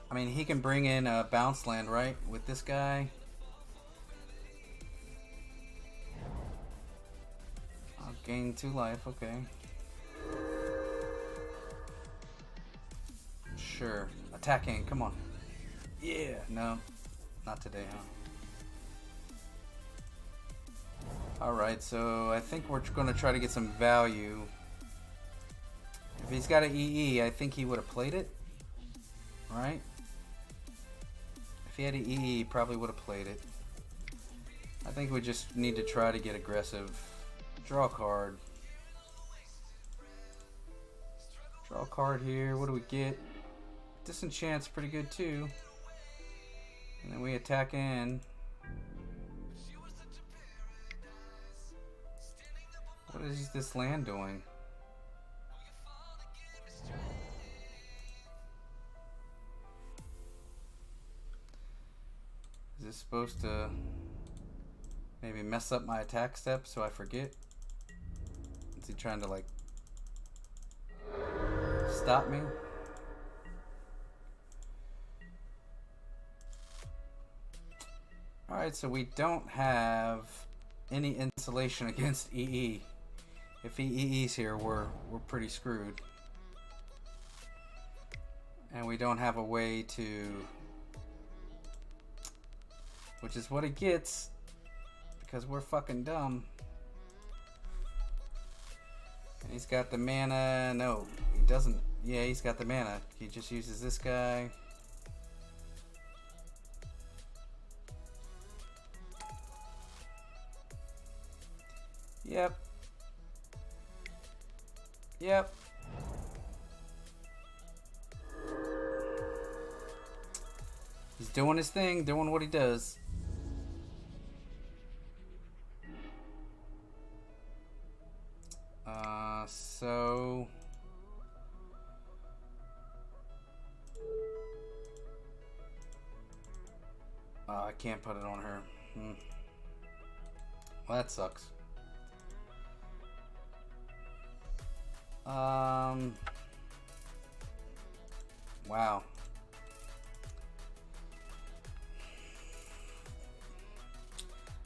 I mean, he can bring in a bounce land, right? With this guy. I'll gain 2 life, okay. Sure. Attacking, come on. Yeah, no. Not today, huh? Alright, so I think we're going to try to get some value. If he's got an EE, I think he would have played it. Right? If he had an EE, he probably would have played it. I think we just need to try to get aggressive. Draw a card. Draw a card here. What do we get? Disenchant's pretty good too. And then we attack in. What is this land doing? Is this supposed to maybe mess up my attack step so I forget? Is he trying to like stop me? Alright, so we don't have any insulation against EE. If he EE's here, we're pretty screwed. And we don't have a way to... Which is what he gets, because we're fucking dumb. And he's got the mana. No, he doesn't. Yeah, he's got the mana. He just uses this guy. Yep. Yep. He's doing his thing, doing what he does. So... I can't put it on her. Well, that sucks. Wow.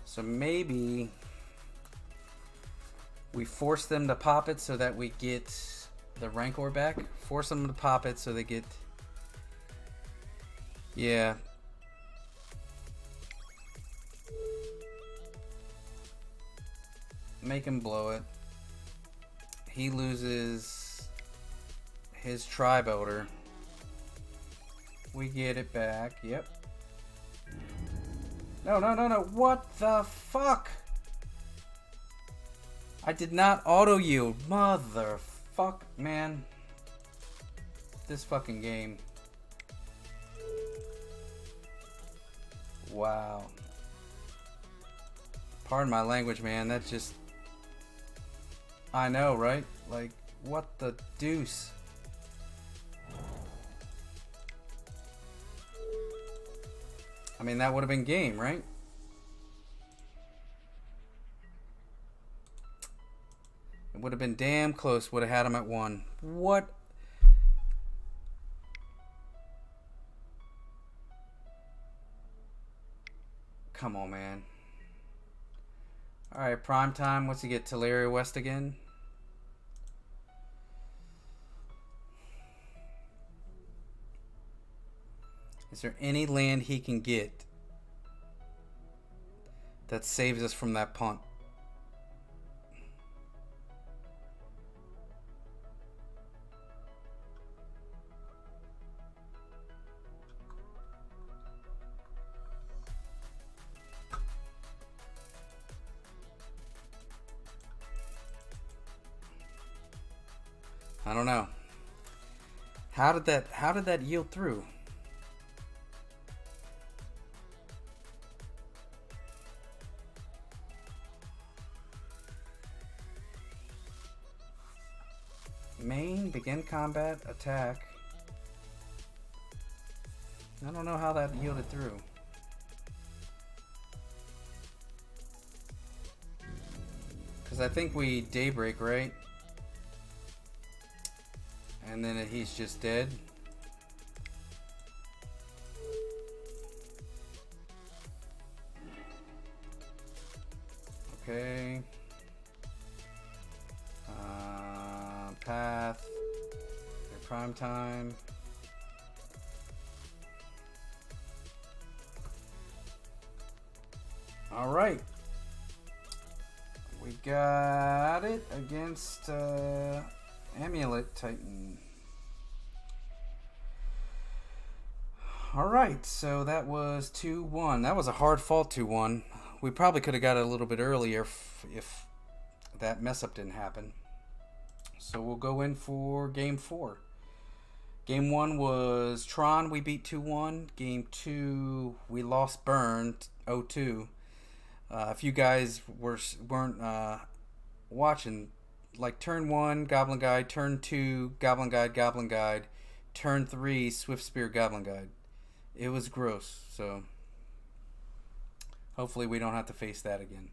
So maybe we force them to pop it so that we get the Rancor back. Force them to pop it so they get... Yeah. Make him blow it. He loses his Tri-Boater. We get it back. Yep. No, no, no, no. What the fuck? I did not auto yield. Motherfuck, man. This fucking game. Wow. Pardon my language, man. That's just... I know, right? Like, what the deuce? I mean, that would have been game, right? It would have been damn close. Would have had him at 1. What? come on, man. Alright, prime time. What's he get? Teleria West again? Is there any land he can get that saves us from that punt? I don't know. How did that yield through? Main, begin combat, attack. I don't know how that yielded through. Because I think we daybreak, right? And then he's just dead. Okay. Path. Prime time. All right. We got it against Amulet Titan. All right, so that was 2-1. That was a hard fought 2-1. We probably could have got it a little bit earlier if that mess up didn't happen. So we'll go in for game 4. Game 1 was Tron. We beat 2-1. Game 2, we lost Burn 0-2. If you guys weren't watching, like turn 1, Goblin Guide, turn 2, Goblin Guide, turn 3, Swift Spear, Goblin Guide. It was gross, so hopefully we don't have to face that again.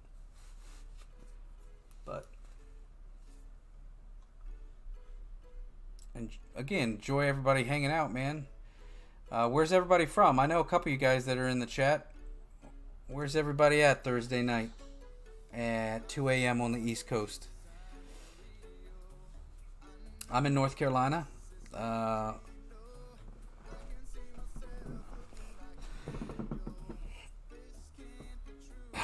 But, and again, enjoy everybody hanging out, man. Where's everybody from? I know a couple of you guys that are in the chat. Where's everybody at Thursday night at 2 a.m. on the East Coast? I'm in North Carolina.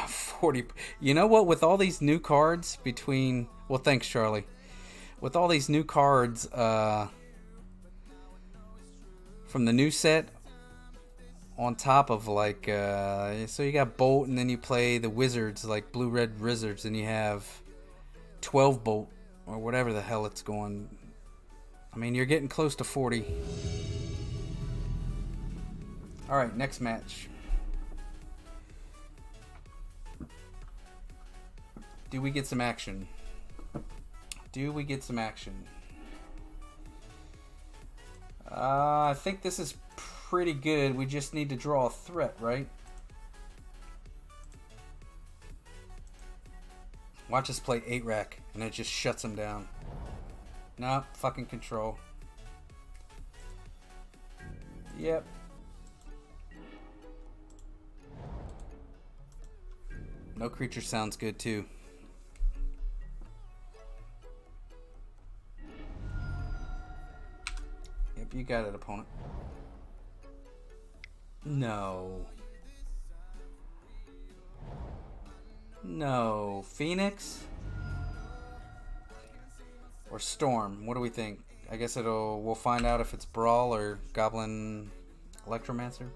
40. You know what? With all these new cards between... Well, thanks, Charlie. With all these new cards from the new set... On top of like, so you got Bolt, and then you play the Wizards, like Blue-Red Wizards, and you have 12 Bolt, or whatever the hell it's going. I mean, you're getting close to 40. Alright, next match. Do we get some action? I think this is pretty good. We just need to draw a threat, right? Watch us play 8-rack and it just shuts him down. Nah, fucking control. Yep. No creature sounds good too. Yep, you got it, opponent. No. No. Phoenix? Or Storm? What do we think? I guess we'll find out if it's Brawl or Goblin Electromancer.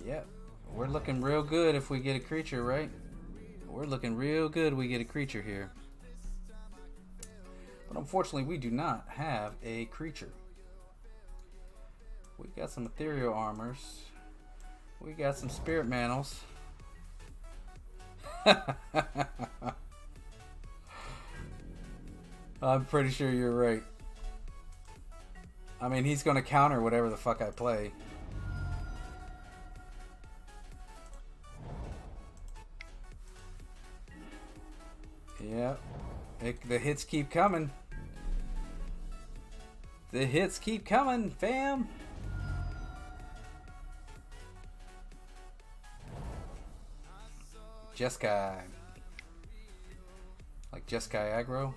Yep. We're looking real good if we get a creature, right? We're looking real good we get a creature here. But unfortunately, we do not have a creature. We got some ethereal armors. We got some spirit mantles. I'm pretty sure you're right. I mean, he's going to counter whatever the fuck I play. Yep. The hits keep coming. The hits keep coming, fam. Jeskai. Like Jeskai aggro.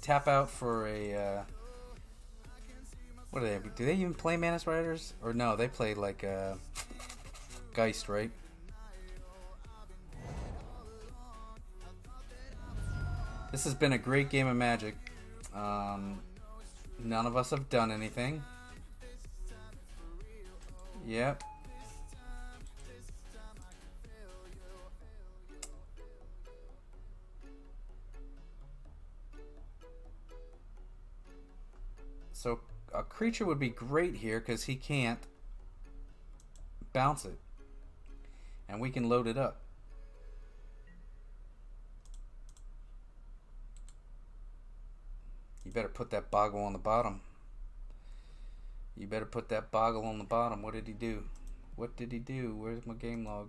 Tap out for a, what do they, do they even play Manus Riders? Or no, they play like, Geist, right? This has been a great game of Magic. None of us have done anything. Yep. So a creature would be great here because he can't bounce it. And we can load it up. You better put that boggle on the bottom. You better put that boggle on the bottom. What did he do? What did he do? Where's my game log?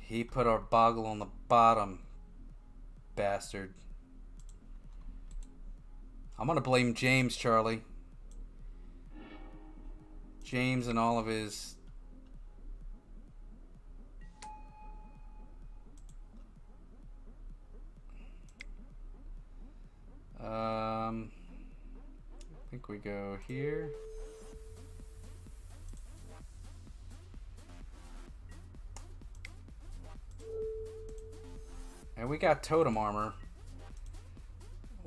He put our boggle on the bottom. Bastard. I'm gonna blame James, Charlie. James and all of his... I think we go here. And we got totem armor.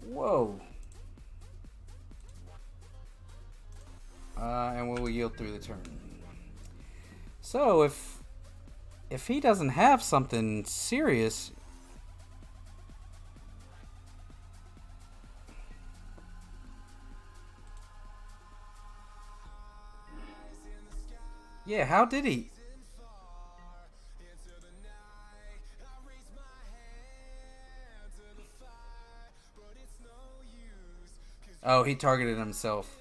Whoa. And we'll yield through the turn. So if he doesn't have something serious... Yeah, how did he? Oh, he targeted himself.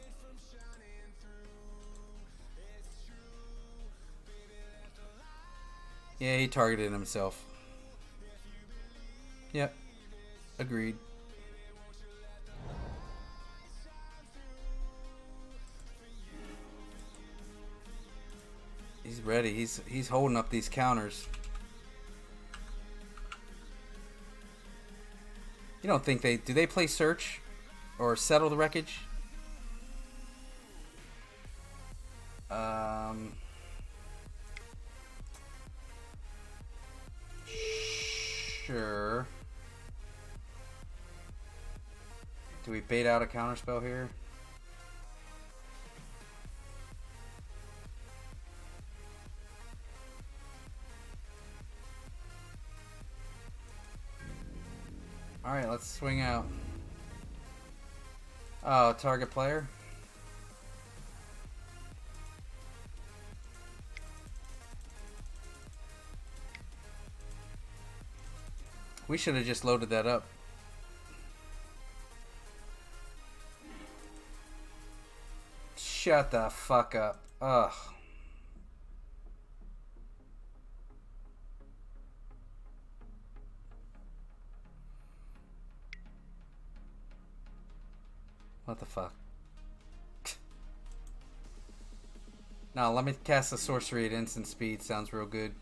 Yeah, he targeted himself. Yep. Agreed. He's ready. He's holding up these counters. You don't think do they play search or settle the wreckage? Sure. Do we bait out a counterspell here? Alright, let's swing out. Oh, target player. We should have just loaded that up. Shut the fuck up. Ugh. What the fuck? Now let me cast a sorcery at instant speed. Sounds real good.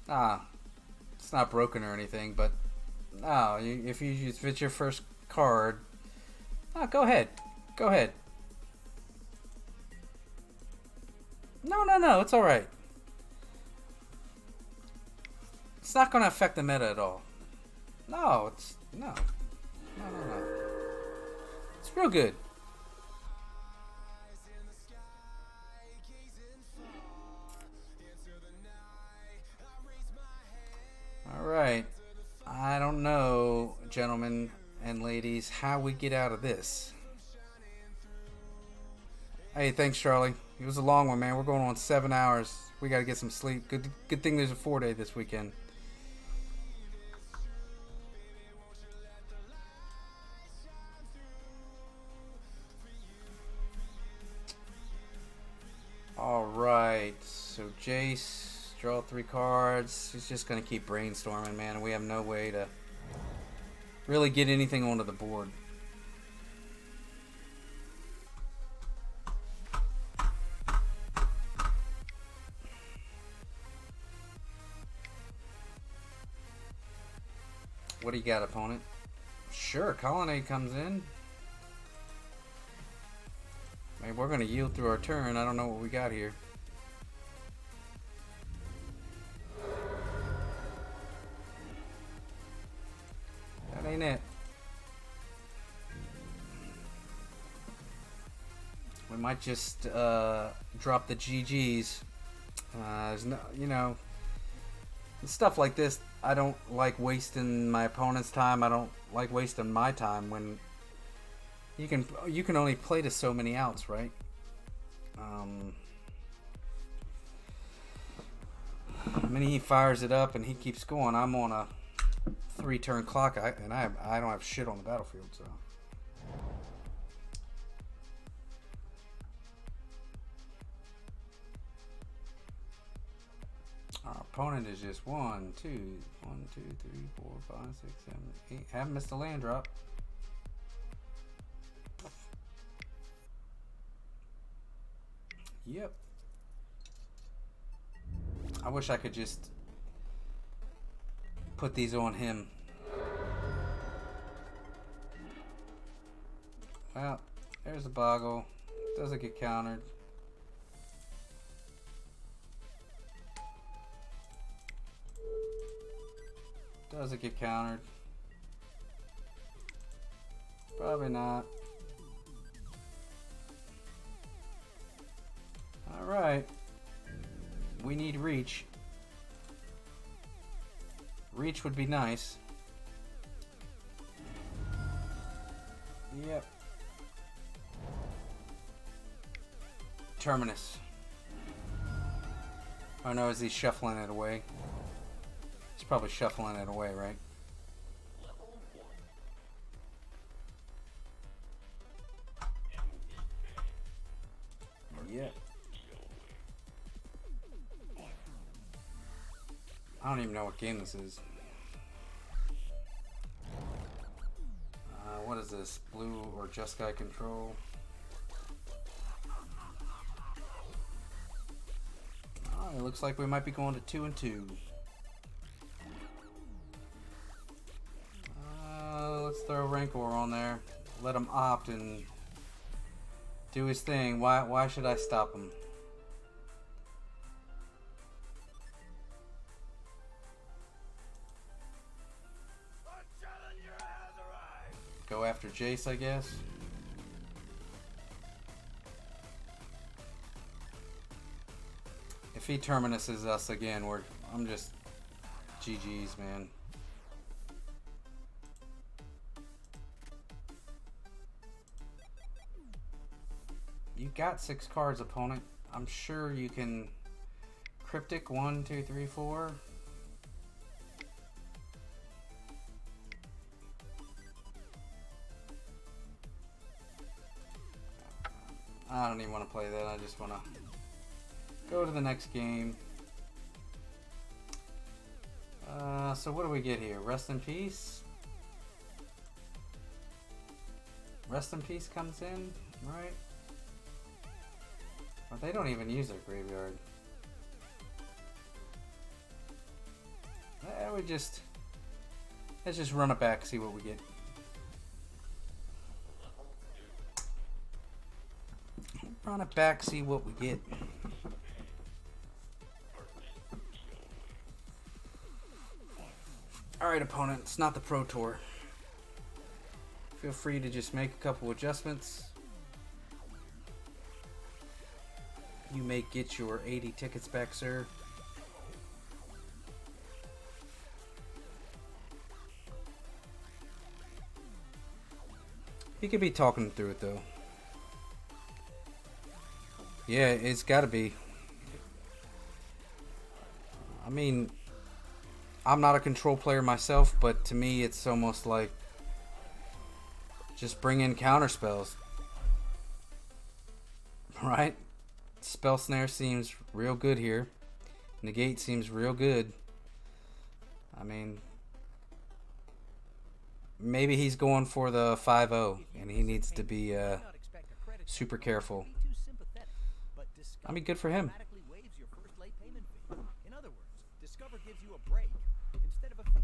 It's not broken or anything, but no. If it's your first card, go ahead. Go ahead. No. It's all right. It's not going to affect the meta at all. No. No. It's real good. Alright. I don't know, gentlemen and ladies, how we get out of this. Hey, thanks, Charlie. It was a long one, man. We're going on 7 hours. We gotta get some sleep. Good thing there's a 4-day this weekend. Alright, so Jace, draw 3 cards. He's just going to keep brainstorming, man, and we have no way to really get anything onto the board. What do you got, opponent? Sure, Colonnade comes in. Maybe we're going to yield through our turn. I don't know what we got here. That ain't it. We might just drop the GGs. There's no, you know, stuff like this. I don't like wasting my opponent's time. I don't like wasting my time when you can only play to so many outs, right? I mean, he fires it up and he keeps going. I'm on a 3-turn clock, and I don't have shit on the battlefield, so. Our opponent is just 1, 2, 3, 4, 5, 6, 7, 8. Haven't missed a land drop. Yep. I wish I could just put these on him. Well, there's a boggle. Doesn't get countered. Doesn't get countered. Probably not. Alright. We need reach. Reach would be nice. Yep. Terminus. Oh no, is he shuffling it away? He's probably shuffling it away, right? Yep. I don't even know what game this is. What is this? Blue or Just Guy Control? Oh, it looks like we might be going to 2 and 2. Let's throw Rancor on there. Let him opt and do his thing. Why should I stop him? Go after Jace, I guess. If he terminuses us again, I'm just GG's, man. You got 6 cards, opponent. I'm sure you can. Cryptic 1, 2, 3, 4. I don't even want to play that. I just want to go to the next game. So what do we get here? Rest in Peace? Rest in Peace comes in, right? Well, they don't even use their graveyard. Let's just run it back, see what we get. Run it back, see what we get. Alright, opponent, it's not the Pro Tour. Feel free to just make a couple adjustments. You may get your 80 tickets back, sir. He could be talking through it, though. Yeah, it's got to be. I mean, I'm not a control player myself, but to me it's almost like just bring in counter spells. Right? Spell Snare seems real good here. Negate seems real good. I mean, maybe he's going for the 5-0 and he needs to be super careful. I mean, good for him. In other words, Discover gives you a break instead of a fee.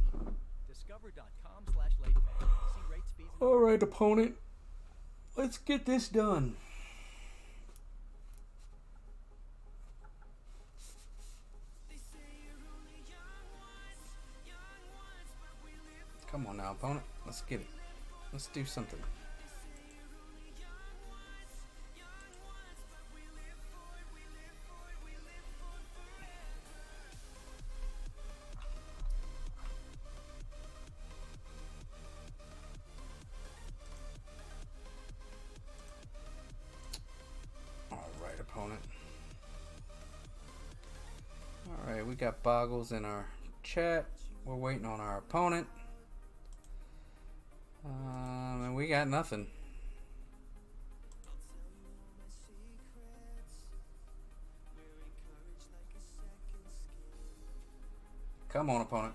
Discover.com/late pay. See rates, fees, and All right, opponent. Let's get this done. Come on now, opponent. Let's get it. Let's do something. Alright, opponent. Alright, we got Boggles in our chat. We're waiting on our opponent. And we got nothing. Come on, opponent.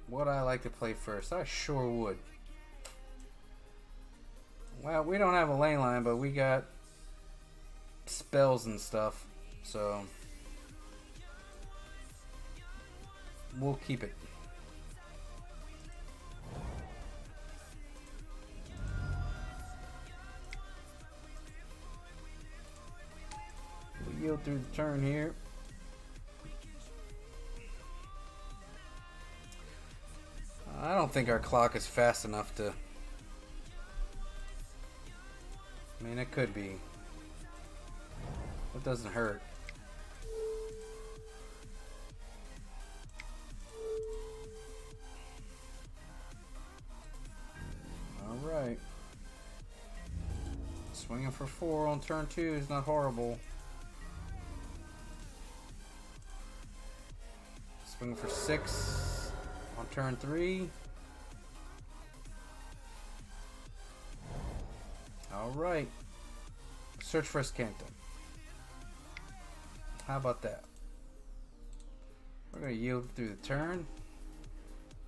Would I like to play first? I sure would. Well, we don't have a lane line, but we got spells and stuff, so we'll keep it. We'll yield through the turn here. I don't think our clock is fast enough to... I mean, it could be. It doesn't hurt. Alright. Swinging for 4 on turn 2 is not horrible. Swinging for 6 on turn 3. Alright. Search for a Scancton. How about that? We're going to yield through the turn.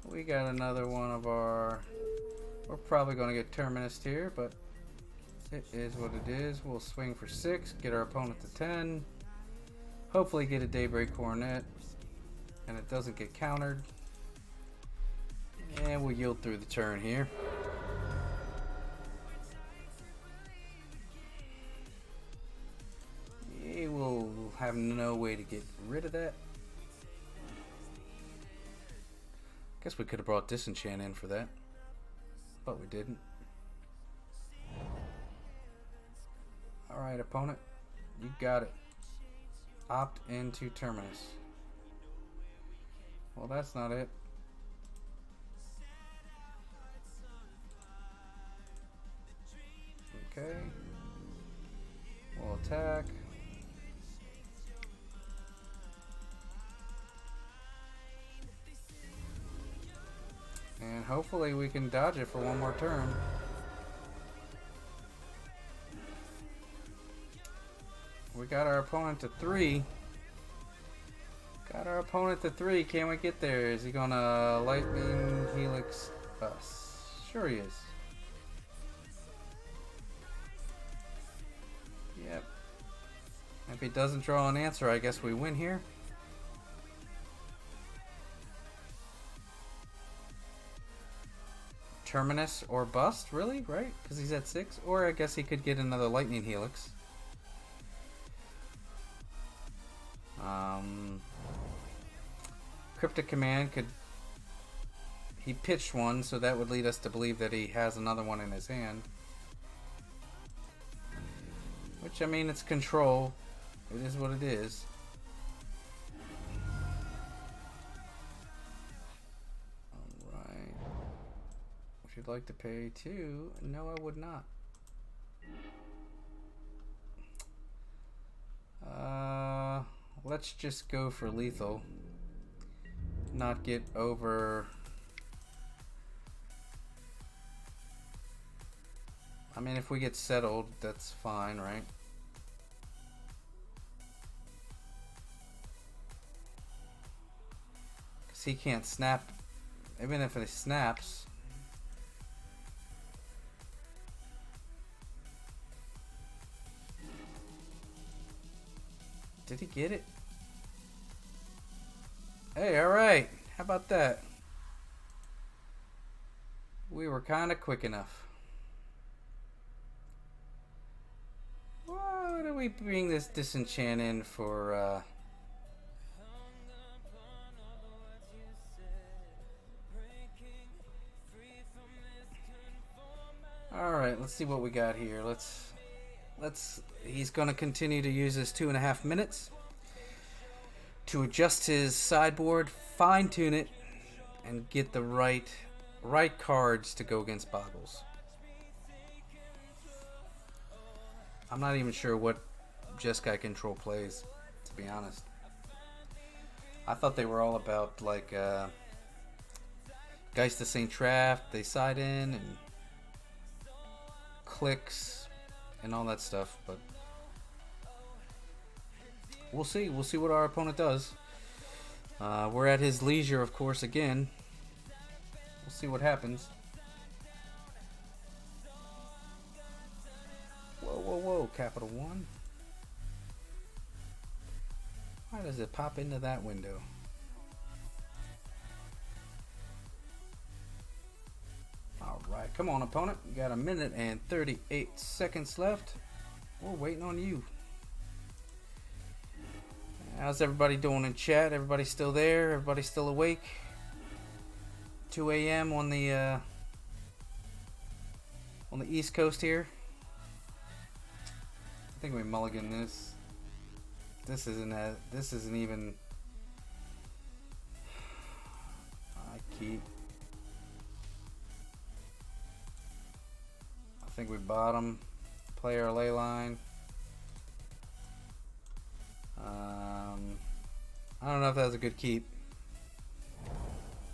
We got another one of our... We're probably going to get Terminus here, but it is what it is. We'll swing for 6, get our opponent to 10. Hopefully get a Daybreak Coronet, and it doesn't get countered. And we'll yield through the turn here. We'll have no way to get rid of that. Guess we could have brought Disenchant in for that, but we didn't. Alright, opponent, you got it. Opt into Terminus. Well, that's not it. Okay. We'll attack. And hopefully we can dodge it for one more turn. We got our opponent to 3. Got our opponent to 3. Can we get there? Is he gonna Lightning Helix us? Sure he is. Yep. If he doesn't draw an answer, I guess we win here. Terminus or bust, really? Right? Because he's at 6. Or I guess he could get another Lightning Helix. Cryptic Command could... He pitched one, so that would lead us to believe that he has another one in his hand. Which, I mean, it's control. It is what it is. Alright. Would you like to pay 2? No, I would not. Let's just go for lethal. Not get over... I mean, if we get settled, that's fine, right? Because he can't snap. Even if it snaps... Did he get it? Hey, alright. How about that? We were kind of quick enough. Why do we bring this disenchant in for, Alright, let's see what we got here. He's gonna continue to use his 2.5 minutes to adjust his sideboard, fine tune it, and get the right cards to go against Boggles. I'm not even sure what Jeskai Control plays, to be honest. I thought they were all about like Geist of St. Traft, they side in and clicks and all that stuff, but we'll see. We'll see what our opponent does. We're at his leisure, of course, again. We'll see what happens. Whoa, whoa, whoa, Capital One. Why does it pop into that window? Alright, come on, opponent. You got 1 minute and 38 seconds left. We're waiting on you. How's everybody doing in chat? Everybody still there? Everybody still awake? 2 a.m. on the East Coast here. I think we mulligan this. This isn't even. I think we bottom. Play our ley line. I don't know if that was a good keep,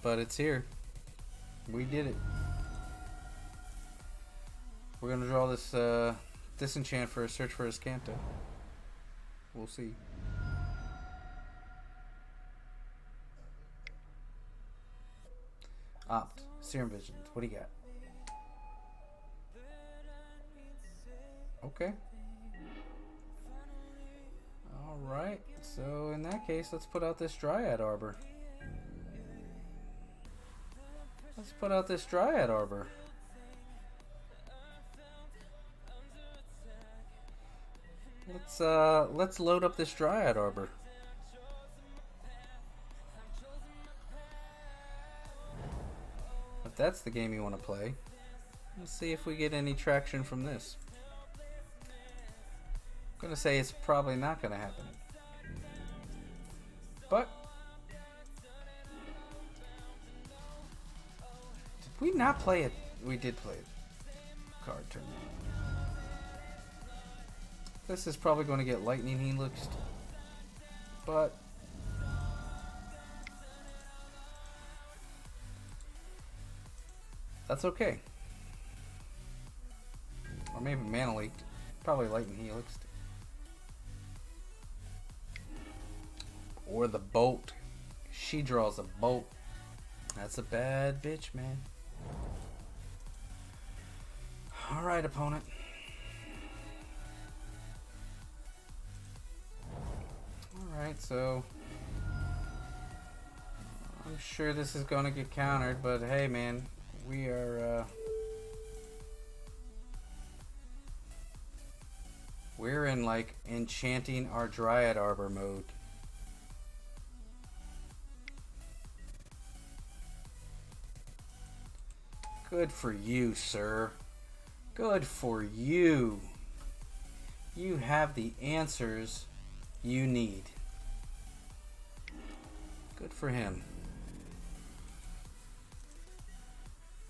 but it's here. We did it. We're gonna draw this disenchant for a search for his Canto. We'll see. Opt. Serum Visions. What do you got? Okay. Alright. So in that case, let's put out this Dryad Arbor. Let's load up this Dryad Arbor. If that's the game you want to play, let's see if we get any traction from this. I'm gonna say it's probably not gonna happen, but did we not play it? We did play it. Card turn. This is probably going to get lightning helixed, but that's okay. Or maybe mana leaked. Probably lightning helixed. Or the bolt. She draws a bolt. That's a bad bitch, man. Alright, opponent. Alright, so I'm sure this is gonna get countered, but hey man, we are we're in like enchanting our Dryad Arbor mode. Good for you, sir. Good for you. You have the answers you need. Good for him.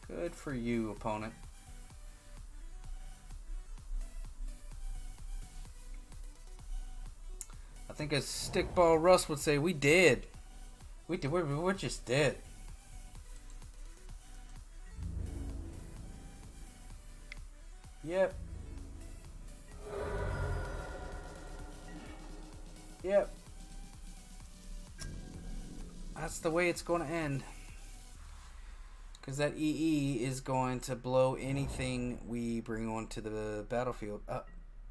Good for you, opponent. I think as Stickball Russ would say, we did. We're just dead. Yep. Yep. That's the way it's going to end. Because that EE is going to blow anything we bring onto the battlefield up.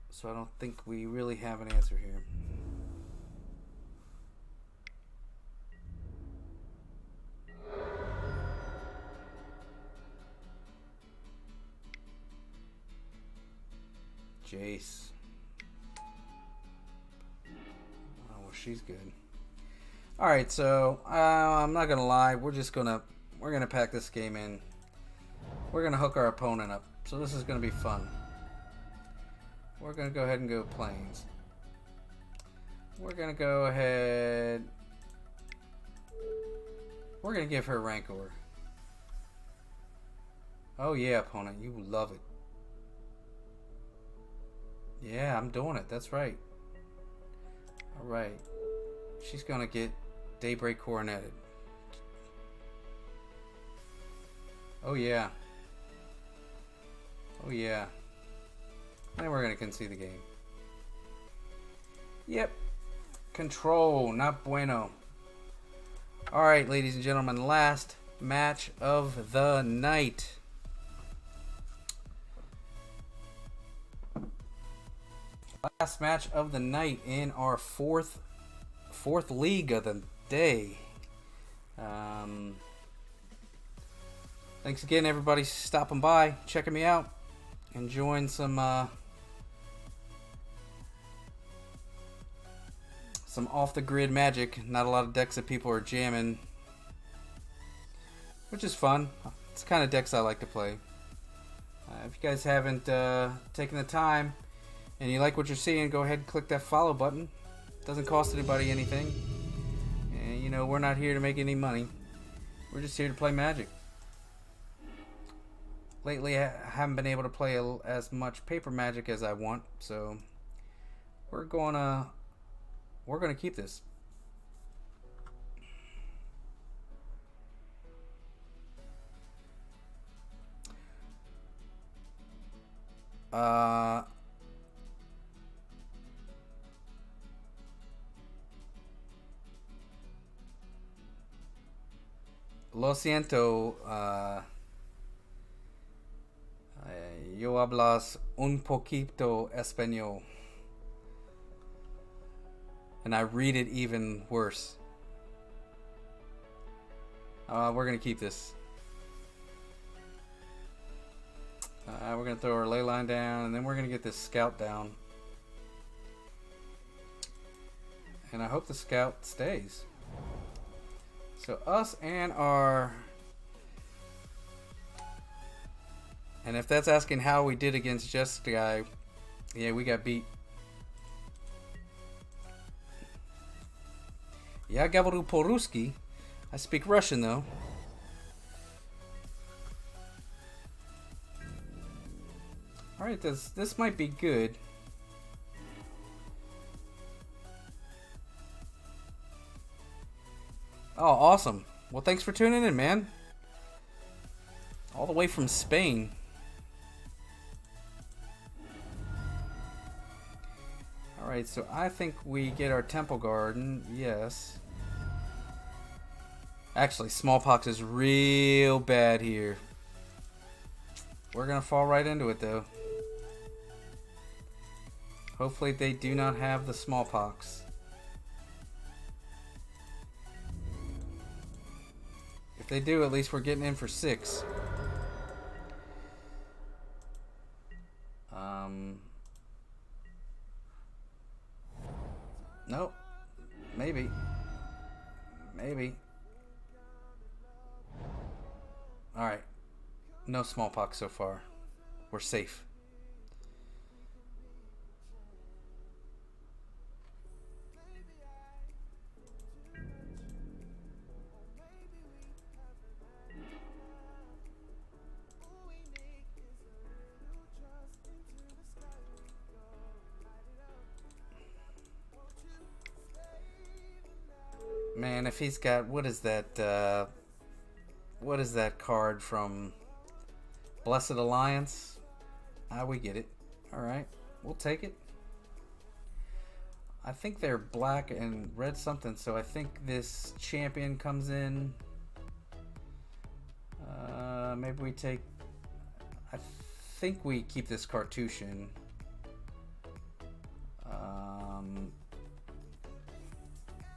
So I don't think we really have an answer here. Jace. Oh, well, she's good. All right, so I'm not gonna lie. We're gonna pack this game in. We're gonna hook our opponent up. So this is gonna be fun. We're gonna go ahead and go planes. We're gonna go ahead. We're gonna give her Rancor. Oh yeah, opponent, you love it. Yeah, I'm doing it. That's right. All right. She's gonna get Daybreak Coroneted. Oh yeah. Oh yeah. And we're gonna concede the game. Yep. Control, not bueno. Alright, ladies and gentlemen, last match of the night. Last match of the night in our fourth league of the day. Thanks again, everybody, stopping by, checking me out, enjoying some off the grid magic. Not a lot of decks that people are jamming, which is fun. It's the kind of decks I like to play. If you guys haven't taken the time and you like what you're seeing, go ahead and click that follow button. Doesn't cost anybody anything. And you know, we're not here to make any money. We're just here to play Magic. Lately, I haven't been able to play as much paper Magic as I want, so we're gonna keep this. Lo siento, yo hablas un poquito español. And I read it even worse. We're going to keep this. We're going to throw our ley line down, and then we're going to get this scout down. And I hope the scout stays. So us and our... And if that's asking how we did against Jessica, yeah, we got beat. Я говорю по-русски. I speak Russian though. Alright, this might be good. Oh, awesome. Well, thanks for tuning in, man. All the way from Spain. Alright, so I think we get our Temple Garden. Yes. Actually, smallpox is real bad here. We're gonna fall right into it, though. Hopefully they do not have the smallpox. If they do, at least we're getting in for 6. Nope. Maybe. Maybe. Alright. No smallpox so far. We're safe. Man, if he's got, what is that card from Blessed Alliance? We get it. Alright, we'll take it. I think they're black and red something, so I think this champion comes in. Maybe we take, I think we keep this Cartouche.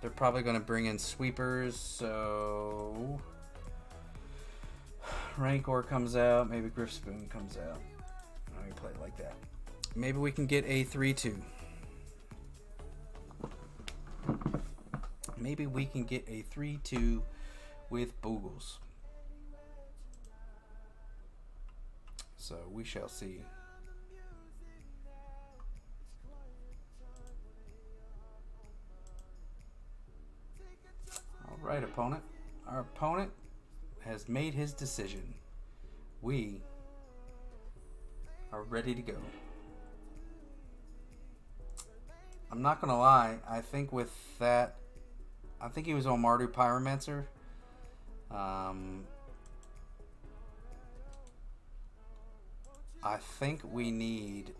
They're probably going to bring in sweepers, so Rancor comes out, maybe Griffspoon comes out. Let me play it like that. Maybe we can get a 3-2. Maybe we can get a 3-2 with Boogles. So we shall see. All right, opponent. Our opponent has made his decision. We are ready to go. I'm not gonna lie. I think with that, I think he was on Mardu Pyromancer. I think we need.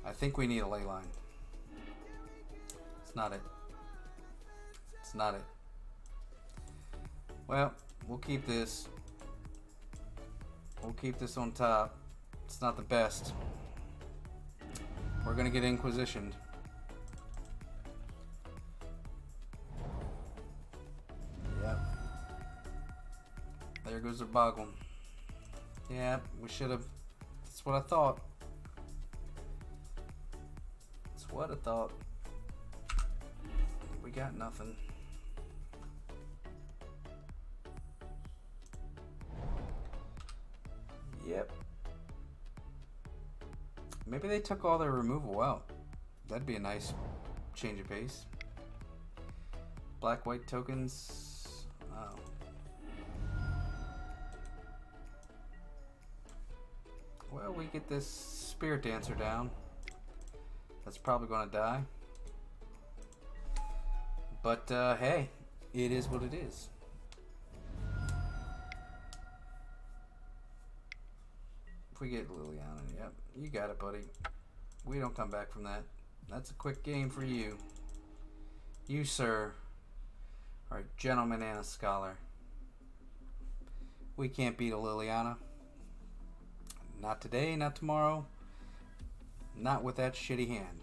I think we need a ley line. It's not it. It's not it. Well, we'll keep this. We'll keep this on top. It's not the best. We're gonna get Inquisitioned. Yep. There goes the Boggle. Yeah, we should have. That's what I thought. That's what I thought. We got nothing. Yep. Maybe they took all their removal out. That'd be a nice change of pace. Black-white tokens. Oh. Well, we get this Spirit Dancer down. That's probably going to die. But, hey, it is what it is. If we get Liliana, yep, you got it, buddy. We don't come back from that. That's a quick game for you. You, sir, are a gentleman and a scholar. We can't beat a Liliana. Not today, not tomorrow. Not with that shitty hand.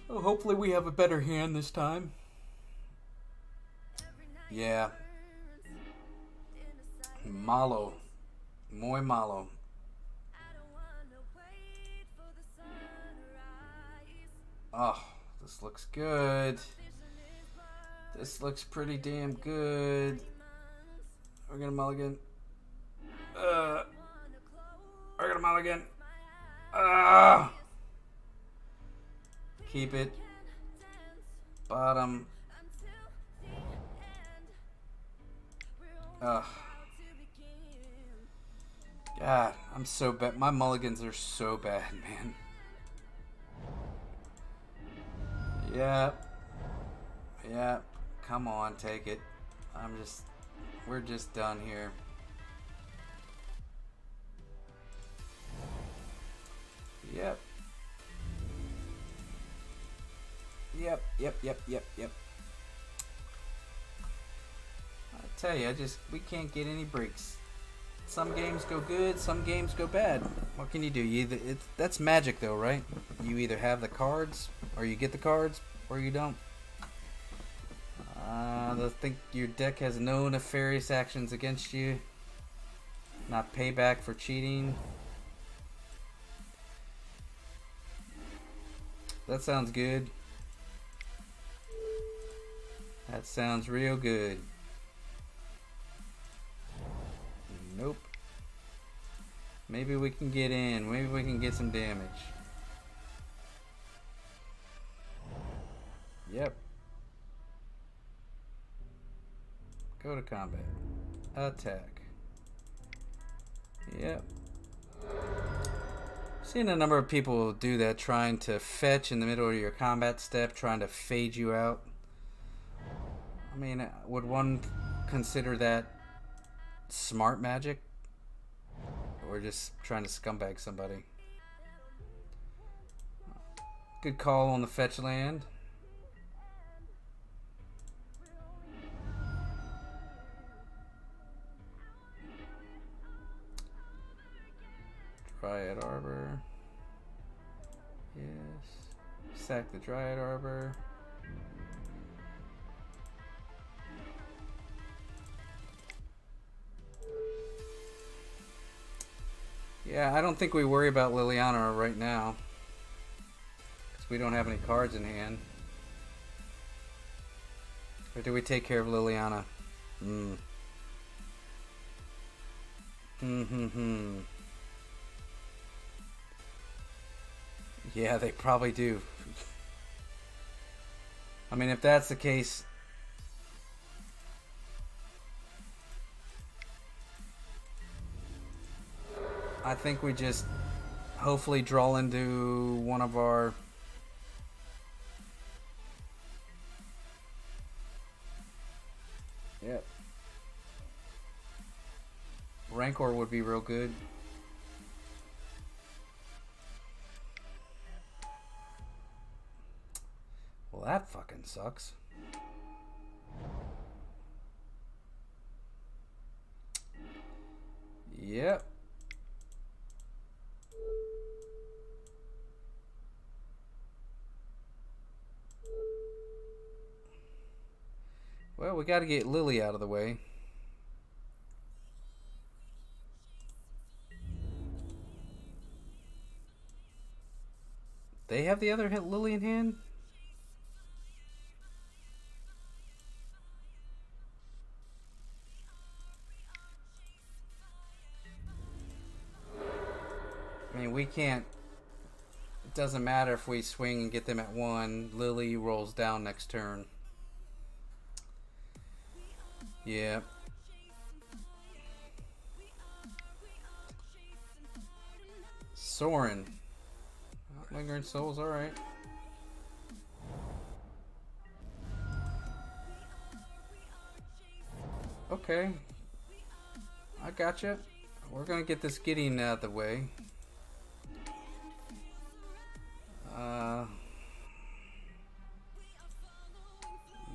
So hopefully we have a better hand this time. Yeah. Malo. Muy malo. Oh, this looks good. This looks pretty damn good. We're gonna mulligan. We're gonna mulligan. Keep it. Bottom. God, I'm so bad. My mulligans are so bad, man. Yep. Yep. Come on, take it. We're just done here. Yep. Yep. I tell you, we can't get any breaks. Some games go good, some games go bad. What can you do? That's magic, though, right? You either have the cards, or you get the cards, or you don't. I think your deck has no nefarious actions against you. Not payback for cheating. That sounds good. That sounds real good. Nope. Maybe we can get in. Maybe we can get some damage. Yep. Go to combat. Attack. Yep. Seen a number of people do that, trying to fetch in the middle of your combat step, trying to fade you out. I mean, would one consider that smart magic? Or just trying to scumbag somebody? Good call on the fetch land. Dryad Arbor. Sack the Dryad Arbor. Yeah, I don't think we worry about Liliana right now. Because we don't have any cards in hand. Or do we take care of Liliana? Yeah, they probably do. I mean, if that's the case... I think we just hopefully draw into one of our... Yep. Rancor would be real good. Well, that fucking sucks. Yep. Well, we got to get Lily out of the way. They have the other hit Lily in hand? I mean, we can't... It doesn't matter if we swing and get them at 1. Lily rolls down next turn. Yeah. Soren. Lingering Souls, alright. Okay. I gotcha. We're gonna get this Gideon out of the way.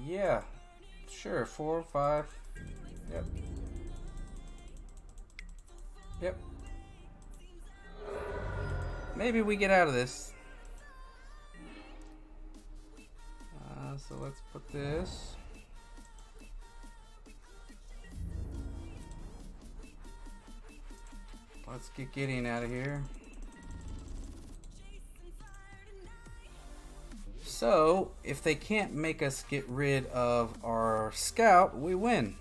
Yeah. Sure, 4, 5. Yep. Yep. Maybe we get out of this. So let's put this. Let's get Gideon out of here. So, if they can't make us get rid of our scout, we win.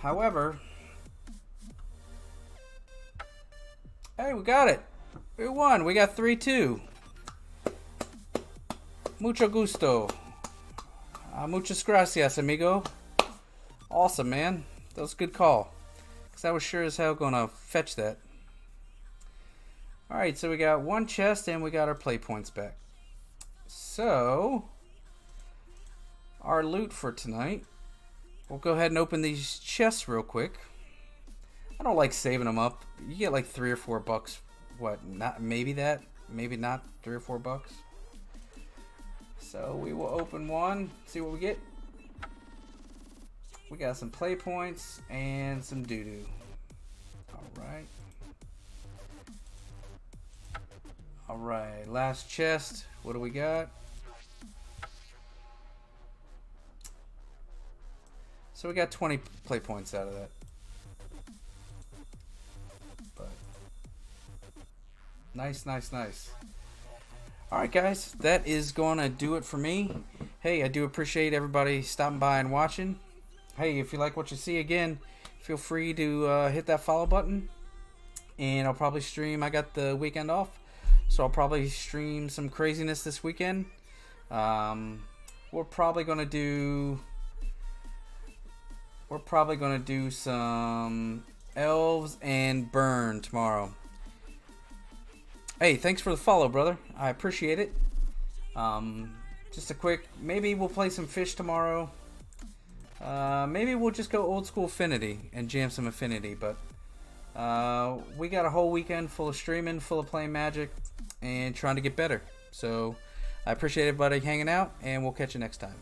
However, hey, we got it. We won. We got 3-2. Mucho gusto. Muchas gracias, amigo. Awesome, man. That was a good call. Because I was sure as hell going to fetch that. Alright, so we got 1 chest and we got our play points back. So, our loot for tonight. We'll go ahead and open these chests real quick. I don't like saving them up. You get like $3 or $4. What? Not maybe that. Maybe not $3 or $4. So we will open one. See what we get. We got some play points and some doo doo. All right. All right. Last chest. What do we got? So we got 20 play points out of that. But nice, nice, nice. Alright guys, that is going to do it for me. Hey, I do appreciate everybody stopping by and watching. Hey, if you like what you see, again, feel free to hit that follow button. And I'll probably stream, I got the weekend off, so I'll probably stream some craziness this weekend. We're probably going to do some elves and burn tomorrow. Hey, thanks for the follow, brother. I appreciate it. Just a quick, maybe we'll play some fish tomorrow. Maybe we'll just go old school Affinity and jam some Affinity. But we got a whole weekend full of streaming, full of playing Magic, and trying to get better. So I appreciate everybody hanging out, and we'll catch you next time.